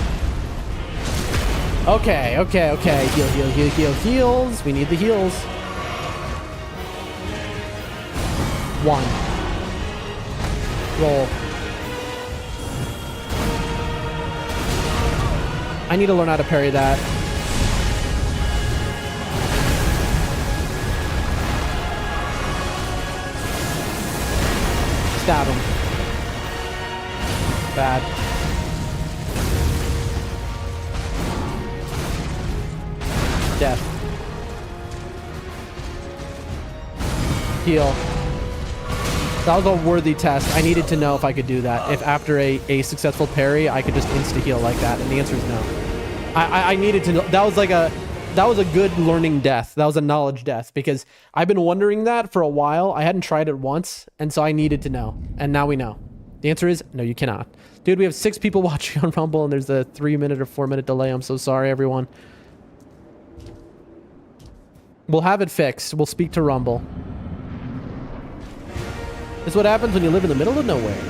Okay, okay, okay. Heal, heal, heal, heal, heals. We need the heals. 1. Roll. I need to learn how to parry that. Stab him. Bad. Death. Heal. That was a worthy test. I needed to know if I could do that. If after a successful parry, I could just insta-heal like that. And the answer is no. I needed to know. That was a good learning death. That was a knowledge death because I've been wondering that for a while. I hadn't tried it once. And so I needed to know. And now we know. The answer is no, you cannot. Dude, we have 6 people watching on Rumble and there's a 3-minute or 4-minute delay. I'm so sorry, everyone. We'll have it fixed. We'll speak to Rumble. This is what happens when you live in the middle of nowhere.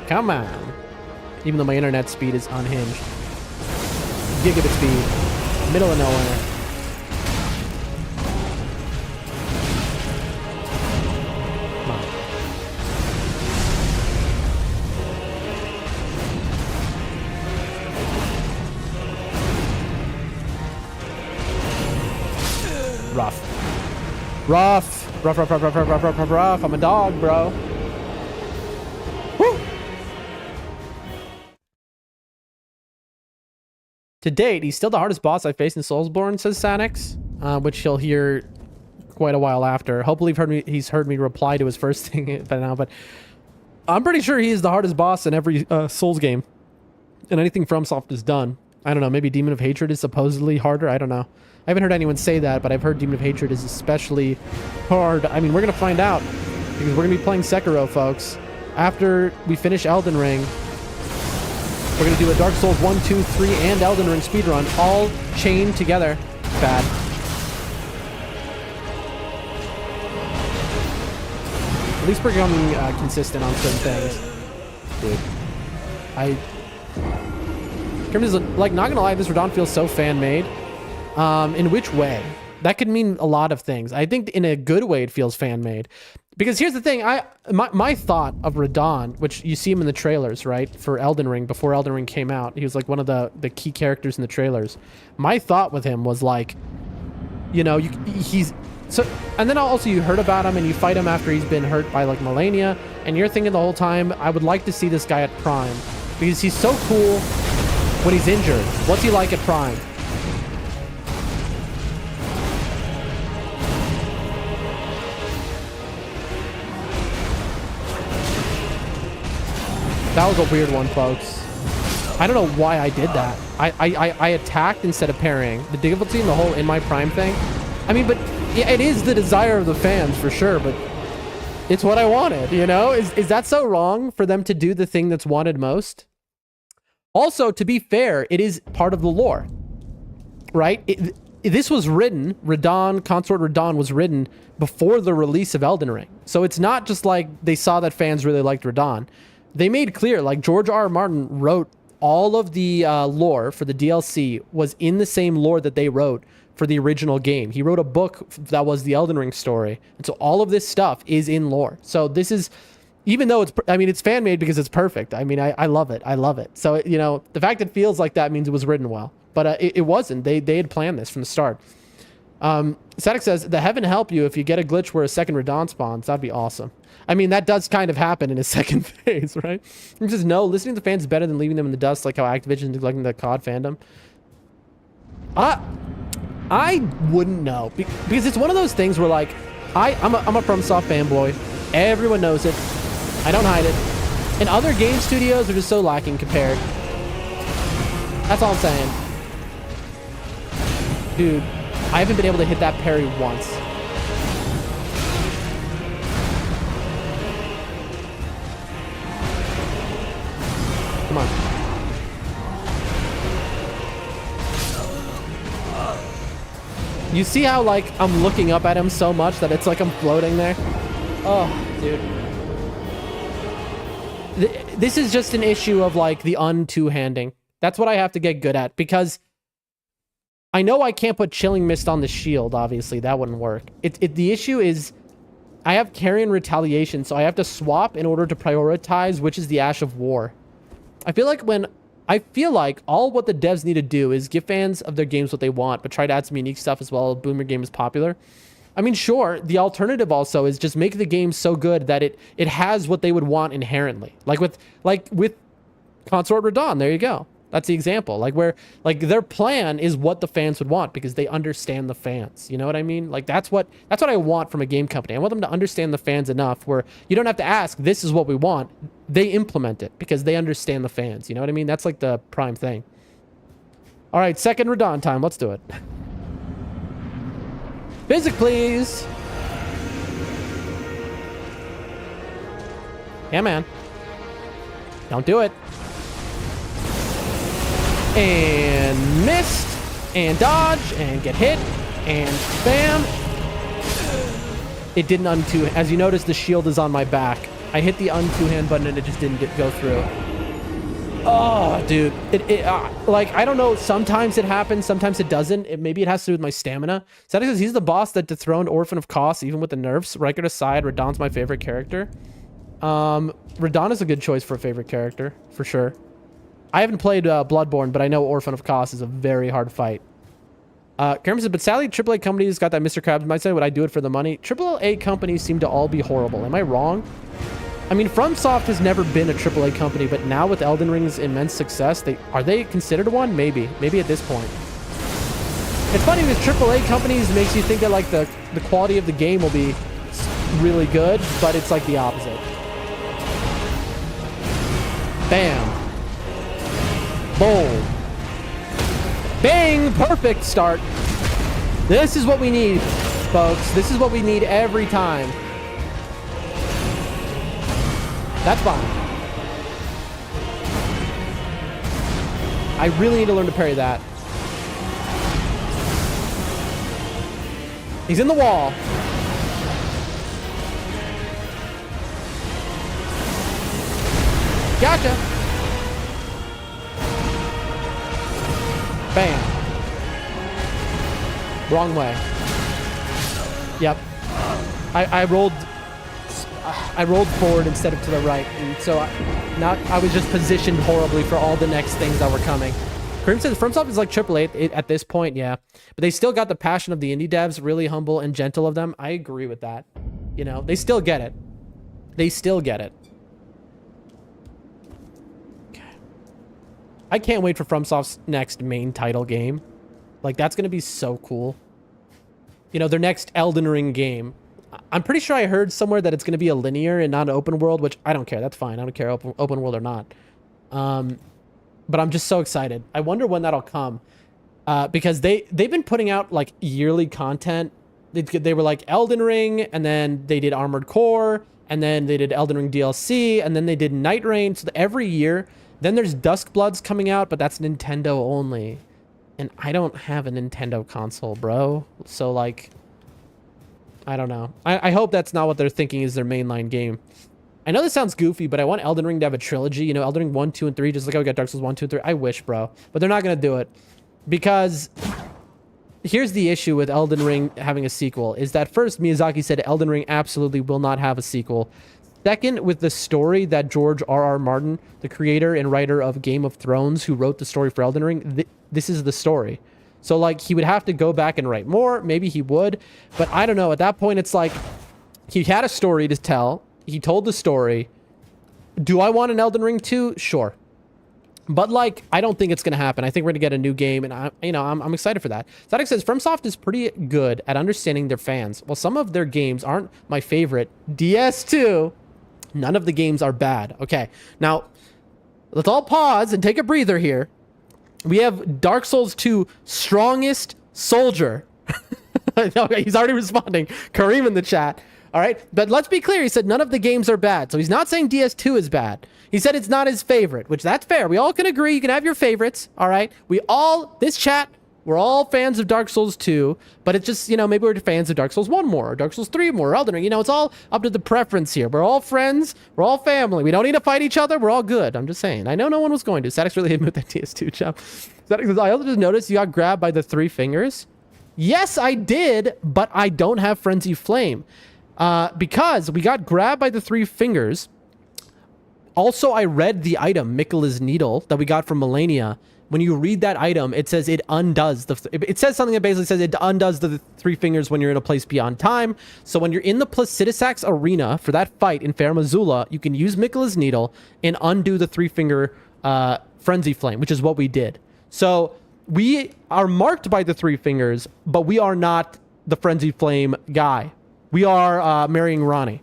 Come on. Even though my internet speed is unhinged. Gigabit speed. Middle of nowhere. Come rough. Rough. Rough, rough, rough, rough, rough, rough, rough, rough, rough. I'm a dog, bro. Woo! To date, he's still the hardest boss I faced in Soulsborne, says Sanix, which he'll hear quite a while after. Hopefully he's heard me reply to his first thing by now, but I'm pretty sure he is the hardest boss in every Souls game. And anything FromSoft has done. I don't know, maybe Demon of Hatred is supposedly harder. I don't know. I haven't heard anyone say that, but I've heard Demon of Hatred is especially hard. I mean, we're going to find out because we're going to be playing Sekiro, folks. After we finish Elden Ring, we're going to do a Dark Souls 1, 2, 3, and Elden Ring speedrun, all chained together. Bad. At least we're becoming consistent on certain things. Dude. Like, not gonna lie, this Radahn feels so fan-made. In which way? That could mean a lot of things. I think in a good way it feels fan-made. Because here's the thing, my thought of Radahn, which you see him in the trailers, right? For Elden Ring, before Elden Ring came out. He was like one of the key characters in the trailers. My thought with him was like, you know, he's... So, and then also you heard about him and you fight him after he's been hurt by like Melania. And you're thinking the whole time, I would like to see this guy at Prime. Because he's so cool when he's injured. What's he like at Prime? That was a weird one, folks. I don't know why I did that. I attacked instead of parrying. The difficulty in the whole in my Prime thing. I mean, but yeah, it is the desire of the fans for sure, but it's what I wanted, you know? Is that so wrong for them to do the thing that's wanted most? Also, to be fair, it is part of the lore, right? This was written, Consort Radahn was written before the release of Elden Ring. So it's not just like they saw that fans really liked Radahn. They made clear, like George R. R. Martin wrote all of the lore for the DLC was in the same lore that they wrote for the original game. He wrote a book that was the Elden Ring story. And so all of this stuff is in lore. So this is, even though it's, I mean, it's fan-made because it's perfect. I mean, I love it. I love it. So, you know, the fact it feels like that means it was written well. But it wasn't. They had planned this from the start. Static says, the heaven help you if you get a glitch where a second Radahn spawns. That'd be awesome. I mean, that does kind of happen in his second phase, right? He says, no, listening to the fans is better than leaving them in the dust, like how Activision neglecting the COD fandom. I wouldn't know. Because it's one of those things where, like, I'm a FromSoft fanboy. Everyone knows it. I don't hide it. And other game studios are just so lacking compared. That's all I'm saying. Dude, I haven't been able to hit that parry once. Come on. You see how, like, I'm looking up at him so much that it's like I'm floating there? Oh, dude. This is just an issue of, like, the un-two-handing. That's what I have to get good at, because I know I can't put Chilling Mist on the shield, obviously. That wouldn't work. The issue is I have Carrion Retaliation, so I have to swap in order to prioritize which is the Ash of War. I feel like all what the devs need to do is give fans of their games what they want, but try to add some unique stuff as well. Boom, your game is popular. I mean, sure, the alternative also is just make the game so good that it has what they would want inherently. Like with Consort Radahn, there you go. That's the example. Like where their plan is what the fans would want because they understand the fans. You know what I mean? Like that's what I want from a game company. I want them to understand the fans enough where you don't have to ask, this is what we want. They implement it because they understand the fans. You know what I mean? That's like the prime thing. All right, second Radahn time. Let's do it. Physic, please. Yeah, man. Don't do it. And missed. And dodge. And get hit. And bam. It didn't undo. As you notice, the shield is on my back. I hit the undo-hand button and it just didn't go through. Oh, dude. Like, I don't know. Sometimes it happens. Sometimes it doesn't. Maybe it has to do with my stamina. So that is, he's the boss that dethroned Orphan of Kos, even with the nerfs. Riker aside, Radahn's my favorite character. Radahn is a good choice for a favorite character, for sure. I haven't played Bloodborne, but I know Orphan of Kos is a very hard fight. Kermit says, but sadly, AAA companies got that Mr. Krabs mindset. Would I do it for the money? AAA companies seem to all be horrible. Am I wrong? I mean, FromSoft has never been a AAA company, but now with Elden Ring's immense success, are they considered one? Maybe at this point. It's funny with AAA companies, it makes you think that like the quality of the game will be really good, but it's like the opposite. Bam. Boom. Bang! Perfect start. This is what we need, folks. This is what we need every time. That's fine. I really need to learn to parry that. He's in the wall. Gotcha. Bam. Wrong way. Yep. I rolled forward instead of to the right, and so I was just positioned horribly for all the next things that were coming. Kareem says FromSoft is like AAA at this point, yeah, but they still got the passion of the indie devs, really humble and gentle of them. I agree with that. You know, they still get it. They still get it. Okay. I can't wait for FromSoft's next main title game. Like, that's gonna be so cool. You know, their next Elden Ring game. I'm pretty sure I heard somewhere that it's going to be a linear and not an open world, which I don't care. That's fine. I don't care open world or not. But I'm just so excited. I wonder when that'll come. Because they've been putting out like yearly content. They were like Elden Ring, and then they did Armored Core, and then they did Elden Ring DLC, and then they did nightreign. So every year. Then there's Duskbloods coming out, but that's Nintendo only. And I don't have a Nintendo console, bro. So like, I don't know. I hope that's not what they're thinking is their mainline game. I know this sounds goofy, but I want Elden Ring to have a trilogy. You know, Elden Ring 1, 2, and 3, just like how we got Dark Souls 1, 2, and 3. I wish, bro. But they're not going to do it. Because here's the issue with Elden Ring having a sequel. Is that first, Miyazaki said Elden Ring absolutely will not have a sequel. Second, with the story that George R.R. Martin, the creator and writer of Game of Thrones, who wrote the story for Elden Ring, this is the story. So, like, he would have to go back and write more. Maybe he would. But I don't know. At that point, it's like, he had a story to tell. He told the story. Do I want an Elden Ring 2? Sure. But, like, I don't think it's going to happen. I think we're going to get a new game, and, I'm excited for that. Zadak says, FromSoft is pretty good at understanding their fans. While some of their games aren't my favorite, DS2, none of the games are bad. Okay, now, let's all pause and take a breather here. We have Dark Souls 2 strongest soldier. Okay, he's already responding. Kareem in the chat. All right. But let's be clear. He said none of the games are bad. So he's not saying DS2 is bad. He said it's not his favorite, which that's fair. We all can agree. You can have your favorites. All right. This chat, we're all fans of Dark Souls 2, but it's just, maybe we're fans of Dark Souls 1 more, or Dark Souls 3 more, or Elden Ring. It's all up to the preference here. We're all friends. We're all family. We don't need to fight each other. We're all good. I'm just saying. I know no one was going to. Static's really hit me with that DS2 jump. Static says, I also just noticed you got grabbed by the 3 fingers. Yes, I did, but I don't have Frenzy Flame. Because we got grabbed by the 3 fingers. Also, I read the item, Miquella's Needle, that we got from Melania. When you read that item, it says it undoes it says something that basically says it undoes the 3 fingers when you're in a place beyond time. So when you're in the Placidusax arena for that fight in Fair Missoula, you can use Miquella's Needle and undo the 3-finger Frenzy Flame, which is what we did. So we are marked by the 3 fingers, but we are not the Frenzy Flame guy. We are marrying Ronnie.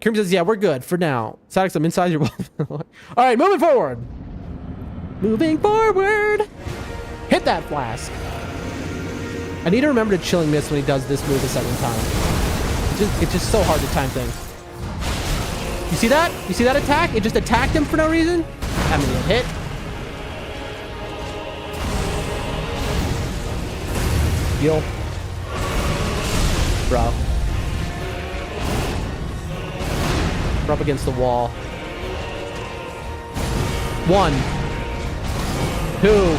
Kim says, yeah, we're good for now. Sadix, I'm inside your... All right, moving forward. Moving forward. Hit that flask. I need to remember to Chilling Mist when he does this move a second time. It's just so hard to time things. You see that? You see that attack? It just attacked him for no reason? I'm gonna get hit. Heal. Bro. We're up against the wall. 1, 2,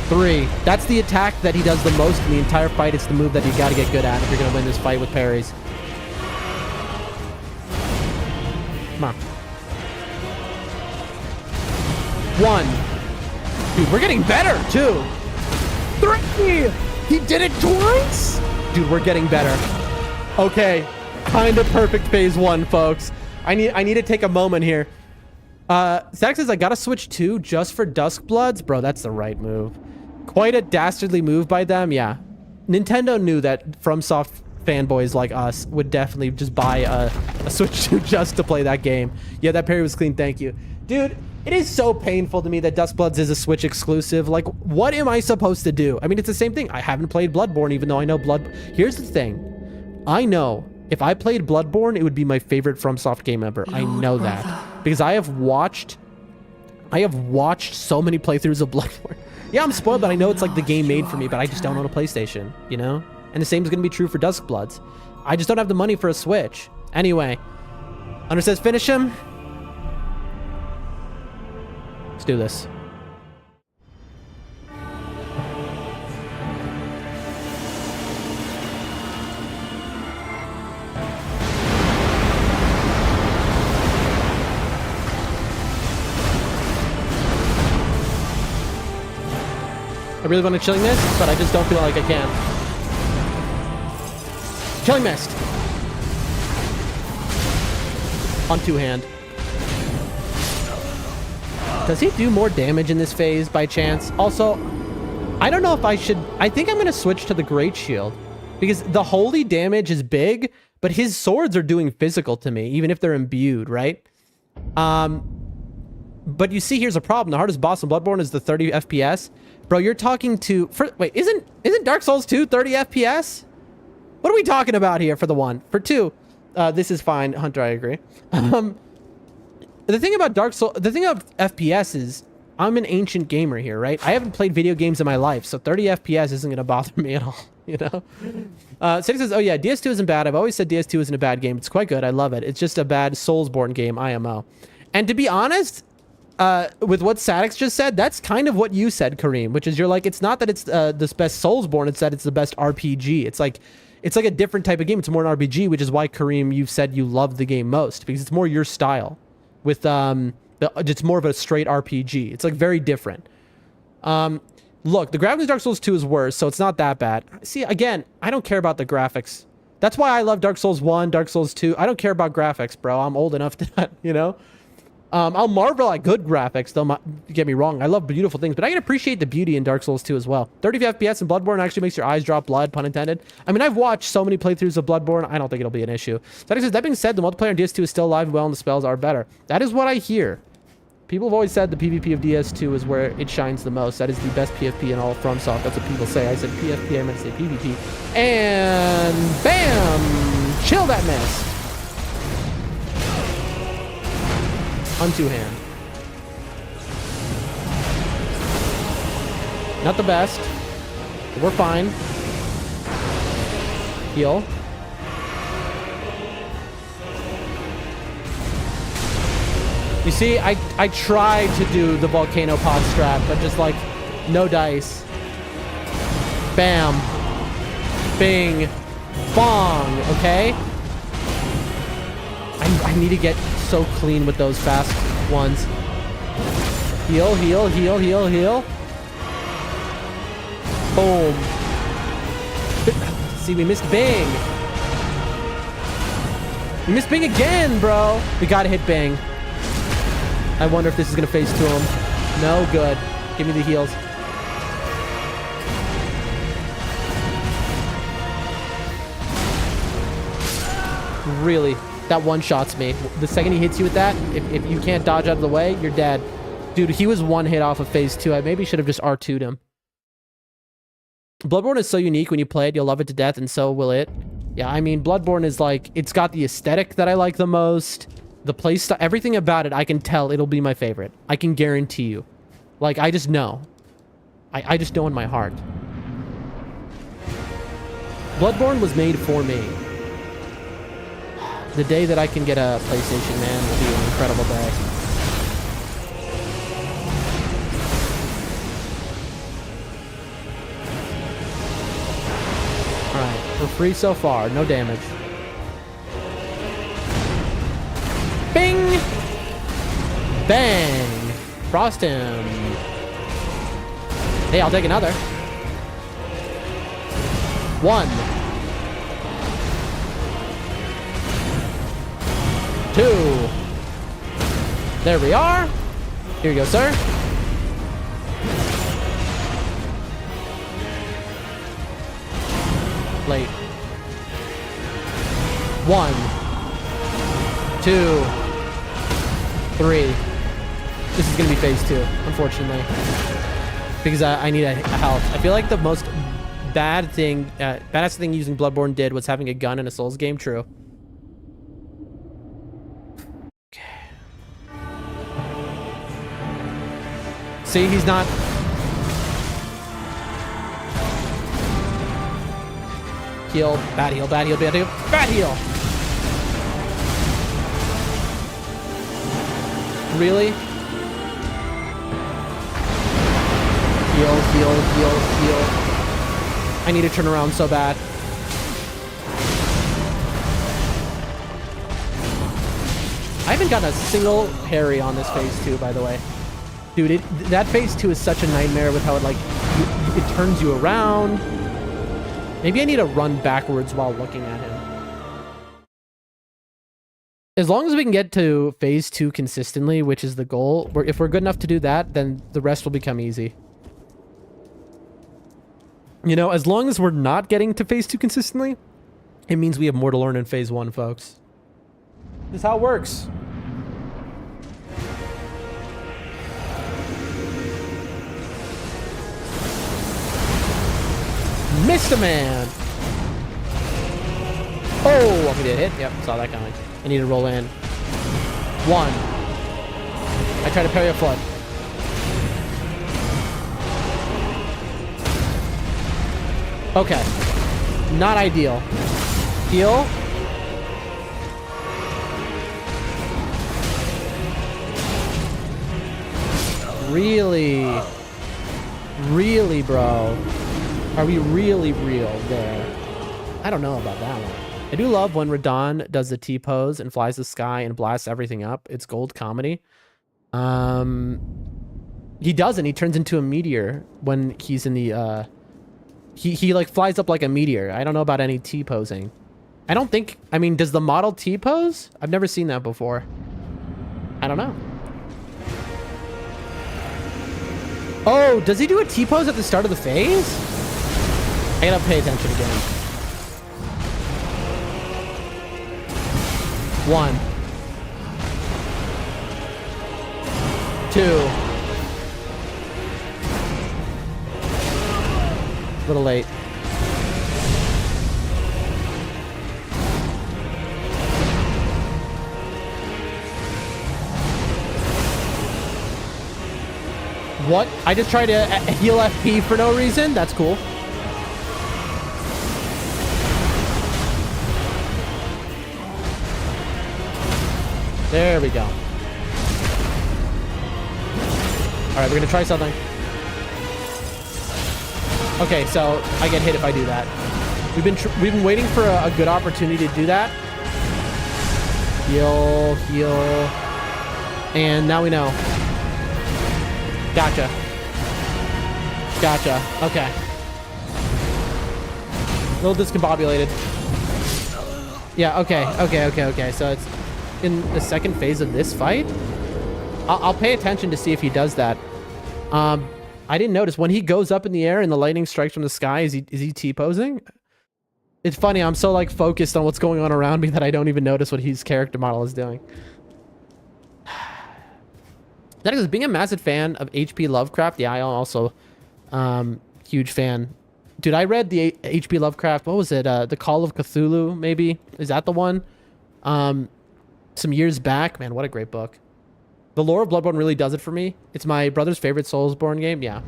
3. That's the attack that he does the most in the entire fight. It's the move that you got to get good at if you're going to win this fight with parries. Come on. 1, Dude, we're getting better, too. 3! He did it twice? Dude, we're getting better. Okay. Kind of perfect phase 1, folks. I need to take a moment here. Static says, I gotta switch 2 just for Duskbloods. Bro, that's the right move. Quite a dastardly move by them, yeah. Nintendo knew that FromSoft fanboys like us would definitely just buy a Switch 2 just to play that game. Yeah, that parry was clean, thank you. Dude, it is so painful to me that Duskbloods is a Switch exclusive. Like, what am I supposed to do? I mean, it's the same thing. I haven't played Bloodborne, even though I know Here's the thing. I know if I played Bloodborne, it would be my favorite FromSoft game ever. I know that. Because I have watched so many playthroughs of Bloodborne. Yeah, I'm spoiled, but I know it's like the game made for me, but I just don't own a PlayStation, you know? And the same is going to be true for Duskbloods. I just don't have the money for a Switch. Anyway, Hunter says finish him. Let's do this. I really want to Chilling Mist, but I just don't feel like I can. Chilling Mist! On 2-hand. Does he do more damage in this phase by chance? Also, I don't know if I should... I think I'm going to switch to the Great Shield. Because the holy damage is big, but his swords are doing physical to me, even if they're imbued, right? But you see, here's a problem. The hardest boss in Bloodborne is the 30 FPS. Bro, you're talking to... wait, isn't Dark Souls 2 30 FPS? What are we talking about here for the 1? For 2, this is fine. Hunter, I agree. The thing about the thing about FPS is I'm an ancient gamer here, right? I haven't played video games in my life, so 30 FPS isn't going to bother me at all, you know? Six says, oh yeah, DS2 isn't bad. I've always said DS2 isn't a bad game. It's quite good. I love it. It's just a bad Soulsborne game, IMO. And to be honest... with what Sadix just said, that's kind of what you said, Kareem, which is you're like, it's not that it's the best Soulsborne, it's that it's the best RPG. It's like a different type of game. It's more an RPG, which is why, Kareem, you've said you love the game most, because it's more your style. With it's more of a straight RPG. It's like very different. Look, the graphics of Dark Souls 2 is worse, so it's not that bad. See, again, I don't care about the graphics. That's why I love Dark Souls 1, Dark Souls 2. I don't care about graphics, bro. I'm old enough to, you know? I'll marvel at good graphics, though, get me wrong. I love beautiful things, but I can appreciate the beauty in Dark Souls 2 as well. 30 FPS in Bloodborne actually makes your eyes drop blood, pun intended. I mean, I've watched so many playthroughs of Bloodborne, I don't think it'll be an issue. That being said, the multiplayer in DS2 is still alive and well, and the spells are better. That is what I hear. People have always said the PvP of DS2 is where it shines the most. That is the best PvP in all of FromSoft. That's what people say. I said PvP, I meant to say PvP. And bam! Chill that mess. On 2-hand. Not the best. But we're fine. Heal. You see, I tried to do the volcano pod strat, but just like, no dice. Bam. Bing. Bong. Okay? I need to get so clean with those fast ones. Heal, heal, heal, heal, heal. Boom. See, we missed Bing. We missed Bing again, bro. We gotta hit Bing. I wonder if this is gonna phase to him. No, good. Give me the heals. Really, that one-shots me. The second he hits you with that, if you can't dodge out of the way, you're dead. Dude, he was one hit off of phase 2. I maybe should have just R2'd him. Bloodborne is so unique. When you play it, you'll love it to death, and so will it. Yeah, I mean, Bloodborne is like, it's got the aesthetic that I like the most. The playstyle, everything about it, I can tell it'll be my favorite. I can guarantee you. Like, I just know. I just know in my heart. Bloodborne was made for me. The day that I can get a PlayStation, man, will be an incredible day. Alright, we're free so far. No damage. Bing! Bang! Frost him. Hey, I'll take another. 1, 2. There we are. Here you go, sir. Late. 1, 2, 3. This is gonna be phase 2, unfortunately, because I need a health. I feel like the most badass thing using Bloodborne did was having a gun in a Souls game. True. Okay. See, he's not. Heal, bad heal, bad heal, bad heal, bad heal. Really? Heal, heal, heal, heal. I need to turn around so bad. I haven't gotten a single parry on this phase 2, by the way. Dude, that phase 2 is such a nightmare with how it, like, it turns you around. Maybe I need to run backwards while looking at him. As long as we can get to phase 2 consistently, which is the goal, if we're good enough to do that, then the rest will become easy. You know, as long as we're not getting to phase 2 consistently, it means we have more to learn in phase 1, folks. This is how it works. Mr. Man! Oh, we did hit. Yep, saw that coming. I need to roll in. 1. I try to parry a flood. Okay. Not ideal. Heal. Really? Really, bro? Are we really real there? I don't know about that one. I do love when Radahn does the T-pose and flies the sky and blasts everything up. It's gold comedy. He doesn't. He turns into a meteor when he's in the... He like flies up like a meteor. I don't know about any T-posing. I don't think... I mean, does the model T-pose? I've never seen that before. I don't know. Oh, does he do a T-pose at the start of the phase? I gotta pay attention again. 1, 2. A little late. What? I just tried to heal FP for no reason? That's cool. There we go. Alright, we're gonna try something. Okay, so I get hit if I do that. We've been waiting for a good opportunity to do that. Heal, heal. And now we know. Gotcha. Gotcha. Okay. A little discombobulated. Yeah, okay. So it's in the second phase of this fight. I'll pay attention to see if he does that. I didn't notice when he goes up in the air and the lightning strikes from the sky. Is he T-posing? It's funny. I'm so like focused on what's going on around me that I don't even notice what his character model is doing. That is being a massive fan of H.P. Lovecraft. Yeah, I also huge fan. Dude, I read the H.P. Lovecraft. What was it? The Call of Cthulhu, maybe? Is that the one? Some years back. Man, what a great book. The lore of Bloodborne really does it for me. It's my brother's favorite Soulsborne game. Yeah.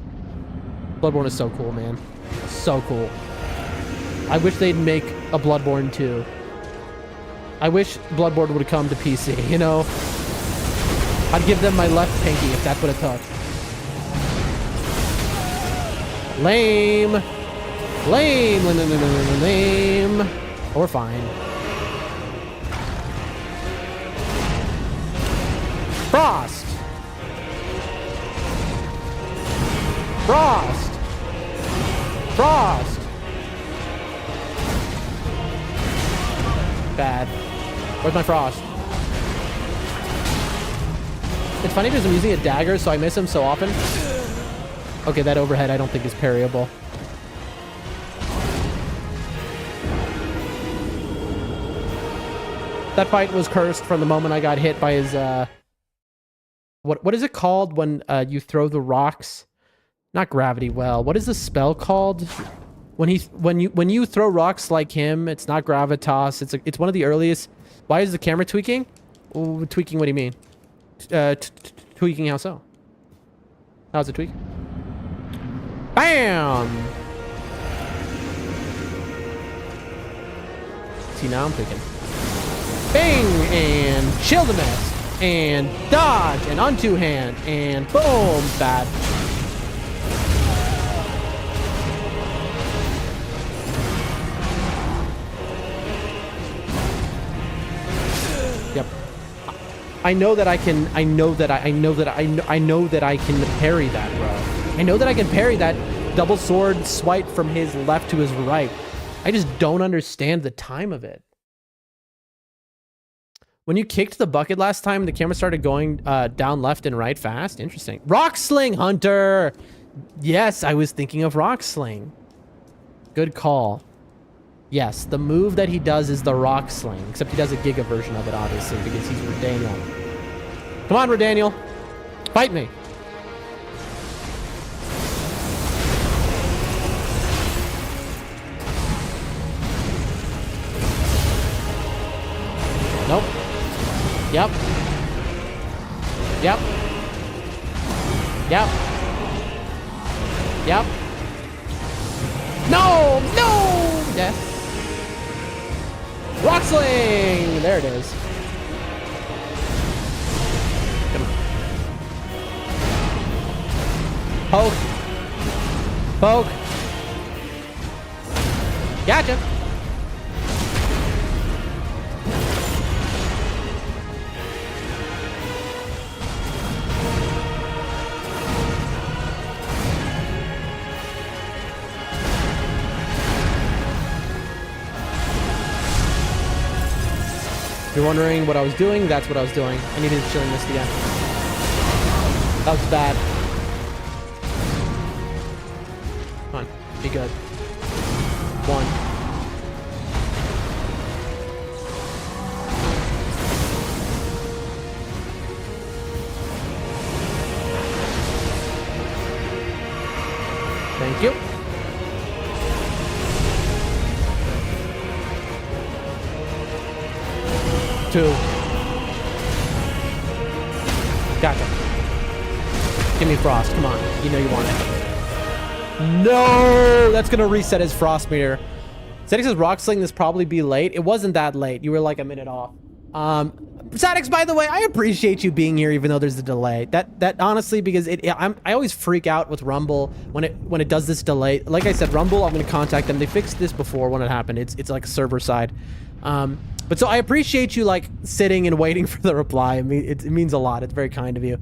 Bloodborne is so cool, man. So cool. I wish they'd make a Bloodborne 2. I wish Bloodborne would come to PC, you know? I'd give them my left pinky if that's what it took. Lame. Lame. Lame. Or fine. Frost. Frost. Frost. Bad. Where's my frost? It's funny because I'm using a dagger, so I miss him so often. Okay, that overhead I don't think is parryable. That fight was cursed from the moment I got hit by his what is it called when you throw the rocks? Not gravity well. What is the spell called? When you throw rocks like him, it's not gravitas. It's one of the earliest. Why is the camera tweaking? Ooh, tweaking, what do you mean? Tweaking how so? How's it tweak? Bam! See, now I'm tweaking. Bang! And chill the mist. And dodge. And unto hand. And boom! Bad. Yep. I know that I can parry that, bro. I know that I can parry that double sword swipe from his left to his right. I just don't understand the time of it. When you kicked the bucket last time, the camera started going down left and right fast. Interesting. Rock Sling Hunter! Yes, I was thinking of Rock Sling. Good call. Yes, the move that he does is the Rock Sling, except he does a Giga version of it, obviously, because he's Radahn. Come on, Radahn. Fight me. Nope. Yep. Yep. Yep. Yep. No! No! Yes. Rock Sling! There it is. Come on. Poke. Poke. Gotcha. If you're wondering what I was doing, that's what I was doing. I needed to chilling mist again. That was bad. Come on, be good. 1. Thank you. Two. Gotcha. Give me frost. Come on. You know you want it. No! That's going to reset his frost meter. Sadix says Rock Sling this probably be late. It wasn't that late. You were like a minute off. Sadix, by the way, I appreciate you being here even though there's a delay. That honestly, because I always freak out with Rumble when it does this delay. Like I said, Rumble, I'm going to contact them. They fixed this before when it happened. It's like server side. But so I appreciate you like sitting and waiting for the reply. I mean, it means a lot. It's very kind of you.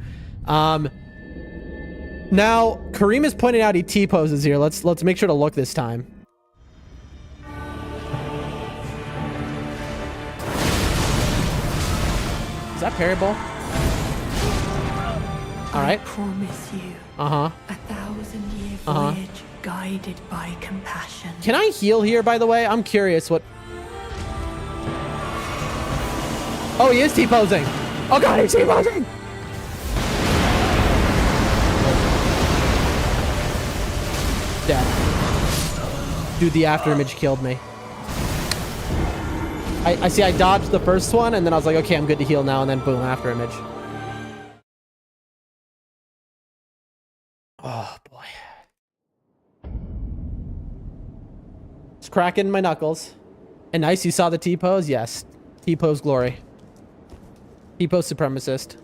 Now Kareem is pointing out he T-poses here. Let's make sure to look this time. Is that parryable? All right. I promise you. Uh-huh. 1,000-year voyage guided by compassion. Can I heal here, by the way? I'm curious what... Oh, he is T-posing. Oh god, he's T-posing. Dead. Dude, the after image killed me. I see I dodged the first one, and then I was like, okay, I'm good to heal now, and then boom, after image. Oh, boy. It's cracking my knuckles. And nice, you saw the T-pose? Yes. T-pose glory. T-pose supremacist.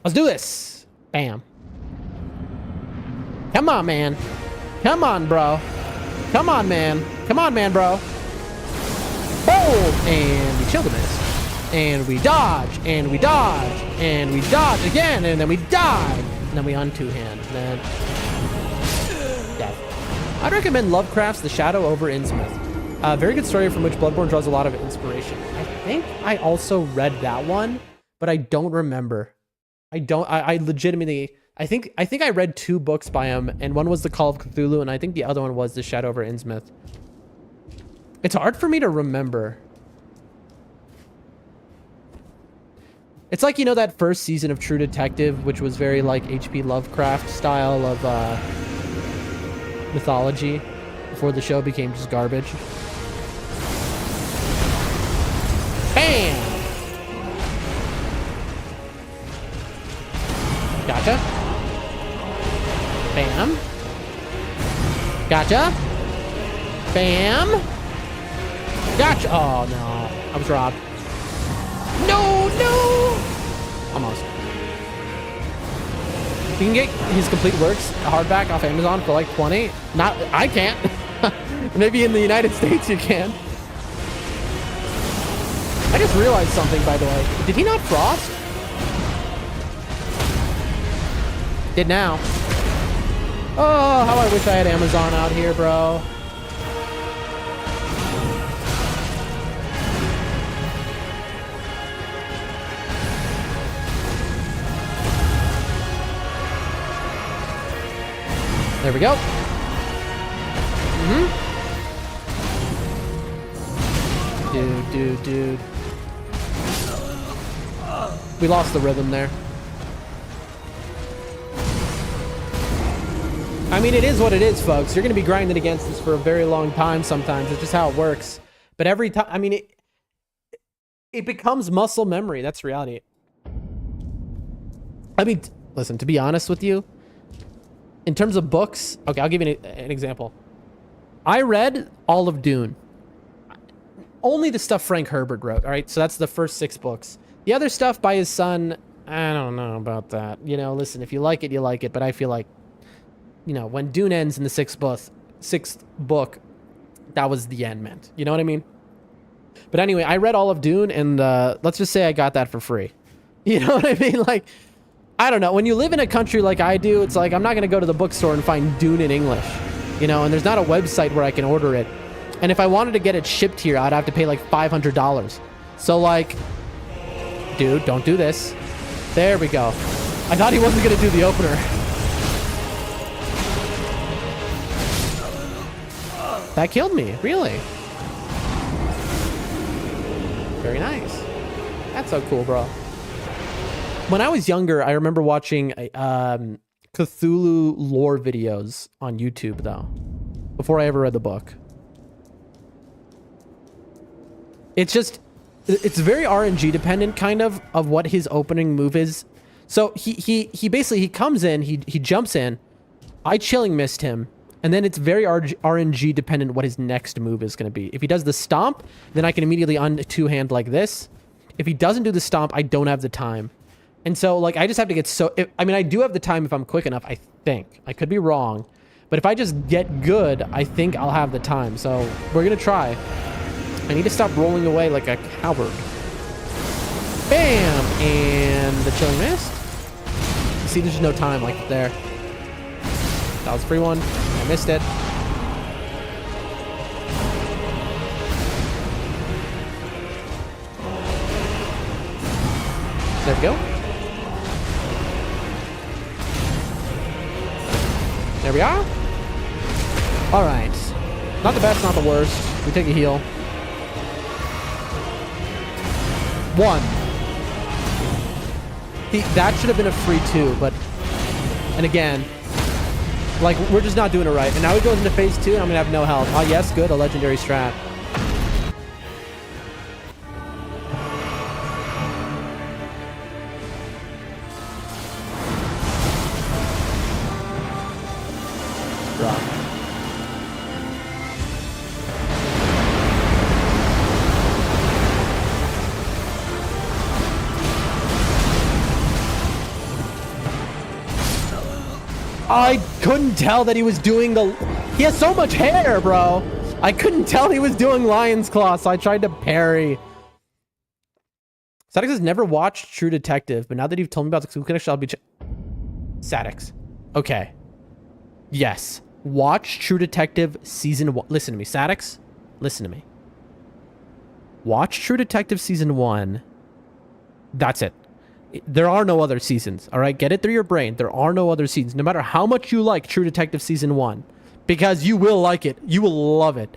Let's do this. Bam. Come on, man. Come on, bro. Come on, man. Come on, man, bro. Boom! And we chill the miss. And we dodge. And we dodge. And we dodge again. And then we dodge. And then we unto hand. And then... death. I'd recommend Lovecraft's The Shadow over Innsmouth. Very good story from which Bloodborne draws a lot of inspiration. I think I also read that one, but I don't remember. I legitimately, I think I read 2 books by him, and one was The Call of Cthulhu, and I think the other one was The Shadow over Innsmouth. It's hard for me to remember. It's like, you know, that first season of True Detective, which was very like H.P. Lovecraft style of mythology before the show became just garbage. Bam! Gotcha. Bam. Gotcha. Bam. Gotcha. Oh, no. I was robbed. No, no. Almost. You can get his complete works, a hardback, off Amazon for like 20. Not, I can't. Maybe in the United States you can. I just realized something, by the way. Did he not frost? Did now. Oh, how I wish I had Amazon out here, bro. There we go. Dude. We lost the rhythm there. I mean, it is what it is, folks. You're going to be grinding against this for a very long time sometimes. It's just how it works. But every time, I mean, it becomes muscle memory. That's reality. I mean, listen, to be honest with you, in terms of books, okay, I'll give you an example. I read all of Dune. Only the stuff Frank Herbert wrote, all right? So that's the first 6 books. The other stuff by his son, I don't know about that. You know, listen, if you like it, you like it. But I feel like, you know, when Dune ends in the 6th book, that was the end meant. You know what I mean? But anyway, I read all of Dune, and let's just say I got that for free. You know what I mean? Like, I don't know. When you live in a country like I do, it's like I'm not going to go to the bookstore and find Dune in English. You know, and there's not a website where I can order it. And if I wanted to get it shipped here, I'd have to pay like $500. So like, dude, don't do this. There we go. I thought he wasn't going to do the opener. That killed me, really. Very nice. That's so cool, bro. When I was younger, I remember watching Cthulhu lore videos on YouTube, though, before I ever read the book. It's just, it's very RNG dependent, kind of what his opening move is. So he basically, he comes in, he jumps in, I chilling missed him, and then it's very RNG dependent what his next move is going to be. If he does the stomp, then I can immediately two-hand like this. If he doesn't do the stomp, I don't have the time. And so, like, I just have to get so... I mean, I do have the time if I'm quick enough, I think. I could be wrong. But if I just get good, I think I'll have the time. So, we're going to try. I need to stop rolling away like a coward. Bam! And the chilling missed. See, there's no time like there. That was a free one. I missed it. There we go. There we are. All right. Not the best, not the worst. We take a heal. 1. That should have been a free 2, but... And again, like, we're just not doing it right. And now he goes into phase 2, and I'm going to have no health. Oh, yes, good. A legendary strat. I couldn't tell that he was doing the... He has so much hair, bro. I couldn't tell he was doing Lion's Claw, so I tried to parry. Sadix has never watched True Detective, but now that you've told me about the connection, I'll be... Sadix. Okay. Yes. Watch True Detective Season 1. Listen to me, Sadix. Listen to me. Watch True Detective Season 1. That's it. There are no other seasons, all right? Get it through your brain. There are no other seasons, no matter how much you like True Detective Season 1, because you will like it. You will love it.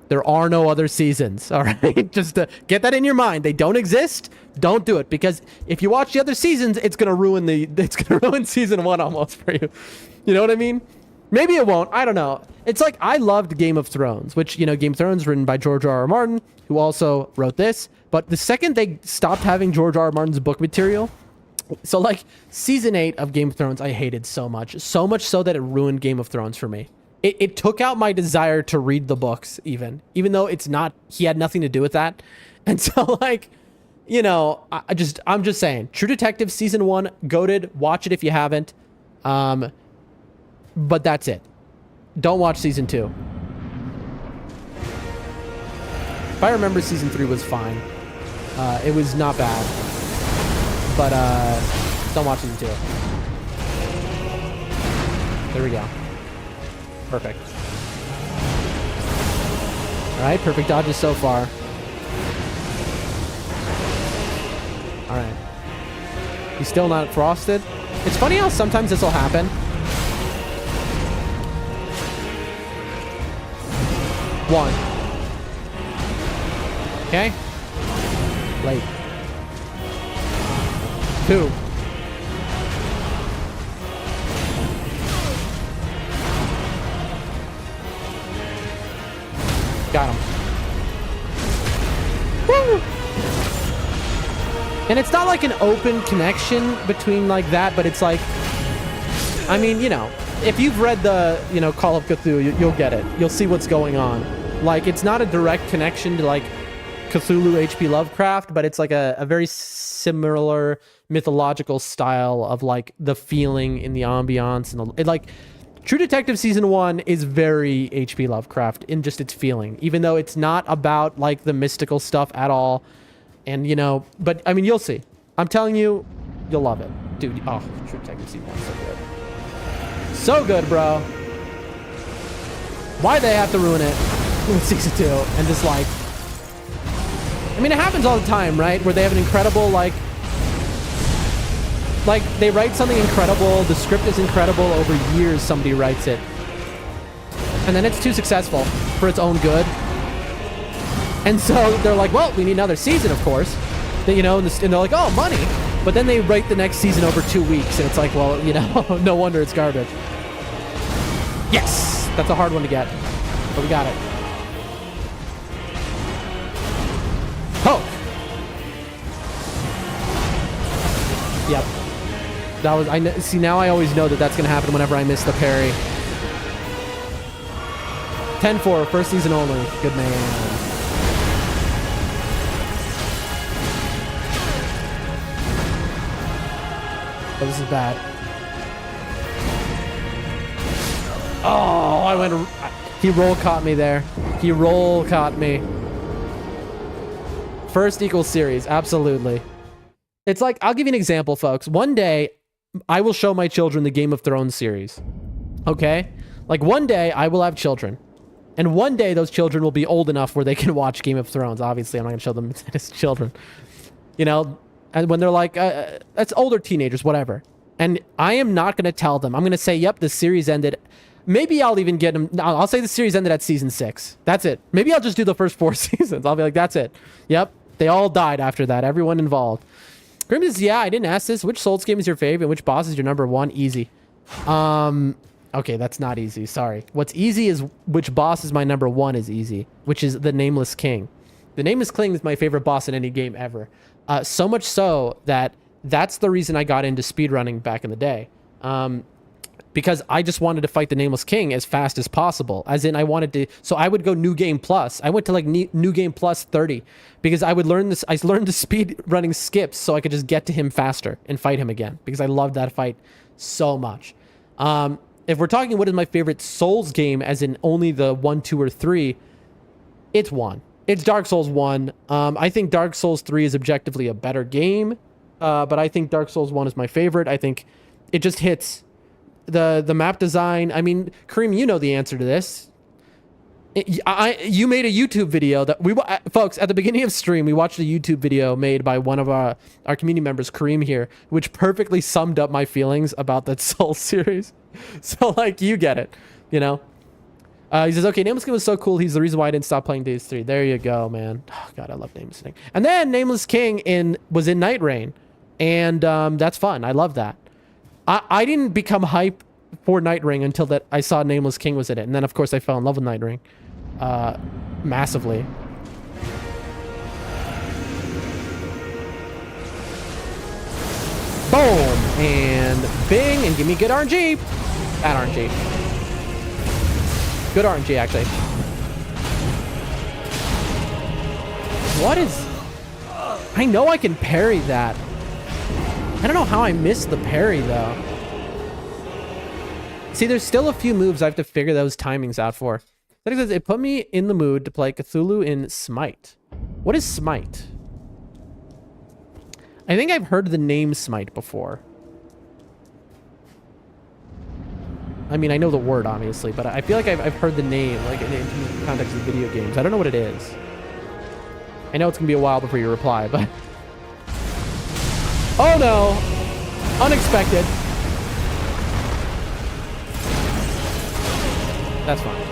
There are no other seasons, all right? Just get that in your mind. They don't exist. Don't do it, because if you watch the other seasons, it's gonna ruin Season 1 almost for you. You know what I mean? Maybe it won't. I don't know. It's like I loved Game of Thrones, which, you know, Game of Thrones written by George R.R. Martin, who also wrote this. But the second they stopped having George R.R. Martin's book material, so like Season 8 of Game of Thrones, I hated so much so that it ruined Game of Thrones for me. It took out my desire to read the books, even though it's not, he had nothing to do with that. And so, like, you know, I'm just saying, True Detective Season 1, goated. Watch it if you haven't. But that's it. Don't watch Season 2. If I remember, Season 3 was fine. It was not bad. But don't watch Season 2. There we go. Perfect. Alright, perfect dodges so far. Alright. He's still not frosted. It's funny how sometimes this will happen. One. Okay. Late. Two. Got him. Woo! And it's not like an open connection between like that, but it's like, I mean, you know, if you've read the, you know, Call of Cthulhu, you'll get it. You'll see what's going on. Like, it's not a direct connection to like Cthulhu, H.P. Lovecraft, but it's like a very similar mythological style of like the feeling in the ambiance and it, like, True Detective Season 1 is very H.P. Lovecraft in just its feeling, even though it's not about like the mystical stuff at all. And, you know, but I mean, you'll see. I'm telling you, you'll love it. Dude, oh, True Detective Season 1 is so good. So good, bro. Why'd they have to ruin it with Season 2? And just like, I mean, it happens all the time, right? Where they have an incredible, like they write something incredible, the script is incredible, over years somebody writes it, and then it's too successful for its own good, and so they're like, well, we need another season, of course. You know, and they're like, oh, money. But then they write the next season over 2 weeks, and it's like, well, you know, no wonder it's garbage. Yes! That's a hard one to get, but we got it. Poke! Yep. That was, see, now I always know that that's going to happen whenever I miss the parry. 10-4, first season only. Good man. Oh, this is bad. Oh, I went... He roll caught me there. He roll caught me. First equals series, absolutely. It's like, I'll give you an example, folks. One day, I will show my children the Game of Thrones series. Okay? Like, one day, I will have children. And one day, those children will be old enough where they can watch Game of Thrones. Obviously, I'm not going to show them as children. You know? And when they're like, that's older teenagers, whatever. And I am not going to tell them. I'm going to say, yep, the series ended. Maybe I'll even get them. I'll say the series ended at season 6. That's it. Maybe I'll just do the first 4 seasons. I'll be like, that's it. Yep. They all died after that. Everyone involved. Grim says, yeah, I didn't ask this. Which Souls game is your favorite and which boss is your number 1? Easy. Okay, that's not easy. Sorry. What's easy is which boss is my number 1 is easy, which is the Nameless King. The Nameless King is my favorite boss in any game ever. So much so that that's the reason I got into speedrunning back in the day. Because I just wanted to fight the Nameless King as fast as possible. As in, I wanted to... So I would go New Game Plus. I went to like New Game Plus 30 because I would learn this... I learned the speed running skips so I could just get to him faster and fight him again because I loved that fight so much. If we're talking what is my favorite Souls game, as in only the 1, 2, or 3, it's 1. It's Dark Souls 1. I think Dark Souls 3 is objectively a better game, but I think Dark Souls 1 is my favorite. I think it just hits... the map design. I mean, Kareem, you know the answer to this. You made a YouTube video that folks, at the beginning of stream, we watched a YouTube video made by one of our community members, Kareem here, which perfectly summed up my feelings about that Soul series. So like, you get it, you know? He says, okay, Nameless King was so cool. He's the reason why I didn't stop playing Days 3. There you go, man. Oh, God, I love Nameless King. And then Nameless King was in nightreign. And that's fun. I love that. I didn't become hype for nightreign until that I saw Nameless King was in it. And then, of course, I fell in love with nightreign. Massively. Boom! And bing! And give me good RNG! Bad RNG. Good RNG, actually. What is... I know I can parry that. I don't know how I missed the parry, though. See, there's still a few moves I have to figure those timings out for. It put me in the mood to play Cthulhu in Smite. What is Smite? I think I've heard the name Smite before. I mean, I know the word, obviously, but I feel like I've heard the name, like, in the context of video games. I don't know what it is. I know it's going to be a while before you reply, but... Oh, no! Unexpected. That's fine.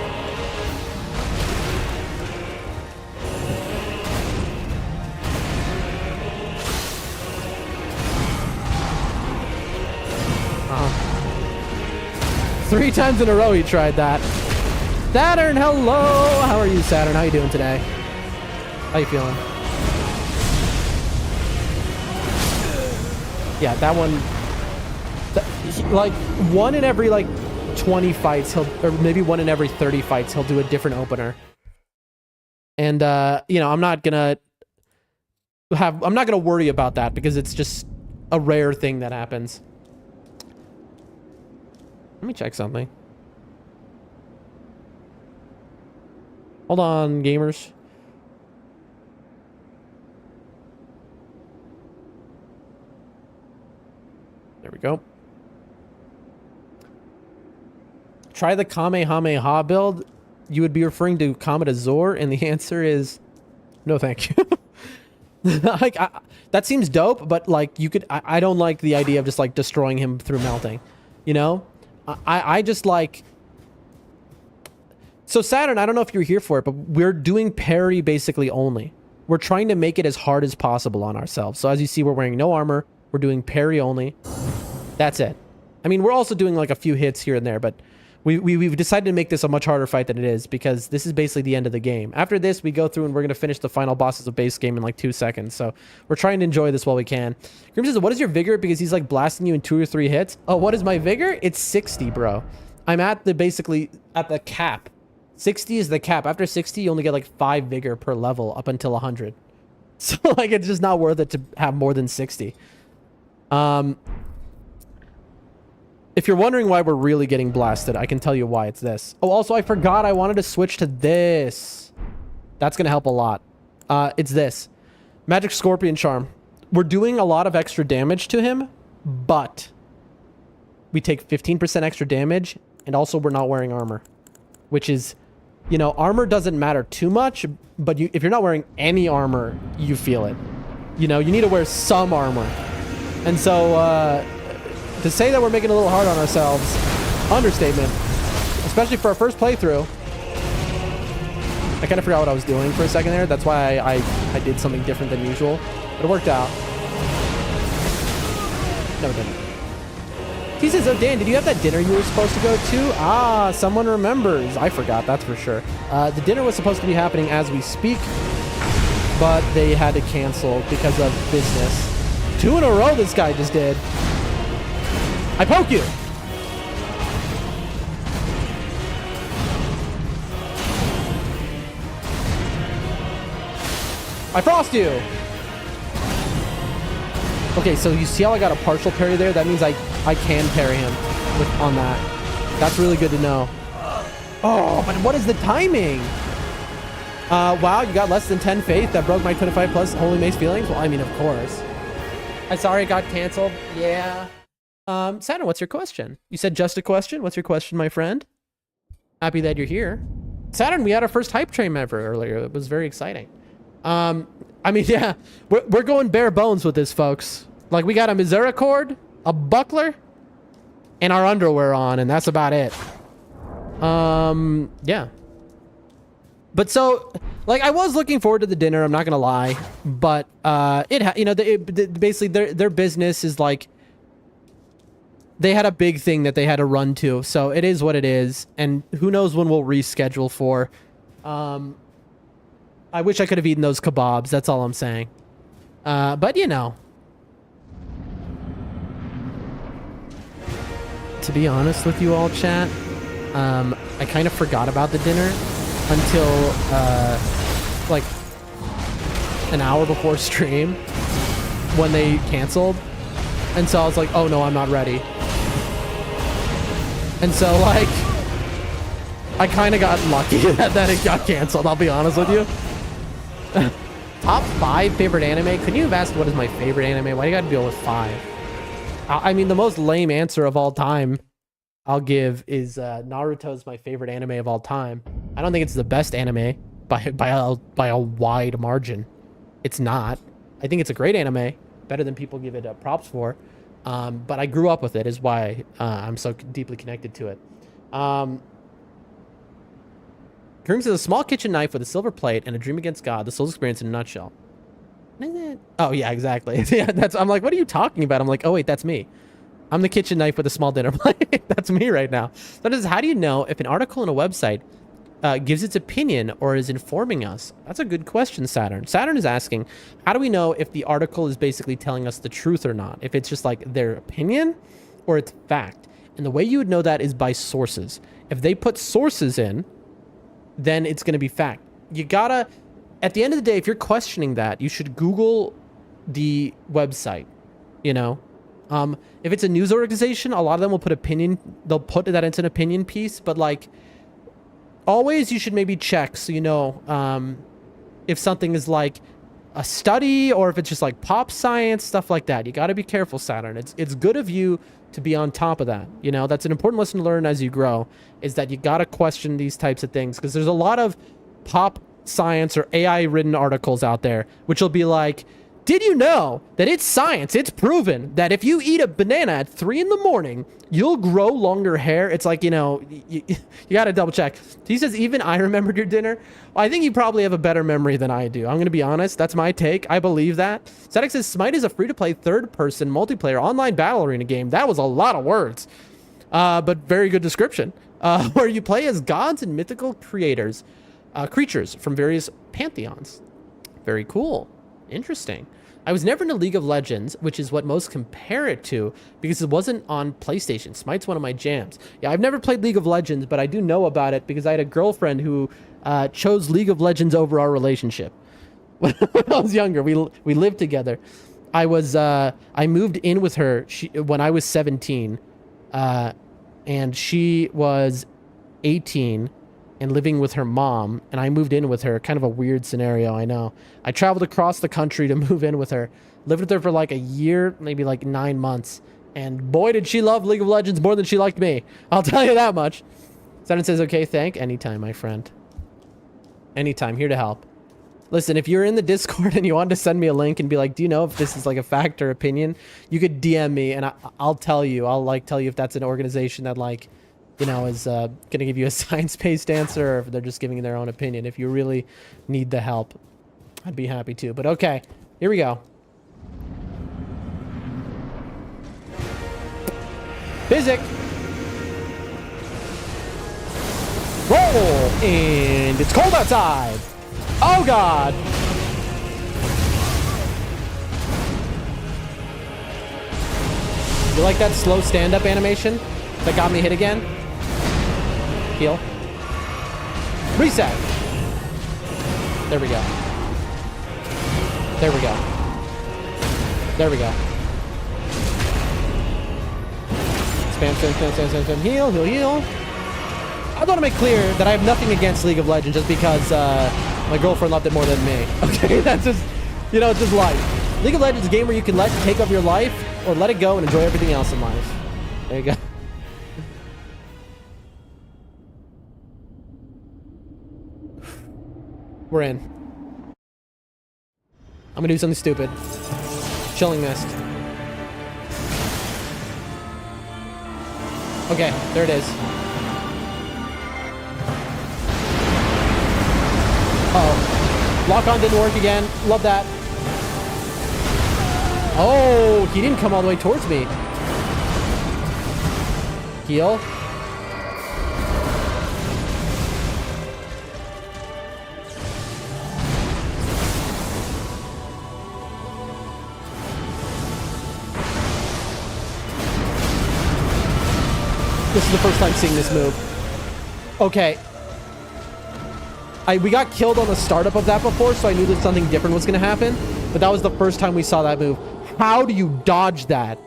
Three times in a row he tried that. Saturn, hello! How are you, Saturn? How you doing today? How you feeling? Yeah, that one... like, one in every, like, 20 fights, or maybe one in every 30 fights, he'll do a different opener. And, you know, I'm not gonna worry about that because it's just a rare thing that happens. Let me check something. Hold on, gamers. There we go. Try the Kamehameha build. You would be referring to Comet Azor, and the answer is no, thank you. Like, that seems dope, but like, you could. I don't like the idea of just like destroying him through melting. You know. I just like... So Saturn, I don't know if you're here for it, but we're doing parry basically only. We're trying to make it as hard as possible on ourselves. So as you see, we're wearing no armor. We're doing parry only. That's it. I mean, we're also doing like a few hits here and there, but we've decided to make this a much harder fight than it is because this is basically the end of the game. After this, we go through and we're going to finish the final bosses of base game in like 2 seconds. So we're trying to enjoy this while we can. Grim says, what is your vigor? Because he's like blasting you in 2 or 3 hits. Oh, what is my vigor? It's 60, bro. I'm at the basically at the cap. 60 is the cap. After 60, you only get like 5 vigor per level up until 100. So like, it's just not worth it to have more than 60. If you're wondering why we're really getting blasted, I can tell you why. It's this. Oh, also, I forgot I wanted to switch to this. That's going to help a lot. It's this. Magic Scorpion Charm. We're doing a lot of extra damage to him, but we take 15% extra damage, and also we're not wearing armor. Which is, you know, armor doesn't matter too much, but if you're not wearing any armor, you feel it. You know, you need to wear some armor. And so, to say that we're making it a little hard on ourselves, understatement, especially for our first playthrough. I kind of forgot what I was doing for a second there. That's why I did something different than usual, but it worked out. No, it didn't. He says, oh, Dan, did you have that dinner you were supposed to go to? Ah, someone remembers. I forgot, that's for sure. The dinner was supposed to be happening as we speak, but they had to cancel because of business. 2 in a row this guy just did. I poke you! I frost you! Okay, so you see how I got a partial parry there? That means I can parry him on that. That's really good to know. Oh, but what is the timing? Wow, you got less than 10 faith. That broke my 25 plus Holy Mace feelings? Well, I mean, of course. I'm sorry it got canceled. Yeah. Saturn, what's your question? You said just a question. What's your question, my friend? Happy that you're here. Saturn, we had our first hype train ever earlier. It was very exciting. I mean, yeah, we're going bare bones with this, folks. Like, we got a misericord, a buckler, and our underwear on, and that's about it. Yeah. But so, like, I was looking forward to the dinner, I'm not gonna lie, but basically their business is like, they had a big thing that they had to run to, so it is what it is, and who knows when we'll reschedule for. I wish I could have eaten those kebabs, that's all I'm saying. But you know. To be honest with you all, chat, I kind of forgot about the dinner until, like, an hour before stream when they canceled. And so I was like, oh no, I'm not ready. And so, like, I kind of got lucky that it got canceled, I'll be honest with you. Top 5 favorite anime? Couldn't you have asked what is my favorite anime? Why do you gotta deal with 5? I mean, the most lame answer of all time I'll give is Naruto's my favorite anime of all time. I don't think it's the best anime by a wide margin. It's not. I think it's a great anime, better than people give it props for. But I grew up with it, is why I'm so deeply connected to it. Kareem says, a small kitchen knife with a silver plate and a dream against God, the soul's experience in a nutshell. Oh, yeah, exactly. Yeah, I'm like, what are you talking about? I'm like, oh, wait, that's me. I'm the kitchen knife with a small dinner plate. That's me right now. That is, how do you know if an article on a website gives its opinion or is informing us? That's a good question, Saturn. Saturn is asking, how do we know if the article is basically telling us the truth or not? If it's just like their opinion or it's fact. And the way you would know that is by sources. If they put sources in, then it's going to be fact. You gotta, at the end of the day, if you're questioning that, you should Google the website, you know? If it's a news organization, a lot of them will put opinion, they'll put that into an opinion piece, but like, always you should maybe check so you know if something is like a study or if it's just like pop science, stuff like that. You got to be careful, Saturn. It's good of you to be on top of that. You know, that's an important lesson to learn as you grow, is that you got to question these types of things, because there's a lot of pop science or AI written articles out there which will be like, did you know that it's science? It's proven that if you eat a banana at 3 in the morning, you'll grow longer hair. It's like, you know, you got to double check. He says, even I remembered your dinner. Well, I think you probably have a better memory than I do. I'm going to be honest. That's my take. I believe that. Static says, Smite is a free-to-play third-person multiplayer online battle arena game. That was a lot of words, but very good description. Where you play as gods and mythical creatures from various pantheons. Very cool. Interesting. I was never into League of Legends, which is what most compare it to, because it wasn't on PlayStation. Smite's one of my jams. Yeah, I've never played League of Legends, but I do know about it because I had a girlfriend who chose League of Legends over our relationship. When I was younger, we lived together. I moved in with her when I was 17, and she was 18. And living with her mom, and I moved in with her. Kind of a weird scenario, I know. I traveled across the country to move in with her. Lived with her for like a year, maybe like 9 months. And boy, did she love League of Legends more than she liked me. I'll tell you that much. Saturn says, okay, thank. Anytime, my friend. Anytime, here to help. Listen, if you're in the Discord and you want to send me a link and be like, do you know if this is like a fact or opinion? You could DM me and I'll tell you. I'll like tell you if that's an organization that like, you know, is going to give you a science-based answer, or if they're just giving their own opinion. If you really need the help, I'd be happy to. But okay, here we go. Physic. Roll, and it's cold outside. Oh, God. You like that slow stand-up animation that got me hit again? Heal. Reset. There we go. There we go. There we go. Spam. Heal. I want to make clear that I have nothing against League of Legends just because my girlfriend loved it more than me. Okay, that's just, you know, it's just life. League of Legends is a game where you can let it take over your life or let it go and enjoy everything else in life. There you go. We're in. I'm gonna do something stupid. Chilling mist. Okay, there it is. Uh-oh. Lock on didn't work again. Love that. Oh, he didn't come all the way towards me. Heal. This is the first time seeing this move. Okay. We got killed on the startup of that before, so I knew that something different was going to happen. But that was the first time we saw that move. How do you dodge that?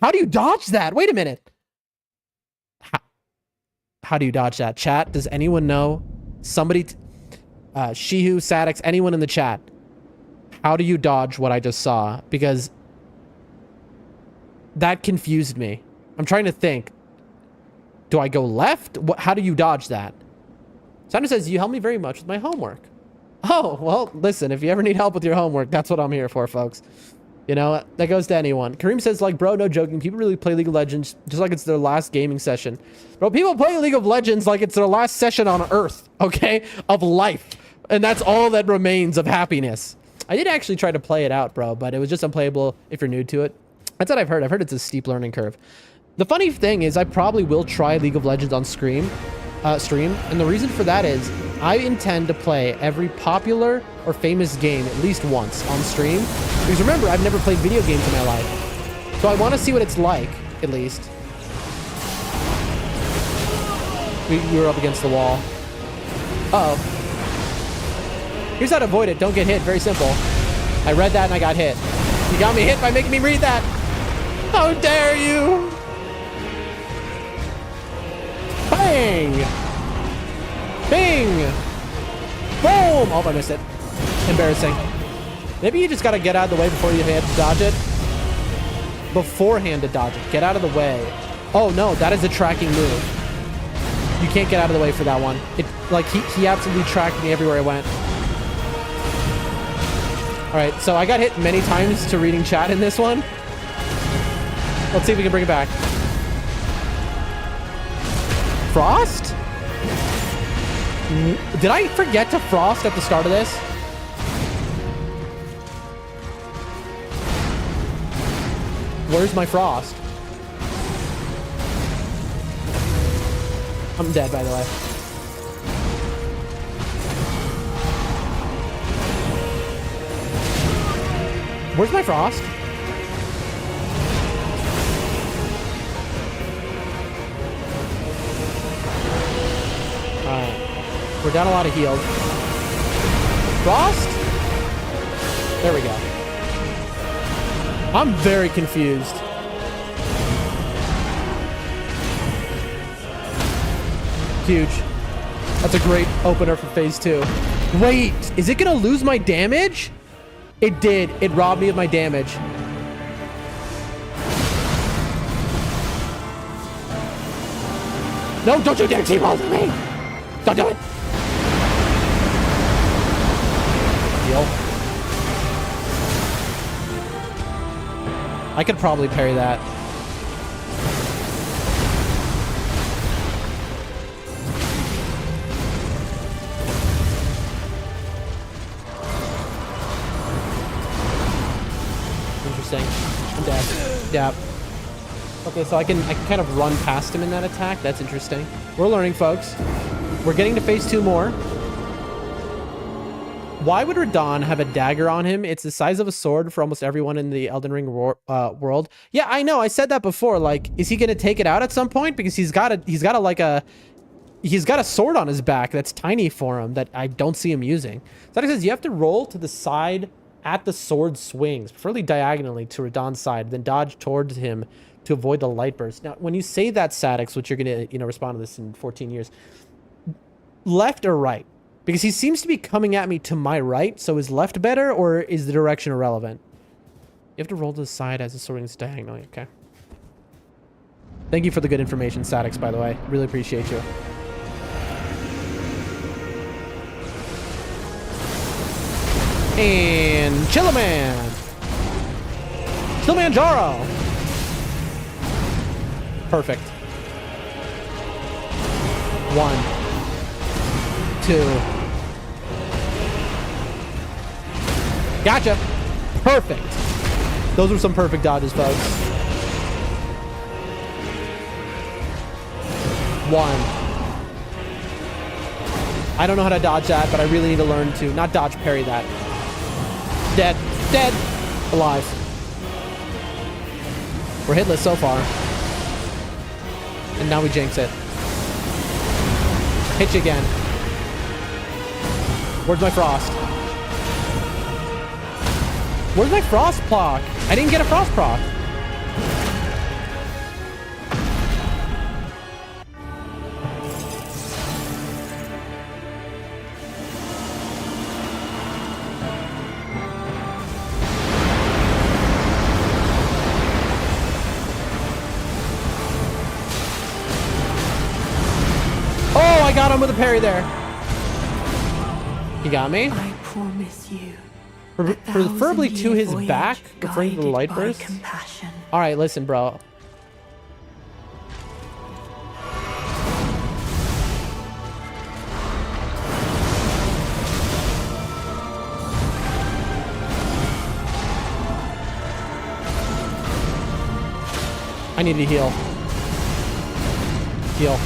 How do you dodge that? Wait a minute. How do you dodge that? Chat, does anyone know? Somebody, Shihu, Sadix, anyone in the chat. How do you dodge what I just saw? Because that confused me. I'm trying to think. Do I go left? How do you dodge that? Sandra says, you helped me very much with my homework. Oh, well, listen, if you ever need help with your homework, that's what I'm here for, folks. You know, that goes to anyone. Kareem says, like, bro, no joking. People really play League of Legends just like it's their last gaming session. Bro, people play League of Legends like it's their last session on Earth, okay? Of life. And that's all that remains of happiness. I did actually try to play it out, bro, but it was just unplayable if you're new to it. That's what I've heard. I've heard it's a steep learning curve. The funny thing is I probably will try League of Legends on stream. And the reason for that is I intend to play every popular or famous game at least once on stream. Because remember, I've never played video games in my life. So I want to see what it's like, at least. We were up against the wall. Uh-oh. Here's how to avoid it. Don't get hit. Very simple. I read that and I got hit. You got me hit by making me read that. How dare you? Bang! Bing! Boom! Oh, I missed it. Embarrassing. Maybe you just gotta get out of the way before you have to dodge it. Beforehand to dodge it. Get out of the way. Oh, no, that is a tracking move. You can't get out of the way for that one. It, like, he absolutely tracked me everywhere I went. Alright, so I got hit many times to reading chat in this one. Let's see if we can bring it back. Frost? Did I forget to frost at the start of this? Where's my frost? I'm dead, by the way. Where's my frost? We're down a lot of heals. Frost? There we go. I'm very confused. Huge. That's a great opener for phase 2. Wait, is it gonna lose my damage? It did. It robbed me of my damage. No, don't you dare T-ball to me! Don't do it! Heal. I could probably parry that. Interesting. I'm dead. Yeah. Okay, so I can kind of run past him in that attack. That's interesting. We're learning, folks. We're getting to phase 2 more. Why would Radahn have a dagger on him? It's the size of a sword for almost everyone in the Elden Ring world. Yeah, I know. I said that before. Like, is he gonna take it out at some point? Because he's got a sword on his back that's tiny for him that I don't see him using. So that says you have to roll to the side at the sword swings, preferably diagonally to Radahn's side, then dodge towards him to avoid the light burst. Now, when you say that, Sadix, which you're gonna respond to this in 14 years, left or right? Because he seems to be coming at me to my right, so is left better, or is the direction irrelevant? You have to roll to the side as the sword is diagonally. Okay. Thank you for the good information, Statics, by the way. Really appreciate you. And Chillaman. Kilimanjaro. Perfect. 1, 2. Gotcha. Perfect. Those were some perfect dodges, folks. 1. I don't know how to dodge that, but I really need to learn to not dodge, parry that. Dead. Dead. Alive. We're hitless so far. And now we jinx it. Hit you again. Where's my frost? Where's my frost proc? I didn't get a frost proc. Oh, I got him with a parry there. He got me. I promise you. Preferably to his back, referring to the light burst. All right, listen, bro. I need to heal. Heal.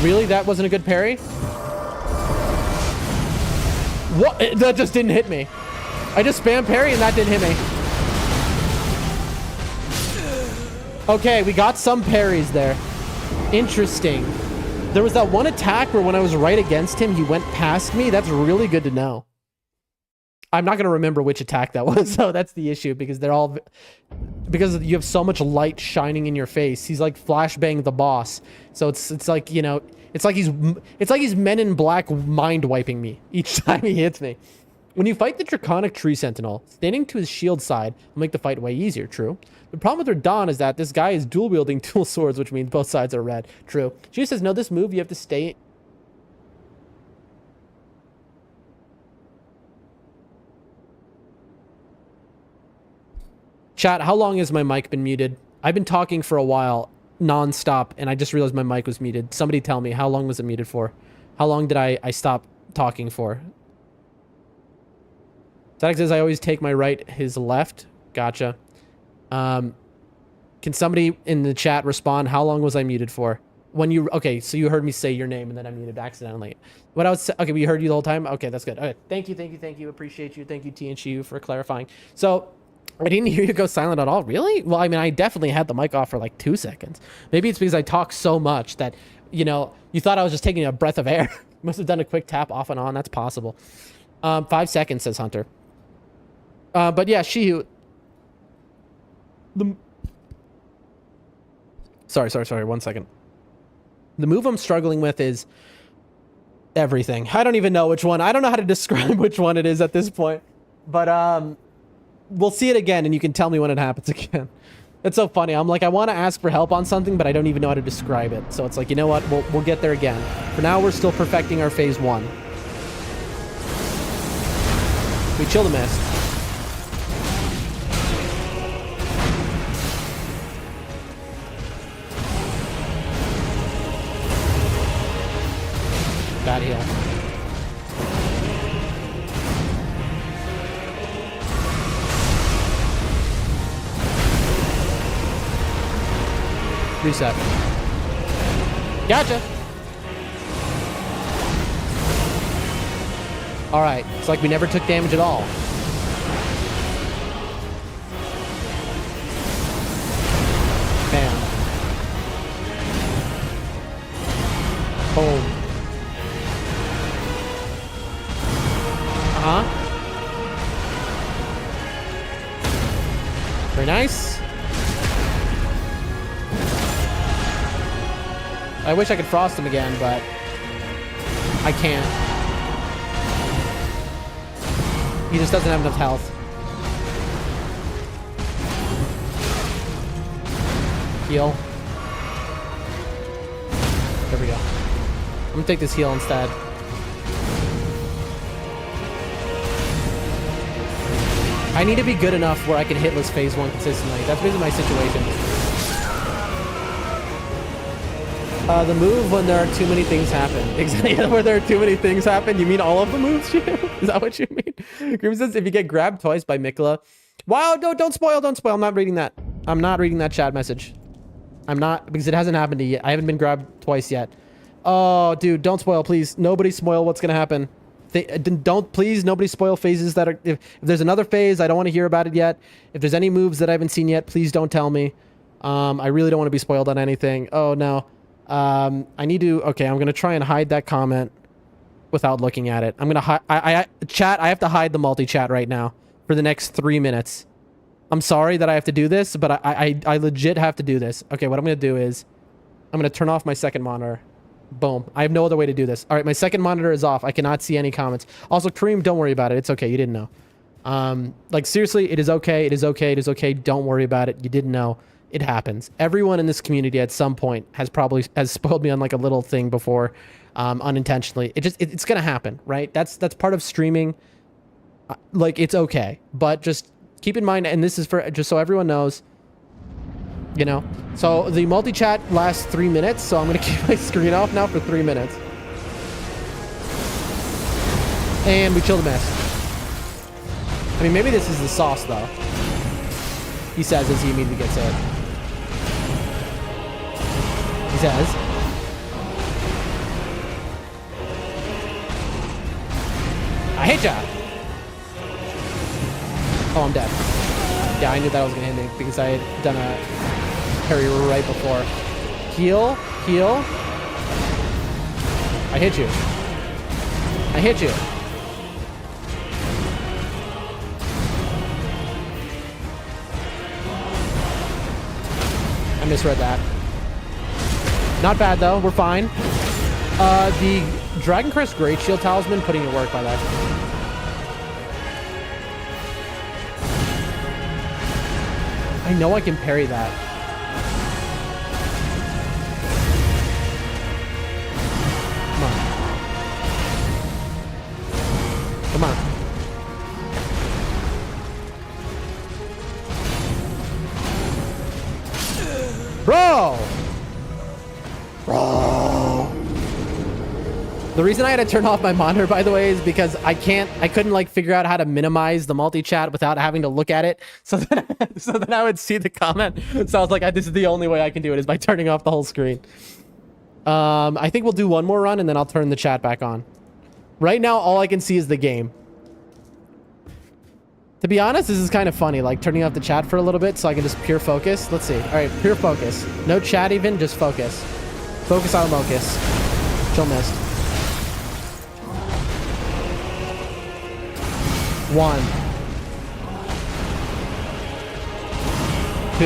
Really? That wasn't a good parry? What? That just didn't hit me. I just spam parry and that didn't hit me. Okay, we got some parries there. Interesting. There was that one attack where when I was right against him, he went past me. That's really good to know. I'm not going to remember which attack that was, so that's the issue, because they're all... Because you have so much light shining in your face. He's like flashbang the boss. So it's like, you know... It's like he's Men in Black mind wiping me each time he hits me. When you fight the Draconic Tree Sentinel, standing to his shield side will make the fight way easier, true. The problem with Radahn is that this guy is dual wielding dual swords, which means both sides are red, true. She says, no, this move you have to stay... Chat, how long has my mic been muted? I've been talking for a while, non-stop, and I just realized my mic was muted. Somebody tell me, how long was it muted for? How long did I stop talking for? Static says I always take my right, his left. Gotcha. Can somebody in the chat respond? How long was I muted for? When you... Okay, so you heard me say your name and then I muted accidentally. What I was... Okay, we heard you the whole time? Okay, that's good. Okay, thank you. Appreciate you. Thank you, TNCU, for clarifying. So... I didn't hear you go silent at all. Really? Well, I mean, I definitely had the mic off for like 2 seconds. Maybe it's because I talk so much that, you know, you thought I was just taking a breath of air. Must have done a quick tap off and on. That's possible. 5 seconds, says Hunter. But yeah, Shihu. Sorry. 1 second. The move I'm struggling with is everything. I don't even know which one. I don't know how to describe which one it is at this point. But, we'll see it again, and you can tell me when it happens again. It's so funny. I'm like, I want to ask for help on something, but I don't even know how to describe it. So it's like, you know what? We'll get there again. For now, we're still perfecting our phase 1. We chill the mist. Bad heal. Reset. Gotcha. All right. It's like we never took damage at all. Bam. Boom. Uh-huh. Very nice. I wish I could frost him again, but I can't. He just doesn't have enough health. Heal. There we go. I'm gonna take this heal instead. I need to be good enough where I can hitless phase 1 consistently. That's basically my situation. The move when there are too many things happen. Exactly, where there are too many things happen. You mean all of the moves, Is that what you mean? Grim says if you get grabbed twice by Mikla. Wow, no, don't spoil, don't spoil. I'm not reading that. I'm not reading that chat message. I'm not, because it hasn't happened yet. I haven't been grabbed twice yet. Oh, dude, don't spoil, please. Nobody spoil what's gonna happen. Don't, please, nobody spoil phases that are... If there's another phase, I don't want to hear about it yet. If there's any moves that I haven't seen yet, please don't tell me. I really don't want to be spoiled on anything. Oh, no. I need to... Okay, I'm going to try and hide that comment without looking at it. I'm going to hide... Chat, I have to hide the multi-chat right now for the next 3 minutes. I'm sorry that I have to do this, but I legit have to do this. Okay, what I'm going to do is... I'm going to turn off my second monitor. Boom. I have no other way to do this. All right, my second monitor is off. I cannot see any comments. Also, Kareem, don't worry about it. It's okay. You didn't know. Like, seriously, it is okay. It is okay. It is okay. Don't worry about it. You didn't know. It happens. Everyone in this community at some point has spoiled me on like a little thing before, unintentionally. It's gonna happen, right? That's part of streaming. Like, it's okay. But just keep in mind, and this is for just so everyone knows, you know. So the multi-chat lasts 3 minutes, so I'm gonna keep my screen off now for 3 minutes. And we kill the mist. I mean, maybe this is the sauce, though. He says as he immediately gets hit. He says. I hit ya! Oh, I'm dead. Yeah, I knew that was gonna hit me because I had done a parry right before. Heal, heal. I hit you. I hit you. I misread that. Not bad though, we're fine. The Dragon Crest Great Shield Talisman putting it work by that. I know I can parry that. Come on. Bro! Bro! The reason I had to turn off my monitor, by the way, is because I couldn't like figure out how to minimize the multi-chat without having to look at it. So that I would see the comment. So I was like, this is the only way I can do it is by turning off the whole screen. I think we'll do one more run and then I'll turn the chat back on. Right now, all I can see is the game. To be honest, this is kind of funny, like turning off the chat for a little bit so I can just pure focus. Let's see. All right, pure focus. No chat even, just focus. Focus on Locus. Chill mist. 1. 2.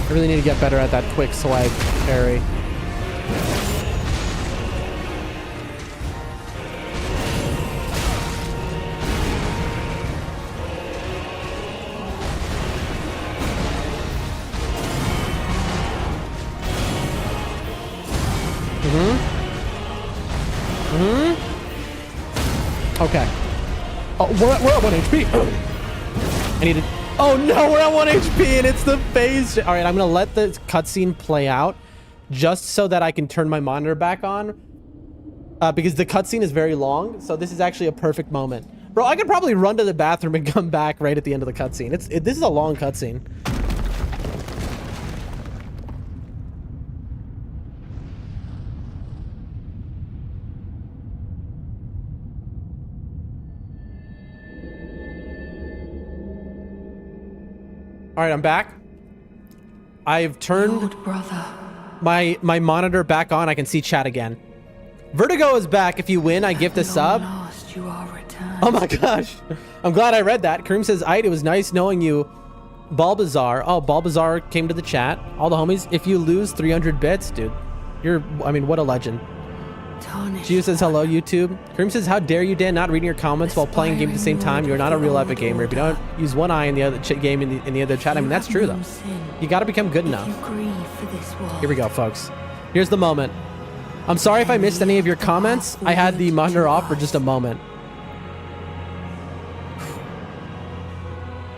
I really need to get better at that quick swipe parry. Okay. Oh, we're at 1 HP. I need to... Oh no, we're at 1 HP and it's the phase. All right, I'm gonna let the cutscene play out just so that I can turn my monitor back on. Because the cutscene is very long, so this is actually a perfect moment. Bro, I could probably run to the bathroom and come back right at the end of the cutscene. This is a long cutscene. All right, I'm back. I've turned my monitor back on. I can see chat again. Vertigo is back. If you win, I gift a sub. Oh my gosh. I'm glad I read that. Kareem says, it was nice knowing you. Balbazar. Oh, Balbazar came to the chat. All the homies. If you lose 300 bits, dude, I mean, what a legend. Tarnished Gio says one. hello, YouTube. Kareem says, how dare you, Dan, not reading your comments while playing a game at the same time. You're not a real epic gamer. If you don't use one eye in the other game in the other chat, I mean, that's true, though. You got to become good enough. Here we go, folks. Here's the moment. I'm sorry if I missed any of your comments. I had the monitor off for just a moment.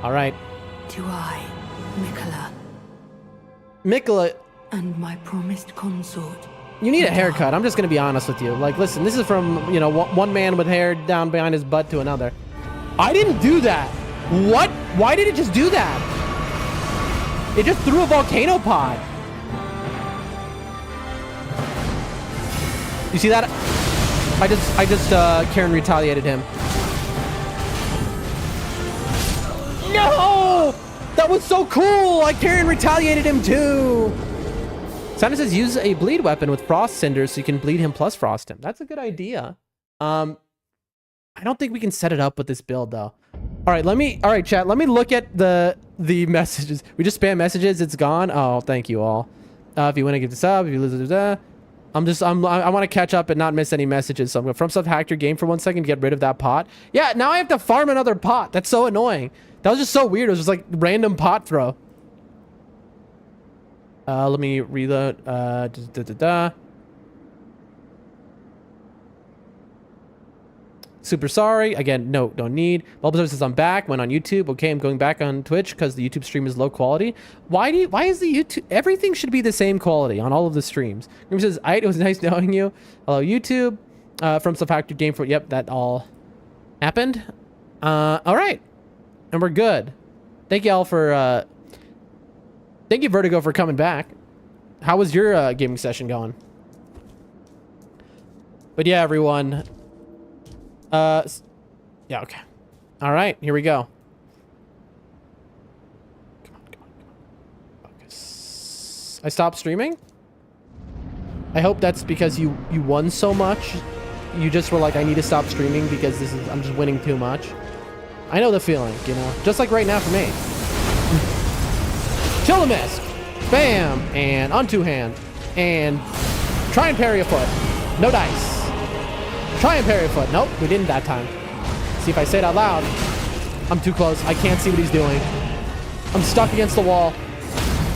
All right. Do I, Mikola, Mikola, and my promised consort. you need a haircut. I'm just going to be honest with you. Like, listen, this is from, you know, one man with hair down behind his butt to another. I didn't do that. What? Why did it just do that? It just threw a volcano pod. You see that? I just Karen retaliated him. No! That was so cool! Like, Karen retaliated him too! Santa says use a bleed weapon with frost cinders so you can bleed him plus frost him. That's a good idea. I don't think we can set it up with this build though. All right, chat, let me look at the messages. We just spam messages, it's gone. Oh, thank you all. If you want to give this up, if you lose it, I want to catch up and not miss any messages. So I'm going to from stuff hack your game for 1 second, get rid of that pot. Yeah, now I have to farm another pot. That's so annoying. That was just so weird. It was just like random pot throw. Let me reload. Super sorry. Again, no, don't need. Bulbasaur says I'm back. Went on YouTube. Okay, I'm going back on Twitch because the YouTube stream is low quality. Why is the YouTube... Everything should be the same quality on all of the streams. Grim says, it was nice knowing you. Hello, YouTube. From stuff hacked your game for... Yep, that all happened. All right. And we're good. Thank you all for... Thank you, Vertigo, for coming back. How was your gaming session going? But yeah, everyone. Yeah, okay. All right, here we go. Come on. Focus. I stopped streaming? I hope that's because you won so much. You just were like, I need to stop streaming because I'm just winning too much. I know the feeling, you know? Just like right now for me. Chill the mist. Bam. And on two hand. And try and parry a foot. No dice. Try and parry a foot. Nope, we didn't that time. See, if I say it out loud. I'm too close. I can't see what he's doing. I'm stuck against the wall.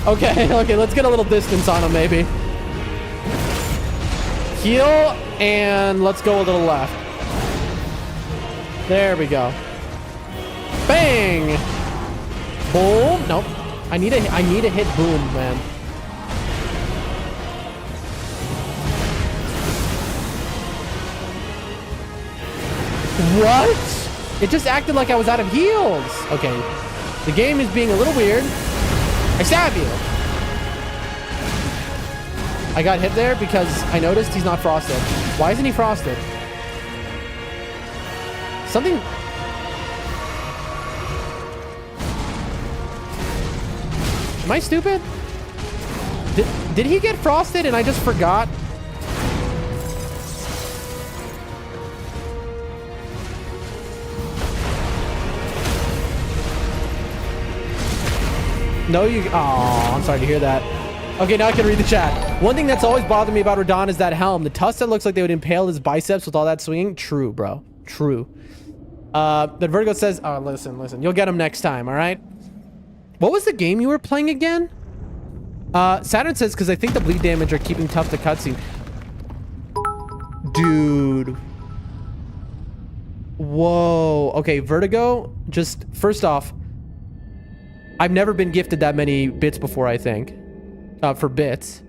Okay, okay, let's get a little distance on him, maybe. Heal, and let's go a little left. There we go. Bang! Boom. Nope. I need a hit boom, man. What? It just acted like I was out of heals. Okay. The game is being a little weird. I stab you. I got hit there because I noticed he's not frosted. Why isn't he frosted? Something... Am I stupid? Did he get frosted and I just forgot? No, you... Oh, I'm sorry to hear that. Okay, now I can read the chat. One thing that's always bothered me about Radahn is that helm. The tusk that looks like they would impale his biceps with all that swinging. True, bro. True. But Vertigo says... Oh, listen. You'll get him next time, all right? What was the game you were playing again? Saturn says, because I think the bleed damage are keeping tough the cutscene. Dude. Whoa. Okay, Vertigo, just first off, I've never been gifted that many bits before, I think. For bits.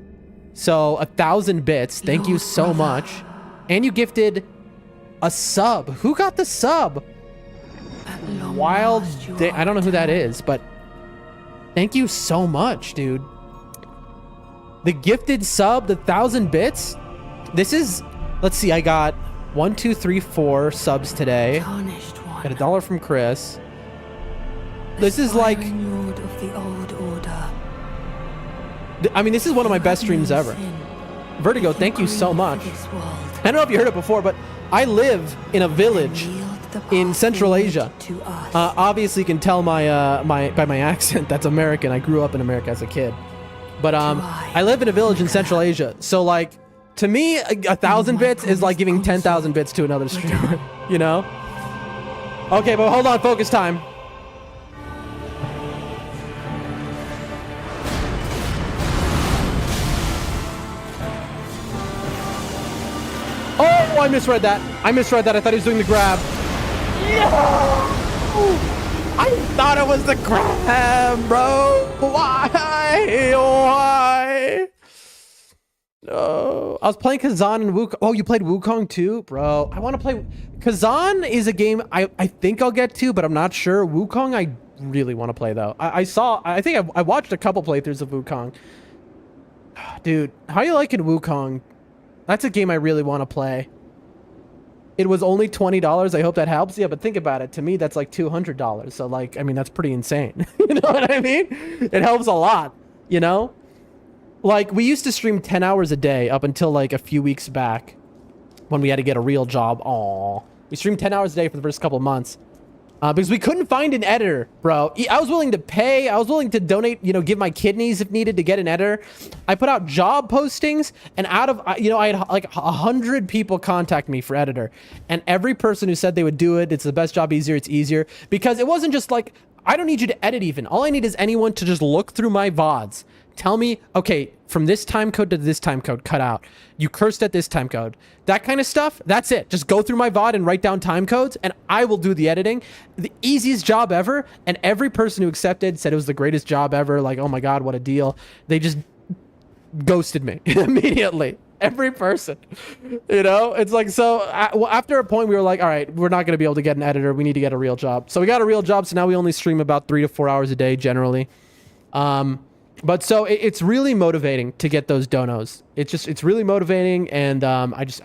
So, 1,000 bits. Thank you so much. And you gifted a sub. Who got the sub? Wild Day. I don't know who that is, but thank you so much, dude. The gifted sub, the 1,000 bits. This is, let's see, I got 1, 2, 3, 4 subs today. Got $1 from Chris. This is like, Lord of the old order. I mean, this is one of my best streams ever. Vertigo, thank you so much. I don't know if you heard it before, but I live in a village in Central Asia. Obviously, you can tell by my accent that's American. I grew up in America as a kid. But I live in a village in Central Asia. So, like, To me, 1,000 bits is like giving 10,000 bits to another streamer, you know? Okay, but hold on, focus time. Oh, I misread that. I thought he was doing the grab. Yeah! I thought it was the grab, bro. Why? No. I was playing Kazan and Wukong. Oh, you played Wukong too? Bro, I want to play... Kazan is a game I think I'll get to, but I'm not sure. Wukong, I really want to play, though. I think I watched a couple playthroughs of Wukong. Dude, how you liking Wukong? That's a game I really want to play. It was only $20. I hope that helps. Yeah, but think about it. To me, that's like $200. So, like, I mean, that's pretty insane. You know what I mean? It helps a lot, you know? Like, we used to stream 10 hours a day up until, like, a few weeks back when we had to get a real job. Aww. We streamed 10 hours a day for the first couple of months. Because we couldn't find an editor, bro. I was willing to pay. I was willing to donate, you know, give my kidneys if needed to get an editor. I put out job postings, and out of, you know, I had like 100 people contact me for editor. And every person who said they would do it, it's the best job, easier, it's easier. Because it wasn't just like, I don't need you to edit even. All I need is anyone to just look through my VODs. Tell me, okay, from this time code to this time code, cut out. You cursed at this time code. That kind of stuff, that's it. Just go through my VOD and write down time codes, and I will do the editing. The easiest job ever, and every person who accepted said it was the greatest job ever. Like, oh my God, what a deal. They just ghosted me immediately. Every person, you know? It's like, so well, after a point, we were like, all right, we're not going to be able to get an editor. We need to get a real job. So we got a real job, so now we only stream about 3 to 4 hours a day generally. But so it's really motivating to get those donos. It's really motivating, and I just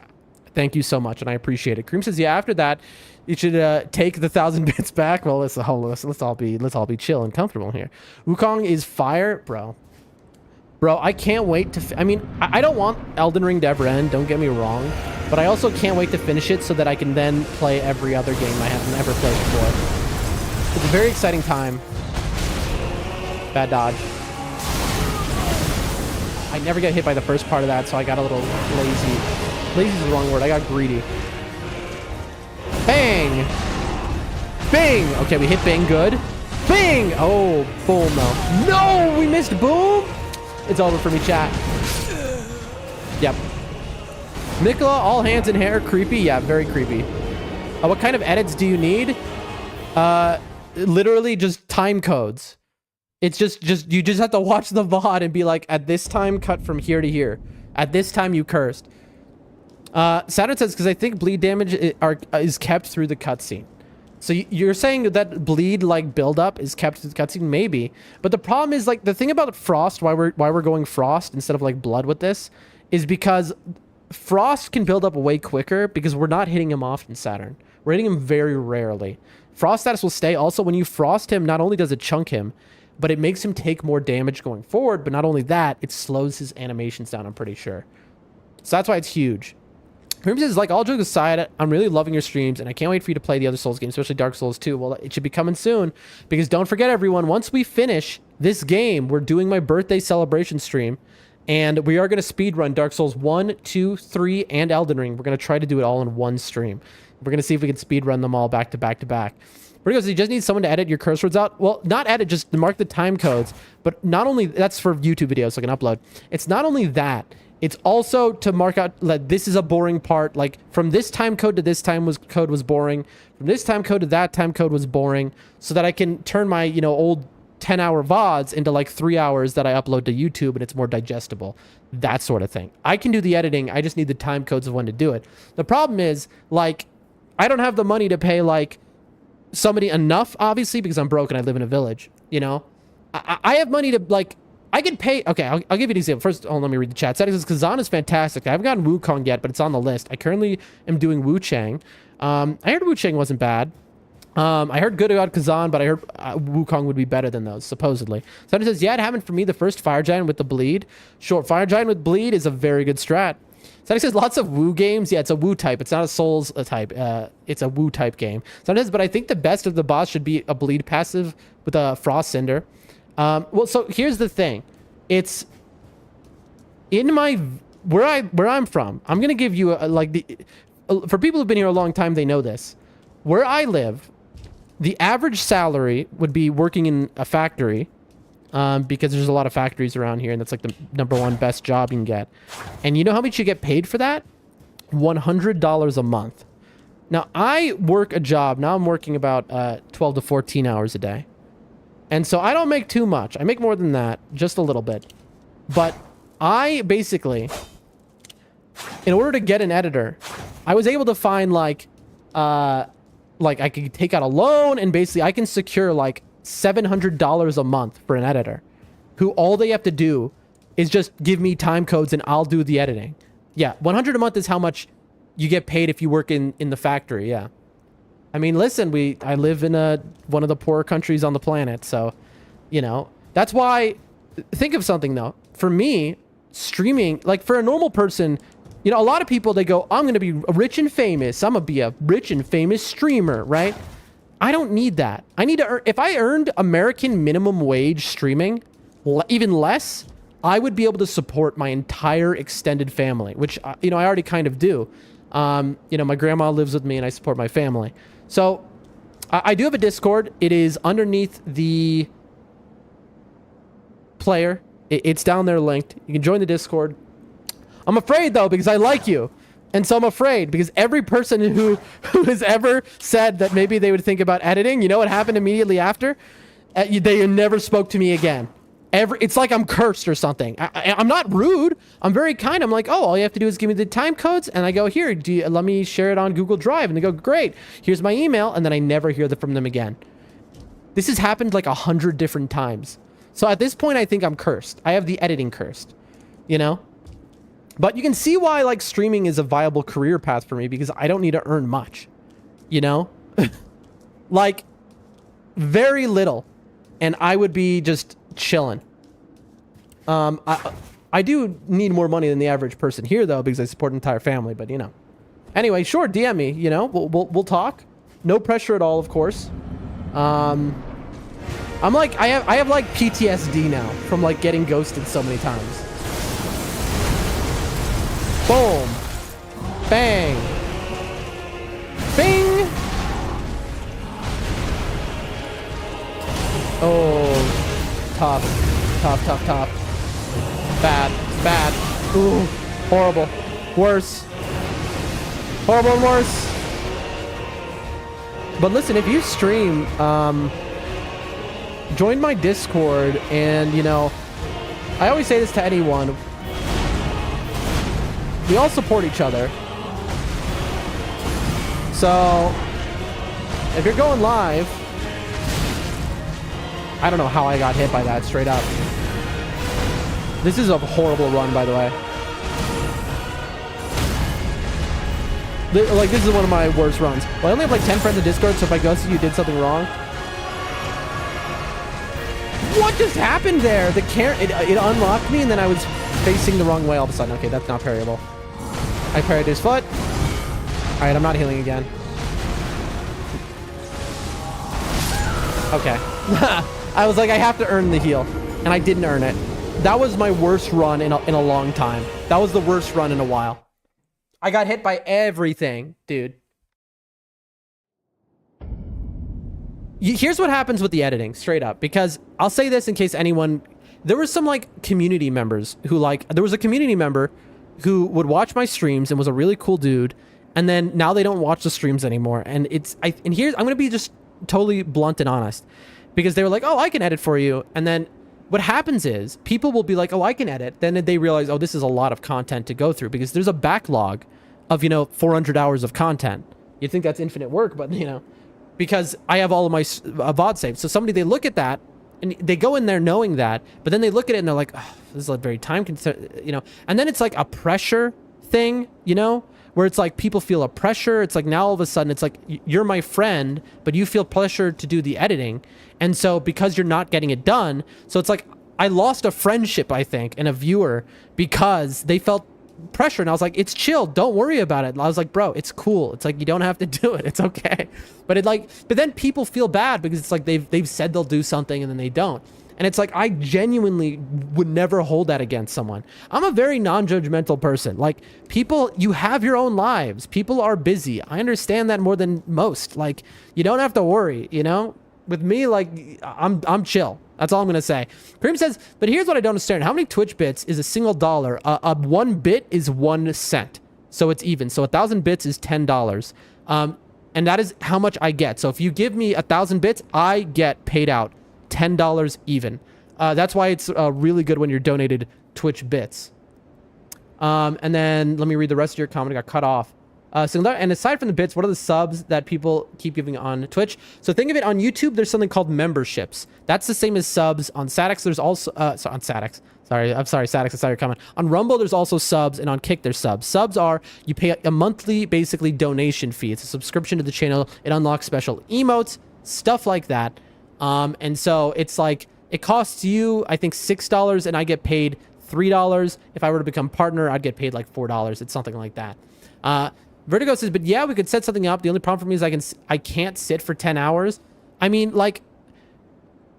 thank you so much, and I appreciate it. Cream says, yeah, after that, you should take the 1,000 bits back. Well, let's all be chill and comfortable here. Wukong is fire, bro. Bro, I can't wait to... I mean, I don't want Elden Ring to ever end, don't get me wrong, but I also can't wait to finish it so that I can then play every other game I have never played before. It's a very exciting time. Bad dodge. I never get hit by the first part of that, so I got a little lazy. Lazy is the wrong word. I got greedy. Bang! Bang! Okay, we hit bang good. Bang! Oh, boom, though. No! We missed boom! It's over for me, chat. Yep. Mikola, all hands and hair, creepy? Yeah, very creepy. What kind of edits do you need? Literally just time codes. It's just you just have to watch the VOD and be like, at this time, cut from here to here. At this time, you cursed. Saturn says, because I think bleed damage is kept through the cutscene. So you're saying that bleed like buildup is kept through the cutscene? Maybe. But the problem is, like, the thing about Frost, why we're going Frost instead of like blood with this, is because Frost can build up way quicker because we're not hitting him often, Saturn. We're hitting him very rarely. Frost status will stay. Also, when you Frost him, not only does it chunk him, but it makes him take more damage going forward. But not only that, it slows his animations down, I'm pretty sure. So that's why it's huge. Cream says, like, all jokes aside, I'm really loving your streams, and I can't wait for you to play the other Souls games, especially Dark Souls 2. Well, it should be coming soon, because don't forget, everyone, once we finish this game, we're doing my birthday celebration stream, and we are going to speedrun Dark Souls 1, 2, 3, and Elden Ring. We're going to try to do it all in one stream. We're going to see if we can speedrun them all back to back to back. Pretty good. You just need someone to edit your curse words out. Well, not edit, just mark the time codes. But not only, that's for YouTube videos, so I can upload. It's not only that, it's also to mark out, like, this is a boring part. Like, from this time code to this time code was boring. From this time code to that time code was boring. So that I can turn my, you know, old 10-hour VODs into like 3 hours that I upload to YouTube, and it's more digestible. That sort of thing. I can do the editing. I just need the time codes of when to do it. The problem is, like, I don't have the money to pay, like, somebody enough, obviously, because I'm broke and I live in a village, you know? I have money to, like, I can pay... Okay, I'll give you an example. First, let me read the chat. Settings says, Kazan is fantastic. I haven't gotten Wukong yet, but it's on the list. I currently am doing Wu Chang. I heard Wu Chang wasn't bad. I heard good about Kazan, but I heard Wukong would be better than those, supposedly. Settings says, yeah, it happened for me, the first Fire Giant with the bleed. Sure, Fire Giant with bleed is a very good strat. Sonny says lots of Wu games. Yeah, it's a Wu type. It's not a Souls type. It's a Wu type game. Sonny says, but I think the best of the boss should be a bleed passive with a Frost Cinder. Well, so here's the thing. It's in my where I'm from, I'm gonna give you for people who've been here a long time, they know this. Where I live, the average salary would be working in a factory, because there's a lot of factories around here, and that's like the #1 best job you can get. And you know how much you get paid for that? $100 a month. Now I work a job. Now I'm working about 12 to 14 hours a day, and so I don't make too much. I make more than that, just a little bit. But I basically, in order to get an editor, I was able to find like I could take out a loan, and basically I can secure like $700 a month for an editor, who all they have to do is just give me time codes and I'll do the editing. Yeah, $100 a month is how much you get paid if you work in the factory. Yeah, I mean, listen, I live in one of the poorer countries on the planet, so you know that's why. Think of something though. For me, streaming, like for a normal person, you know, a lot of people, they go, I'm gonna be rich and famous. I'm gonna be a rich and famous streamer, right? I don't need that. I need to earn. If I earned American minimum wage streaming, even less, I would be able to support my entire extended family, which, you know, I already kind of do. You know, my grandma lives with me and I support my family. So I do have a Discord. It is underneath the player. It's down there linked. You can join the Discord. I'm afraid though, because I like you. And so I'm afraid, because every person who has ever said that maybe they would think about editing, you know what happened immediately after? They never spoke to me again. It's like I'm cursed or something. I'm not rude. I'm very kind. I'm like, oh, all you have to do is give me the time codes. And I go, here, let me share it on Google Drive. And they go, great. Here's my email. And then I never hear from them again. This has happened like 100 different times. So at this point, I think I'm cursed. I have the editing cursed, you know? But you can see why like streaming is a viable career path for me, because I don't need to earn much, you know? Like very little. And I would be just chilling. I do need more money than the average person here though, because I support an entire family, but you know. Anyway, sure, DM me, you know, we'll talk. No pressure at all, of course. I'm like, I have like PTSD now from like getting ghosted so many times. Boom. Bang. Bing. Oh, tough. Bad. Ooh, horrible. Worse. Horrible and worse. But listen, if you stream, join my Discord, and you know, I always say this to anyone. We all support each other. So, if you're going live, I don't know how I got hit by that straight up. This is a horrible run, by the way. Like, this is one of my worst runs. Well, I only have like 10 friends in Discord, so if I ghosted you, did something wrong. What just happened there? It unlocked me, and then I was facing the wrong way all of a sudden. Okay, that's not parryable. I parried his foot. Alright, I'm not healing again. Okay. I was like, I have to earn the heal. And I didn't earn it. That was my worst run in a long time. That was the worst run in a while. I got hit by everything, dude. Here's what happens with the editing, straight up. Because I'll say this in case anyone... There were some, like, community members who, like... There was a community member who would watch my streams and was a really cool dude, and then now they don't watch the streams anymore. And I'm gonna be just totally blunt and honest, because they were like, oh, I can edit for you. And then what happens is people will be like, oh, I can edit. Then they realize, oh, this is a lot of content to go through, because there's a backlog of, you know, 400 hours of content. You'd think that's infinite work, but you know, because I have all of my VOD saved. So they look at that and they go in there knowing that, but then they look at it and they're like, oh, this is a very time consuming, you know, and then it's like a pressure thing, you know, where it's like people feel a pressure. It's like now all of a sudden it's like, you're my friend, but you feel pressure to do the editing. And so because you're not getting it done, so it's like, I lost a friendship, I think, and a viewer because they felt pressure. And I was like, it's chill, don't worry about it. And I was like, bro, it's cool. It's like, you don't have to do it. It's okay. But then people feel bad because it's like they've said they'll do something and then they don't. And it's like, I genuinely would never hold that against someone. I'm a very non-judgmental person. Like, people, you have your own lives. People are busy. I understand that more than most. Like, you don't have to worry, you know? With me, like, I'm chill. That's all I'm going to say. Kareem says, but here's what I don't understand. How many Twitch bits is a single dollar? 1 bit is 1 cent. So it's even. So 1,000 bits is $10. And that is how much I get. So if you give me 1,000 bits, I get paid out $10 even. That's why it's really good when you're donated Twitch bits. And then let me read the rest of your comment. I got cut off. And aside from the bits, what are the subs that people keep giving on Twitch? So think of it, on YouTube, there's something called memberships. That's the same as subs. On Sadix, there's also, on Sadix. Sorry, I'm sorry, Sadix, I saw your comment. On Rumble, there's also subs, and on Kick, there's subs. Subs are, you pay a monthly, basically, donation fee. It's a subscription to the channel. It unlocks special emotes, stuff like that. And so it's like, it costs you, I think, $6, and I get paid $3. If I were to become partner, I'd get paid like $4. It's something like that. Vertigo says, but yeah, we could set something up. The only problem for me is I can't sit for 10 hours. I mean, like,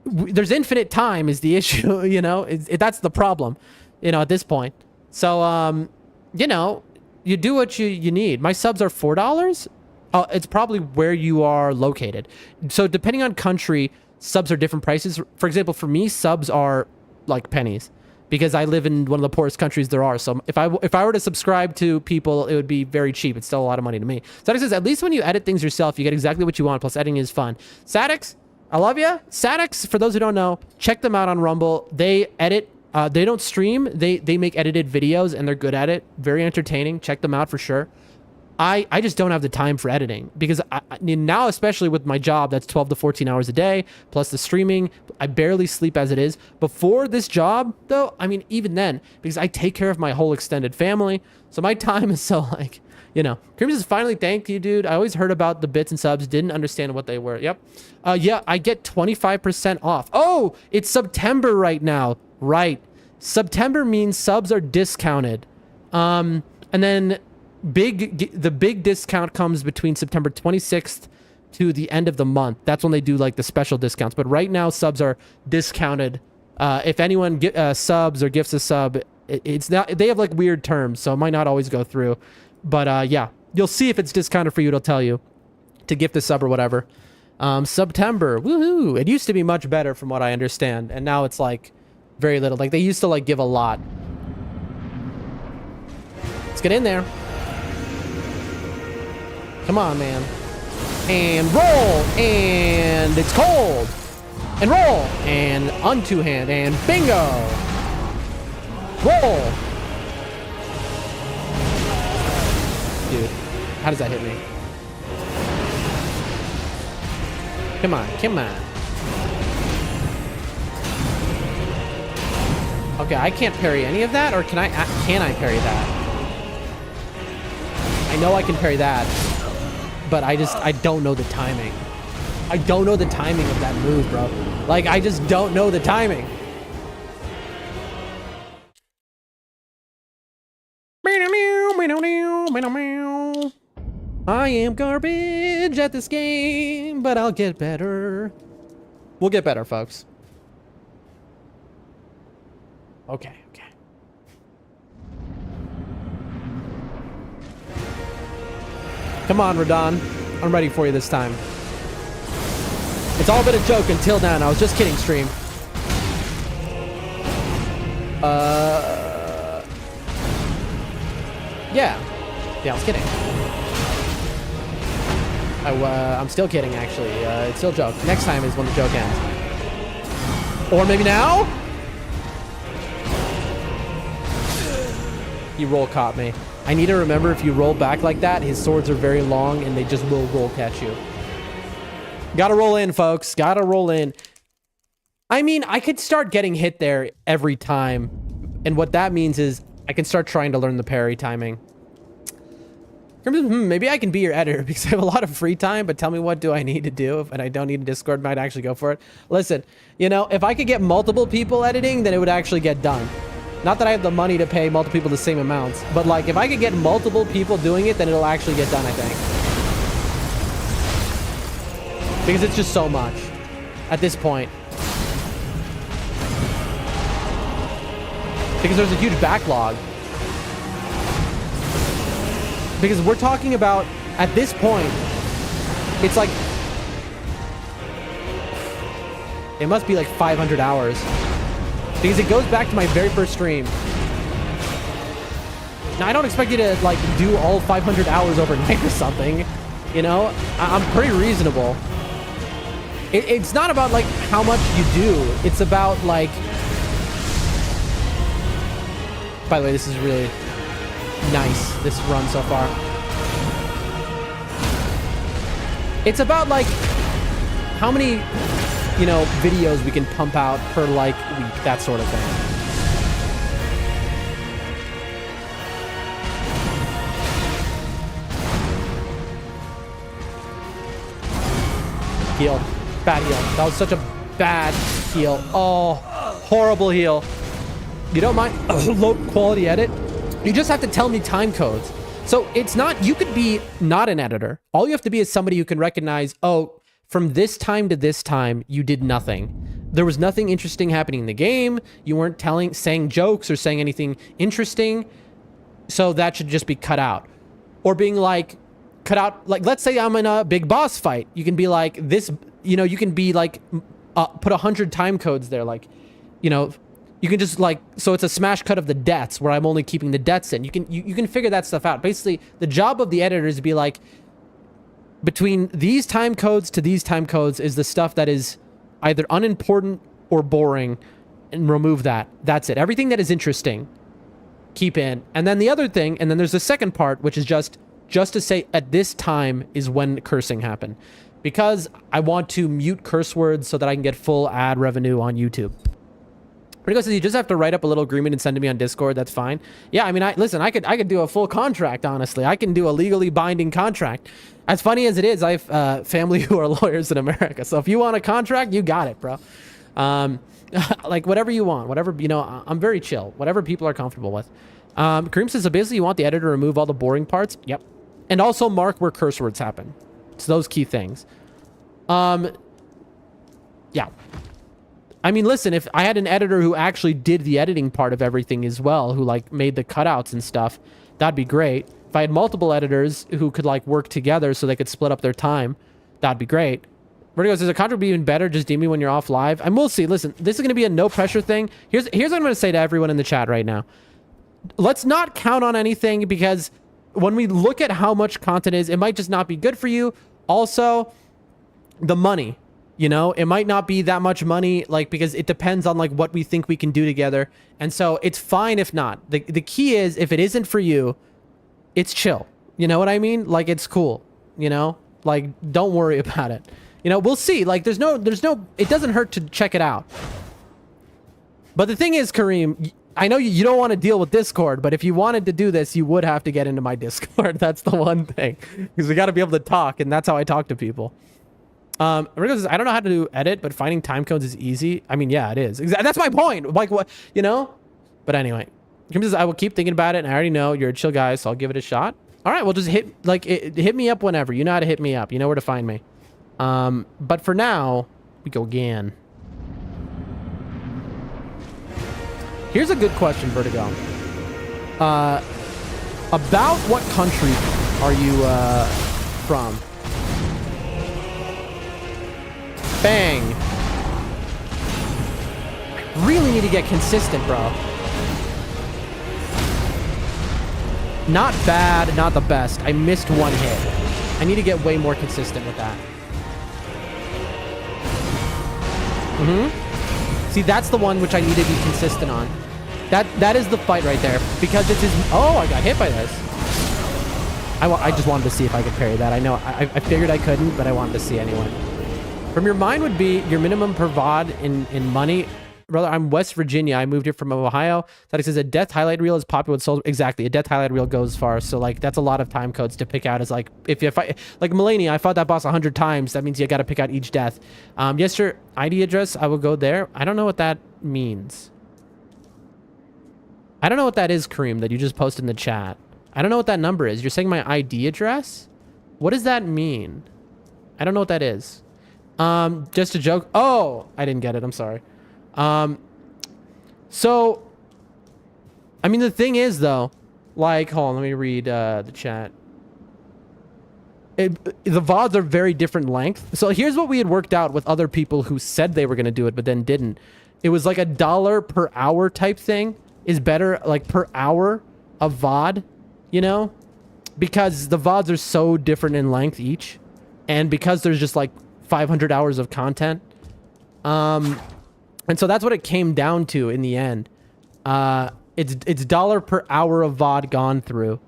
there's infinite time is the issue, you know? That's the problem, you know, at this point. So, you know, you do what you need. My subs are $4. It's probably where you are located. So depending on country, subs are different prices. For example, for me, subs are like pennies, because I live in one of the poorest countries there are. So if I were to subscribe to people, it would be very cheap. It's still a lot of money to me. Sadix says, at least when you edit things yourself, you get exactly what you want. Plus editing is fun. Sadix, I love you. Sadix, for those who don't know, check them out on Rumble. They edit. They don't stream. They make edited videos, and they're good at it. Very entertaining. Check them out for sure. I just don't have the time for editing, because now, especially with my job, that's 12 to 14 hours a day, plus the streaming, I barely sleep as it is. Before this job, though, I mean, even then, because I take care of my whole extended family, so my time is so, like, you know. Cream says, finally, thank you, dude. I always heard about the bits and subs, didn't understand what they were. Yep. Yeah, I get 25% off. Oh, it's September right now. Right. September means subs are discounted. And then the big discount comes between September 26th to the end of the month. That's when they do like the special discounts. But right now, subs are discounted. If anyone subs or gifts a sub, it's not. They have like weird terms, so it might not always go through. But yeah, you'll see if it's discounted for you. It'll tell you to gift a sub or whatever. September, woohoo! It used to be much better from what I understand, and now it's like very little. Like they used to like give a lot. Let's get in there. Come on, man. And roll. And it's cold. And roll. And unto hand. And bingo. Roll. Dude, how does that hit me? Come on. Come on. Okay, I can't parry any of that, or can I parry that? I know I can parry that. But I don't know the timing. I don't know the timing of that move, bro. Like, I just don't know the timing. I am garbage at this game, but I'll get better. We'll get better, folks. Okay. Come on, Radahn. I'm ready for you this time. It's all been a joke until then. I was just kidding, stream. Yeah, I was kidding. I'm still kidding, actually. It's still a joke. Next time is when the joke ends. Or maybe now? He roll caught me. I need to remember, if you roll back like that, his swords are very long and they just will roll catch you. Gotta roll in, folks. Gotta roll in. I mean, I could start getting hit there every time. And what that means is I can start trying to learn the parry timing. Maybe I can be your editor because I have a lot of free time, but tell me, what do I need to do? And I don't need a Discord, might actually go for it. Listen, you know, if I could get multiple people editing, then it would actually get done. Not that I have the money to pay multiple people the same amounts, but like if I could get multiple people doing it, then it'll actually get done, I think. Because it's just so much at this point. because there's a huge backlog. Because we're talking about, at this point, it's like, it must be like 500 hours. Because it goes back to my very first stream. Now, I don't expect you to like do all 500 hours overnight or something. You know, I'm pretty reasonable. It's not about like how much you do. It's about like, by the way, this is really nice, this run so far. It's about like how many, you know, videos we can pump out per like week, that sort of thing. Heal. Bad heal. That was such a bad heal. Oh, horrible heal. You don't mind a low quality edit? You just have to tell me time codes. So it's not, you could be not an editor. All you have to be is somebody who can recognize, oh, from this time to this time, you did nothing. There was nothing interesting happening in the game. You weren't saying jokes or saying anything interesting. So that should just be cut out. Or being like, cut out, like, let's say I'm in a big boss fight. You can be like this, you know, you can be like, put 100 time codes there. Like, you know, you can just like, so it's a smash cut of the deaths where I'm only keeping the deaths in. You can figure that stuff out. Basically, the job of the editor is to be like, between these time codes to these time codes is the stuff that is either unimportant or boring, and remove that. That's it. Everything that is interesting, keep in. And then the other thing, and then there's the second part, which is just to say at this time is when cursing happened. Because I want to mute curse words so that I can get full ad revenue on YouTube. Rico says you just have to write up a little agreement and send it to me on Discord. That's fine. Yeah, I mean, listen, I could do a full contract, honestly. I can do a legally binding contract. As funny as it is, I have family who are lawyers in America. So if you want a contract, you got it, bro. Like whatever you want, whatever, you know, I'm very chill. Whatever people are comfortable with. Kareem says, so basically you want the editor to remove all the boring parts? Yep. And also mark where curse words happen. It's those key things. Yeah. I mean, listen, if I had an editor who actually did the editing part of everything as well, who like made the cutouts and stuff, that'd be great. If I had multiple editors who could like work together so they could split up their time, that'd be great. Vertigo says, a contract would be even better, just DM me when you're off live. And we'll see. Listen, this is going to be a no pressure thing. Here's what I'm going to say to everyone in the chat right now. Let's not count on anything, because when we look at how much content is, it might just not be good for you. Also, the money. You know, it might not be that much money, like, because it depends on like what we think we can do together. And so it's fine if not. The key is, if it isn't for you, it's chill. You know what I mean? Like, it's cool, you know, like, don't worry about it. You know, we'll see. Like, there's no, it doesn't hurt to check it out. But the thing is, Kareem, I know you don't want to deal with Discord, but if you wanted to do this, you would have to get into my Discord. That's the one thing, because we got to be able to talk, and that's how I talk to people. Rico says, I don't know how to edit, but finding time codes is easy. I mean, yeah, it is. That's my point. Like, what, you know? But anyway, Kim says, I will keep thinking about it, and I already know you're a chill guy, so I'll give it a shot. All right, well, just hit me up whenever. You know how to hit me up. You know where to find me. But for now, we go again. Here's a good question, Vertigo. About what country are you from? Bang. Really need to get consistent, bro. Not bad, not the best. I missed one hit. I need to get way more consistent with that. See, that's the one which I need to be consistent on. That is the fight right there. Because it's his... Oh, I got hit by this. I just wanted to see if I could parry that. I know, I figured I couldn't, but I wanted to see anyway. From your mind would be your minimum per VOD in money. Brother, I'm West Virginia. I moved here from Ohio. That says a death highlight reel is popular with souls. Exactly. A death highlight reel goes far. So like, that's a lot of time codes to pick out. As like, if you fight, like Melania, I fought that boss 100 times. That means you got to pick out each death. Yes, sir. ID address. I will go there. I don't know what that means. I don't know what that is, Kareem, that you just posted in the chat. I don't know what that number is. You're saying my ID address? What does that mean? I don't know what that is. Just a joke. Oh, I didn't get it. I'm sorry. So I mean, the thing is, though, like, hold on, let me read the chat. The VODs are very different length. So here's what we had worked out with other people who said they were going to do it, but then didn't. It was like $1 per hour type thing is better, like per hour of VOD, you know? Because the VODs are so different in length each. And because there's just like 500 hours of content. And so that's what it came down to in the end. It's $1 per hour of VOD gone through.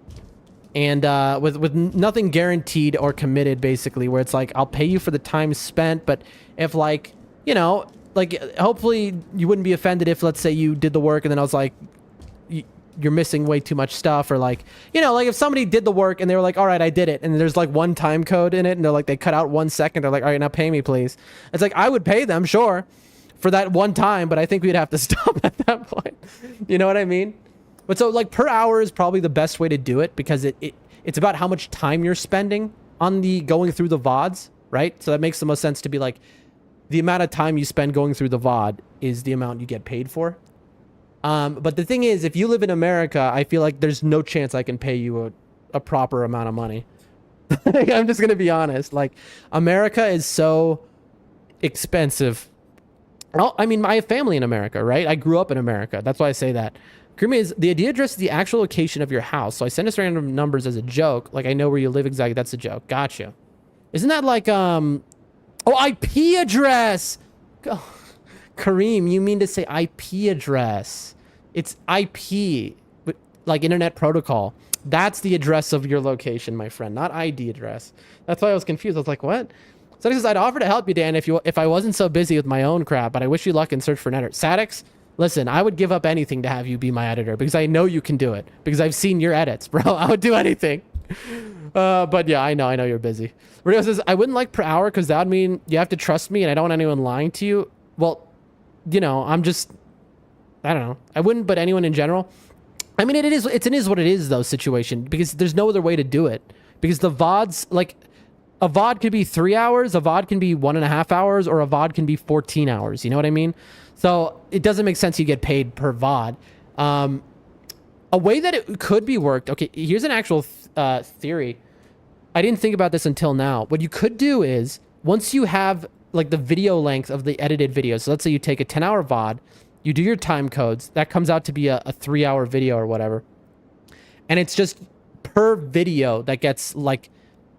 And with nothing guaranteed or committed, basically, where it's like, I'll pay you for the time spent, but if, like, you know, like, hopefully you wouldn't be offended if, let's say, you did the work and then I was like, you're missing way too much stuff, or like, you know, like if somebody did the work and they were like, all right, I did it, and there's like one time code in it, and they're like, they cut out 1 second, they're like, all right, now pay me, please. It's like, I would pay them, sure, for that one time, but I think we'd have to stop at that point. You know what I mean? But so, like, per hour is probably the best way to do it, because it's about how much time you're spending on the going through the VODs, right? So that makes the most sense to be like, the amount of time you spend going through the VOD is the amount you get paid for. But the thing is, if you live in America, I feel like there's no chance I can pay you a proper amount of money. I'm just going to be honest. Like, America is so expensive. Well, I mean, I have family in America, right? I grew up in America. That's why I say that. Creamy is the idea address is the actual location of your house. So I send us random numbers as a joke. Like, I know where you live exactly. That's a joke. Gotcha. Isn't that like, oh, IP address. Oh, Kareem, you mean to say IP address. It's IP, but like internet protocol. That's the address of your location, my friend, not ID address. That's why I was confused. I was like, what? So he says, I'd offer to help you, Dan, if I wasn't so busy with my own crap, but I wish you luck in search for an editor. Sadix, listen, I would give up anything to have you be my editor, because I know you can do it, because I've seen your edits, bro. I would do anything. But yeah, I know you're busy. Rio says, I wouldn't like per hour, because that would mean you have to trust me, and I don't want anyone lying to you. Well, you know, I don't know. I wouldn't, but anyone in general. I mean, it is what it is, though, situation, because there's no other way to do it. Because the VODs, like, a VOD could be 3 hours, a VOD can be 1.5 hours, or a VOD can be 14 hours. You know what I mean? So it doesn't make sense you get paid per VOD. A way that it could be worked. Okay, here's an actual theory. I didn't think about this until now. What you could do is, once you have like the video length of the edited video, so let's say you take a 10-hour VOD, you do your time codes, that comes out to be a 3-hour video or whatever, and it's just per video that gets like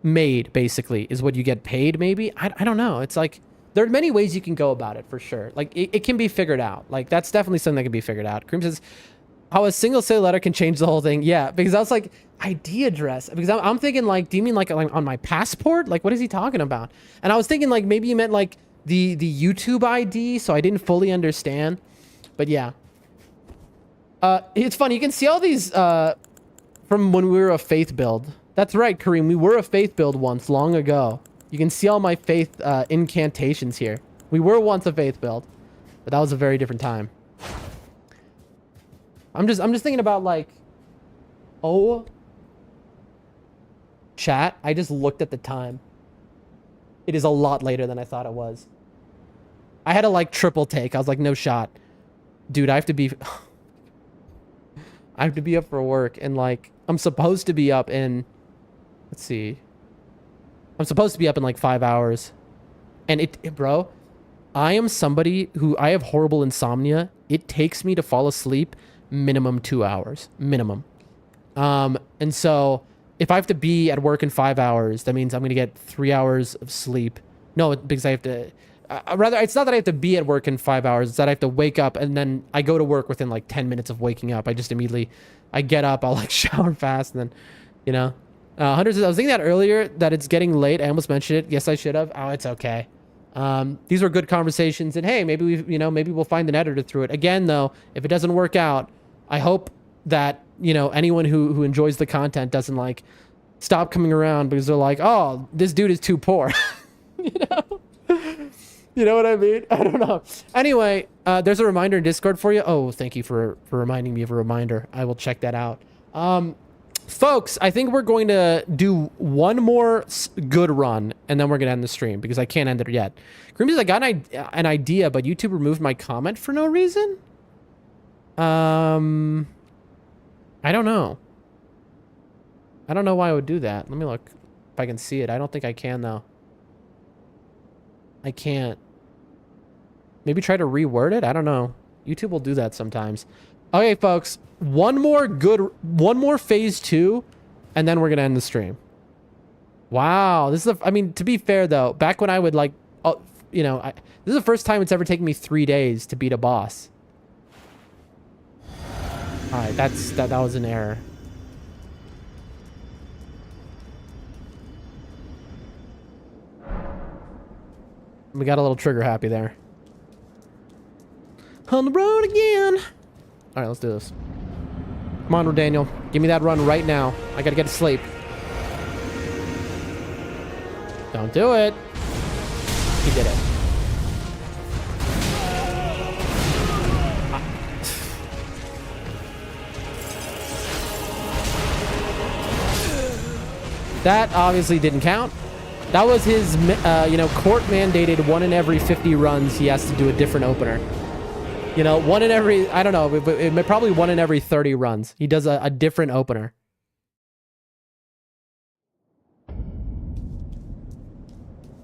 made, basically, is what you get paid. Maybe I don't know. It's like, there are many ways you can go about it, for sure. Like, it can be figured out. Like, that's definitely something that can be figured out. Cream says, how a single say letter can change the whole thing. Yeah, because I was like, ID address, because I'm thinking, like, do you mean like on my passport? Like, what is he talking about? And I was thinking, like, maybe you meant like the YouTube ID, so I didn't fully understand. But yeah, it's funny, you can see all these from when we were a faith build. That's right, Kareem, we were a faith build once, long ago. You can see all my faith incantations here. We were once a faith build, but that was a very different time. I'm just thinking about, like, oh, chat, I just looked at the time. It is a lot later than I thought it was. I had to, like, triple take. I was like, no shot. Dude, I have to be up for work, and, like, I'm supposed to be up in, let's see. I'm supposed to be up in like 5 hours. And bro, I am somebody who, I have horrible insomnia. It takes me to fall asleep minimum 2 hours, minimum. And so if I have to be at work in 5 hours, that means I'm going to get 3 hours of sleep. No, because I have to, rather, it's not that I have to be at work in 5 hours. It's that I have to wake up, and then I go to work within like 10 minutes of waking up. I just immediately, I get up, I'll like shower fast, and then, you know. Hunter says, I was thinking that earlier, that it's getting late. I almost mentioned it. Yes, I should have. Oh, it's okay. These were good conversations, and hey, maybe maybe we'll find an editor through it. Again, though, if it doesn't work out, I hope that, you know, anyone who enjoys the content doesn't like stop coming around because they're like, oh, this dude is too poor. You know? You know what I mean? I don't know. Anyway, there's a reminder in Discord for you. Oh, thank you for reminding me of a reminder. I will check that out. Folks, I think we're going to do one more good run, and then we're going to end the stream, because I can't end it yet. Grim says, I got an idea, but YouTube removed my comment for no reason. I don't know. I don't know why I would do that. Let me look if I can see it. I don't think I can, though. I can't. Maybe try to reword it? I don't know. YouTube will do that sometimes. Okay, folks. One more phase 2, and then we're going to end the stream. Wow. This is I mean, to be fair, though, back when I would, like, you know, this is the first time it's ever taken me 3 days to beat a boss. All right, that was an error. We got a little trigger happy there. On the road again. All right, let's do this. Come on, Daniel. Give me that run right now. I gotta get to sleep. Don't do it. He did it. That obviously didn't count. That was his, you know, court-mandated 1 in every 50 runs he has to do a different opener. You know, 1 in every, I don't know, but probably 1 in every 30 runs. He does a different opener.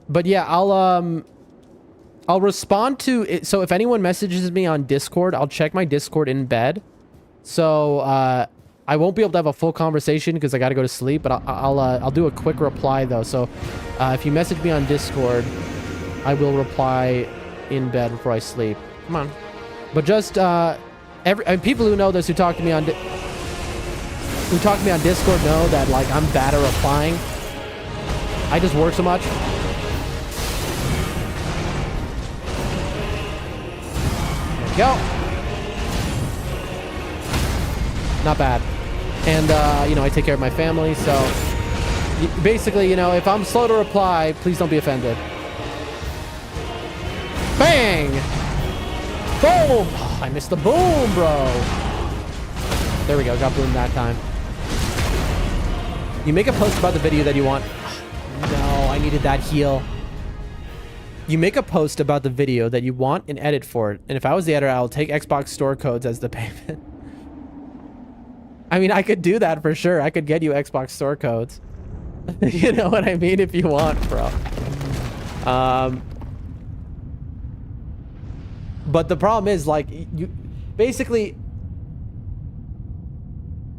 But yeah, I'll respond to it. So if anyone messages me on Discord, I'll check my Discord in bed. So I won't be able to have a full conversation because I got to go to sleep. But I'll do a quick reply though. So if you message me on Discord, I will reply in bed before I sleep. Come on. But just people who know this, who talk to me on Discord know that like I'm bad at replying. I just work so much. Go. Not bad. And you know, I take care of my family, so basically, you know, if I'm slow to reply, please don't be offended. Bang! Boom! Oh, I missed the boom, bro. There we go. Got boom that time. You make a post about the video that you want. No, I needed that heal. You make a post about the video that you want and edit for it. And if I was the editor, I'll take Xbox store codes as the payment. I mean, I could do that for sure. I could get you Xbox store codes. You know what I mean? If you want, bro. But the problem is, like, you basically,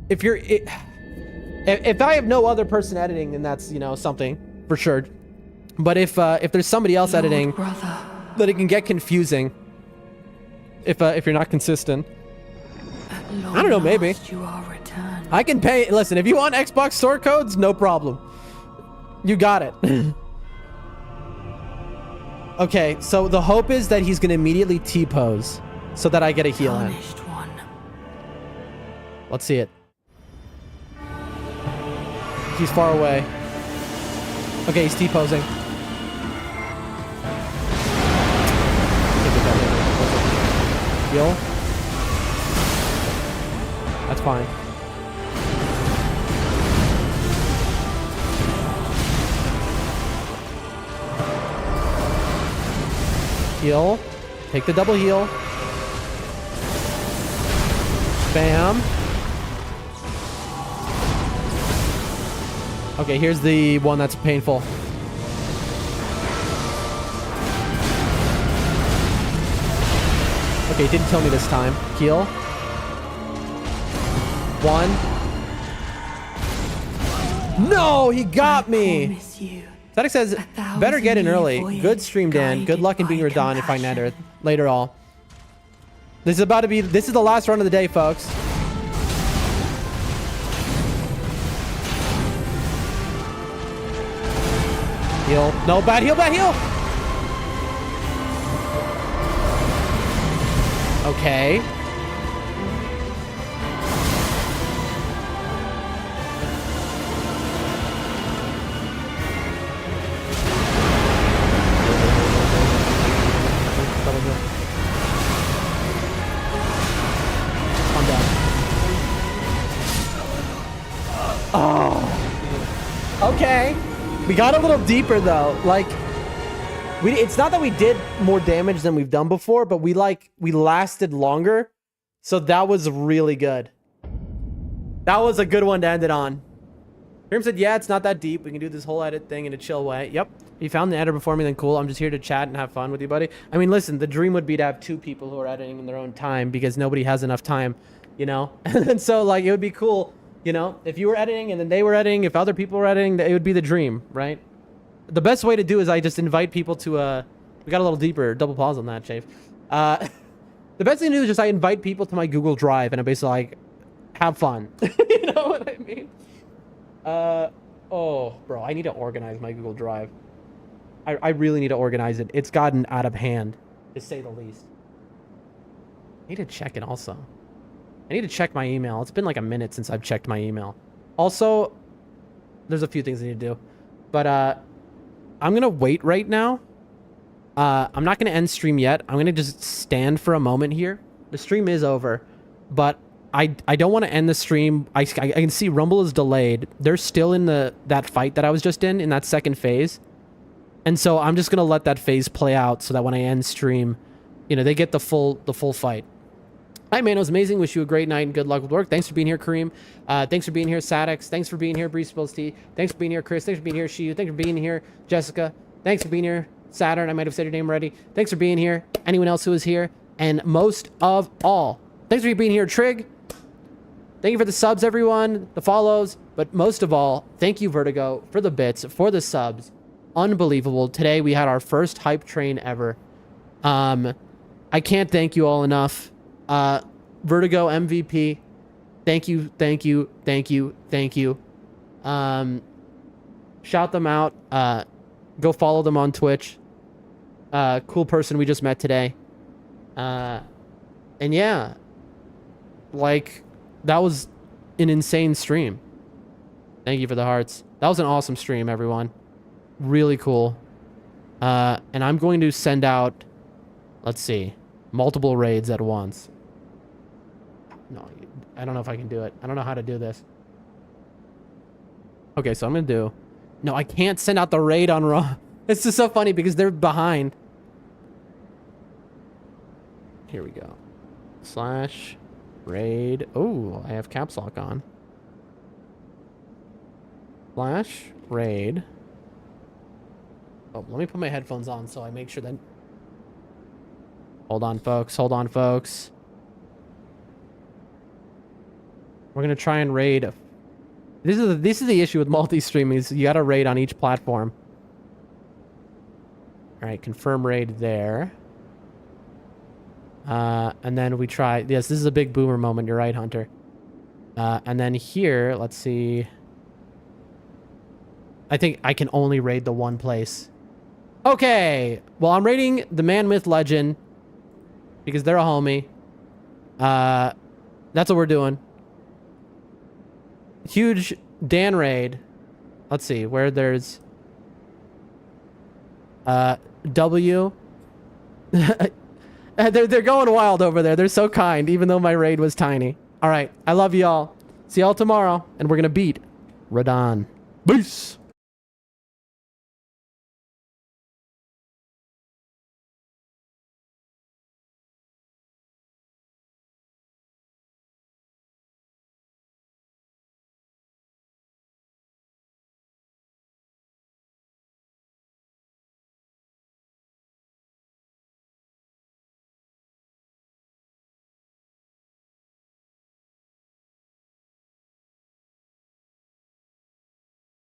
if you're, if I have no other person editing, then that's, you know, something for sure. But if there's somebody else editing, then it can get confusing. If you're not consistent. I don't know, maybe. I can pay. Listen, if you want Xbox store codes, no problem. You got it. Okay, so the hope is that he's going to immediately T-pose so that I get a heal in. Let's see it. He's far away. Okay, he's T-posing. Heal. That's fine. Heal. Take the double heal. Bam. Okay, here's the one that's painful. Okay, it didn't kill me this time. Heal. 1. No, he got me. Static says, better get in early. Good stream, Dan. Good luck in being Radahn if I net later all. This is the last run of the day, folks. Heal. No, bad heal, bad heal. Okay. Oh. Okay. We got a little deeper though. Like, it's not that we did more damage than we've done before, but we lasted longer. So that was really good. That was a good one to end it on. Grim said, yeah, it's not that deep. We can do this whole edit thing in a chill way. Yep. If you found the editor before me, then cool. I'm just here to chat and have fun with you, buddy. I mean, listen, the dream would be to have 2 people who are editing in their own time because nobody has enough time, you know? And so, like, it would be cool, you know? If you were editing and then they were editing, if other people were editing, it would be the dream, right? The best way to do is I just invite people to, we got a little deeper. Double pause on that, Chafe. The best thing to do is just I invite people to my Google Drive and I basically, like, have fun. You know what I mean? Oh, bro, I need to organize my Google Drive. I really need to organize it. It's gotten out of hand, to say the least. I need to check it also. I need to check my email. It's been like a minute since I've checked my email. Also, there's a few things I need to do. But, I'm going to wait right now. I'm not going to end stream yet. I'm going to just stand for a moment here. The stream is over, but I don't want to end the stream. I can see Rumble is delayed. They're still in that fight that I was just in that second phase. And so I'm just going to let that phase play out so that when I end stream, you know, they get the full fight. Hi, man. It was amazing. Wish you a great night and good luck with work. Thanks for being here, Kareem. Thanks for being here, Sadix. Thanks for being here, Bree Spills Tea. Thanks for being here, Chris. Thanks for being here, Shiu. Thanks for being here, Jessica. Thanks for being here, Saturn. I might have said your name already. Thanks for being here. Anyone else who is here. And most of all, thanks for being here, Trig. Thank you for the subs, everyone, the follows. But most of all, thank you, Vertigo, for the bits, for the subs. Unbelievable. Today, we had our first hype train ever. I can't thank you all enough. Vertigo MVP. Thank you, thank you, thank you, thank you. Shout them out. Go follow them on Twitch. Cool person we just met today. And yeah, like, that was an insane stream. Thank you for the hearts. That was an awesome stream, everyone. Really cool. And I'm going to send out, let's see, multiple raids at once. No, I don't know if I can do it. I don't know how to do this. Okay, so I'm going to do... No, I can't send out the raid on Raw. It's just so funny because they're behind. Here we go. Slash raid. Oh, I have caps lock on. Slash raid. Oh, let me put my headphones on so I make sure that... Hold on, folks. Hold on, folks. We're going to try and raid... This is the issue with multi-streaming is you got to raid on each platform. All right, confirm raid there. And then we try... Yes, this is a big boomer moment. You're right, Hunter. And then here, let's see. I think I can only raid the one place. Okay. Well, I'm raiding the man, myth, legend because they're a homie. That's what we're doing. Huge Dan raid. Let's see where there's W. They're going wild over there. They're so kind, even though my raid was tiny. All right, I love y'all. See y'all tomorrow, and we're gonna beat Radahn. Peace.